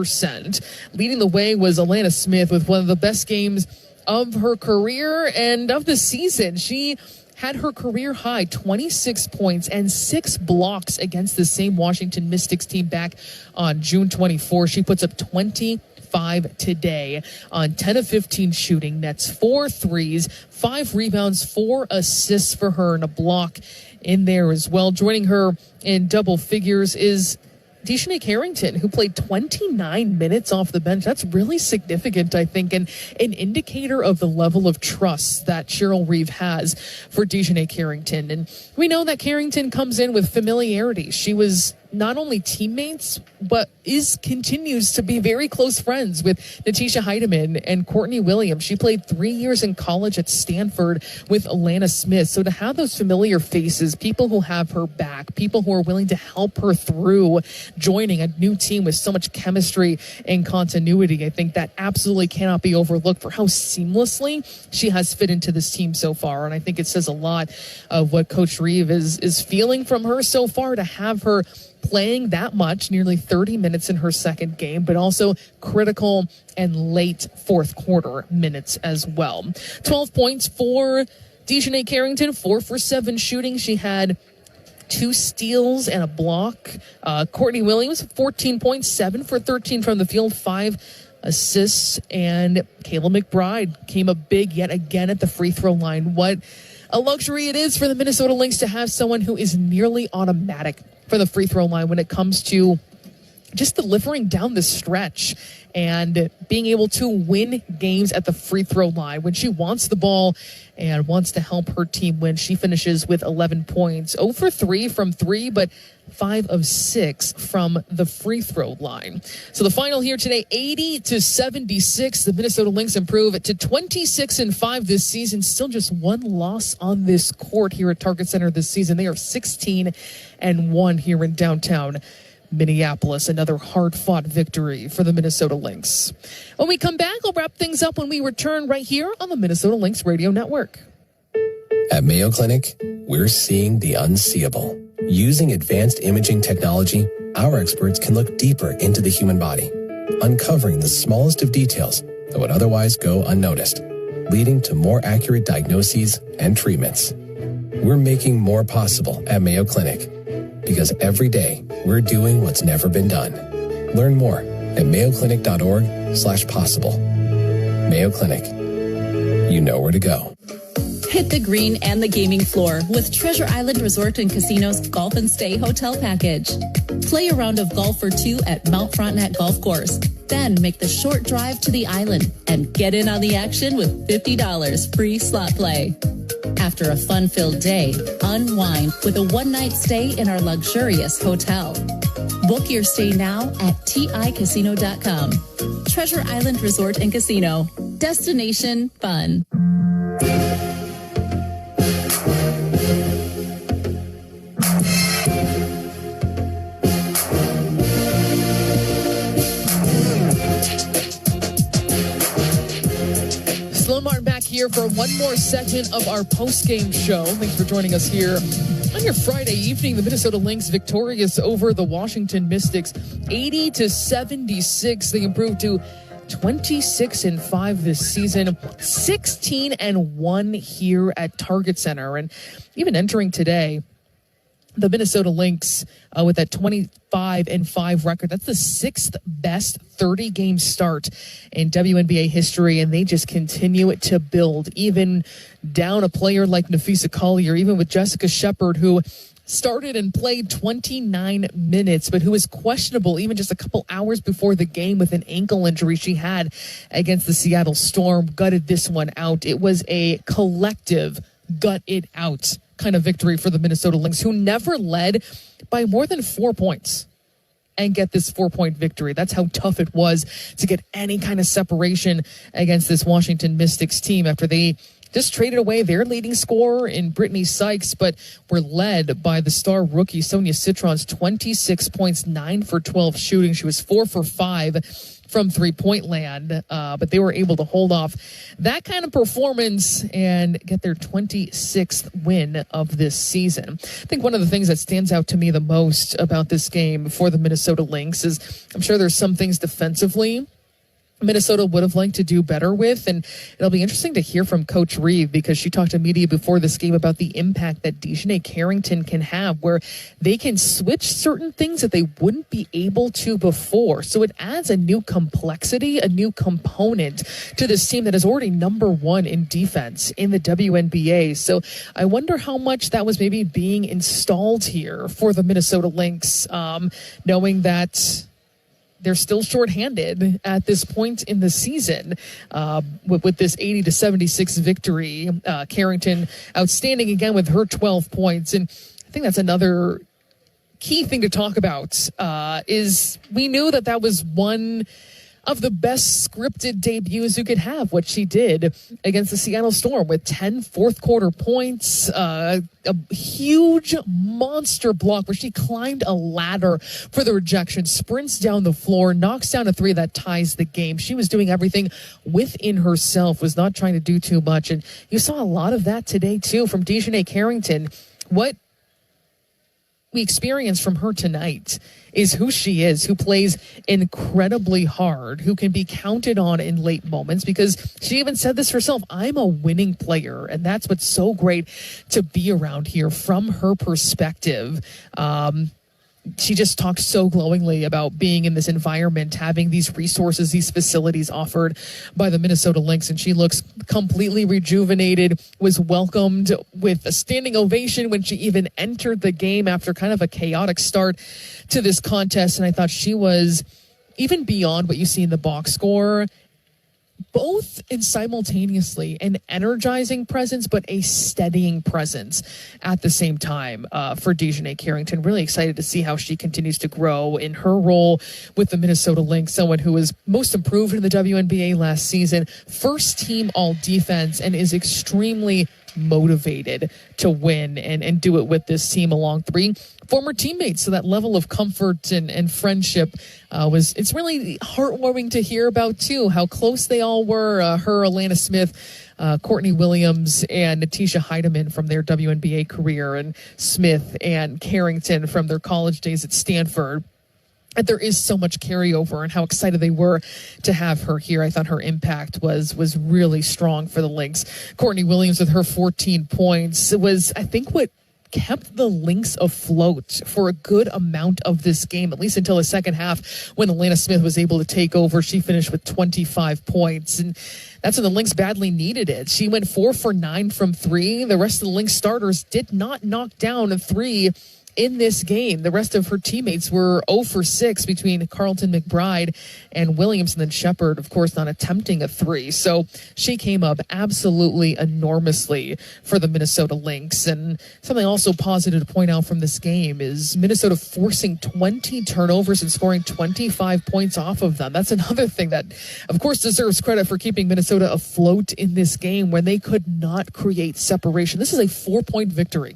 Leading the way was Alana Smith with one of the best games of her career and of the season. She had her career high 26 points and 6 blocks against the same Washington Mystics team back on June 24. She puts up 25 today on 10 of 15 shooting, nets 4 threes, 5 rebounds, 4 assists for her, and a block in there as well. Joining her in double figures is Dejanay Carrington, who played 29 minutes off the bench. That's really significant, I think, and an indicator of the level of trust that Cheryl Reeve has for Dejanay Carrington. And we know that Carrington comes in with familiarity. She was not only teammates, but continues to be very close friends with Natisha Heidemann and Courtney Williams. She played 3 years in college at Stanford with Alana Smith. So to have those familiar faces, people who have her back, people who are willing to help her through joining a new team with so much chemistry and continuity, I think that absolutely cannot be overlooked for how seamlessly she has fit into this team so far. And I think it says a lot of what Coach Reeve is feeling from her so far, to have her playing that much, nearly 30 minutes in her second game, but also critical and late fourth quarter minutes as well. 12 points for Dejanay Carrington, 4 for 7 shooting. She had 2 steals and a block. Courtney Williams, 14 points, 7 for 13 from the field, 5 assists. And Kayla McBride came up big yet again at the free throw line. What a luxury it is for the Minnesota Lynx to have someone who is nearly automatic for the free throw line when it comes to just delivering down the stretch and being able to win games at the free throw line. When she wants the ball and wants to help her team win, she finishes with 11 points. 0 for 3 from 3, but 5 of 6 from the free throw line. So the final here today, 80-76. The Minnesota Lynx improve to 26-5 this season. Still just 1 loss on this court here at Target Center this season. They are 16-1 here in downtown Minneapolis. Another hard-fought victory for the Minnesota Lynx. When we come back, we'll wrap things up when we return right here on the Minnesota Lynx Radio Network. At Mayo Clinic, we're seeing the unseeable. Using advanced imaging technology, our experts can look deeper into the human body, uncovering the smallest of details that would otherwise go unnoticed, leading to more accurate diagnoses and treatments. We're making more possible at Mayo Clinic, because every day we're doing what's never been done. Learn more at mayoclinic.org/possible. Mayo Clinic. You know where to go. Hit the green and the gaming floor with Treasure Island Resort and Casino's Golf and Stay Hotel Package. Play a round of golf for 2 at Mount Frontenac Golf Course. Then make the short drive to the island and get in on the action with $50 free slot play. After a fun-filled day, unwind with a one-night stay in our luxurious hotel. Book your stay now at ticasino.com. Treasure Island Resort and Casino. Destination fun. Sloan Martin back here for one more segment of our post-game show. Thanks for joining us here on your Friday evening. The Minnesota Lynx victorious over the Washington Mystics, 80-76. They improved to 26-5 this season, 16-1 here at Target Center. And even entering today, the Minnesota Lynx with that 25-5 record. That's the 6th best 30-game start in WNBA history, and they just continue to build, even down a player like Napheesa Collier, even with Jessica Shepard, who started and played 29 minutes, but who was questionable even just a couple hours before the game with an ankle injury she had against the Seattle Storm. Gutted this one out. It was a collective gut it out kind of victory for the Minnesota Lynx, who never led by more than 4 points and get this 4-point victory. That's how tough it was to get any kind of separation against this Washington Mystics team after they just traded away their leading scorer in Brittany Sykes, but were led by the star rookie Sonia Citron's 26 points, 9 for 12 shooting. She was 4 for 5 from three-point land, but they were able to hold off that kind of performance and get their 26th win of this season. I think one of the things that stands out to me the most about this game for the Minnesota Lynx is I'm sure there's some things defensively Minnesota would have liked to do better with. And it'll be interesting to hear from Coach Reeve, because she talked to media before this game about the impact that DiJonai Carrington can have, where they can switch certain things that they wouldn't be able to before. So it adds a new complexity, a new component to this team that is already number one in defense in the WNBA. So I wonder how much that was maybe being installed here for the Minnesota Lynx, knowing that they're still shorthanded at this point in the season with this 80-76 victory. Carrington outstanding again with her 12 points. And I think that's another key thing to talk about is we knew that was one of the best scripted debuts you could have, what she did against the Seattle Storm with 10 fourth quarter points, a huge monster block where she climbed a ladder for the rejection, sprints down the floor, knocks down a three that ties the game. She was doing everything within herself, was not trying to do too much. And you saw a lot of that today too from DiJonai Carrington. What we experienced from her tonight is who she is, who plays incredibly hard, who can be counted on in late moments, because she even said this herself, I'm a winning player. And that's what's so great to be around here from her perspective. She just talked so glowingly about being in this environment, having these resources, these facilities offered by the Minnesota Lynx, and she looks completely rejuvenated, was welcomed with a standing ovation when she even entered the game after kind of a chaotic start to this contest. And I thought she was even beyond what you see in the box score, both in simultaneously an energizing presence, but a steadying presence at the same time for DiJonai Carrington. Really excited to see how she continues to grow in her role with the Minnesota Lynx, someone who was most improved in the WNBA last season, first team all defense, and is extremely motivated to win and do it with this team along three former teammates. So that level of comfort and friendship it's really heartwarming to hear about too, how close they all were. Her, Alana Smith, Courtney Williams, and Natisha Heidemann from their WNBA career, and Smith and Carrington from their college days at Stanford. And there is so much carryover, and how excited they were to have her here. I thought her impact was really strong for the Lynx. Courtney Williams with her 14 points was, I think, what kept the Lynx afloat for a good amount of this game, at least until the second half when Alana Smith was able to take over. She finished with 25 points, and that's when the Lynx badly needed it. She went 4 for 9 from three. The rest of the Lynx starters did not knock down a three in this game. The rest of her teammates were 0 for 6 between Carlton McBride and Williams, and then Shepard, of course, not attempting a three. So she came up absolutely enormously for the Minnesota Lynx. And something also positive to point out from this game is Minnesota forcing 20 turnovers and scoring 25 points off of them. That's another thing that, of course, deserves credit for keeping Minnesota afloat in this game when they could not create separation. This is a 4-point victory.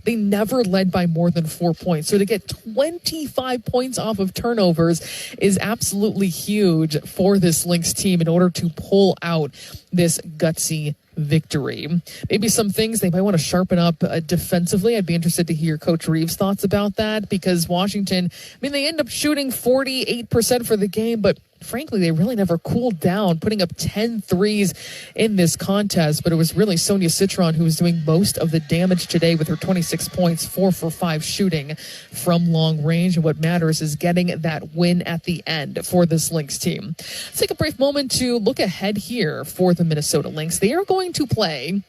They never led by more than 4 points. So to get 25 points off of turnovers is absolutely huge for this Lynx team in order to pull out this gutsy victory. Maybe some things they might want to sharpen up defensively. I'd be interested to hear Coach Reeves' thoughts about that, because Washington, they end up shooting 48% for the game, but frankly, they really never cooled down, putting up 10 threes in this contest. But it was really Sonia Citron who was doing most of the damage today with her 26 points, 4 for 5 shooting from long range. And what matters is getting that win at the end for this Lynx team. Let's take a brief moment to look ahead here for the Minnesota Lynx. They are going to play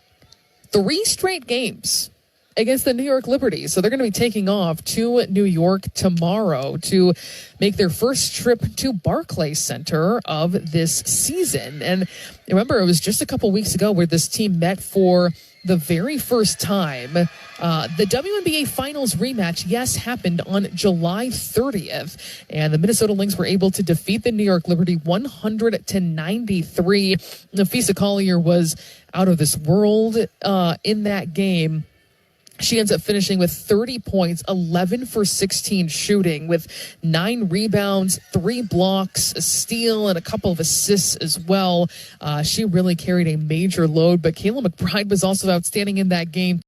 3 straight games against the New York Liberty. So they're going to be taking off to New York tomorrow to make their first trip to Barclays Center of this season. And remember, it was just a couple weeks ago where this team met for the very first time. The WNBA Finals rematch, yes, happened on July 30th. And the Minnesota Lynx were able to defeat the New York Liberty 100-93. Nafisa Collier was out of this world in that game. She ends up finishing with 30 points, 11 for 16 shooting, with 9 rebounds, 3 blocks, a steal, and a couple of assists as well. She really carried a major load, but Kayla McBride was also outstanding in that game.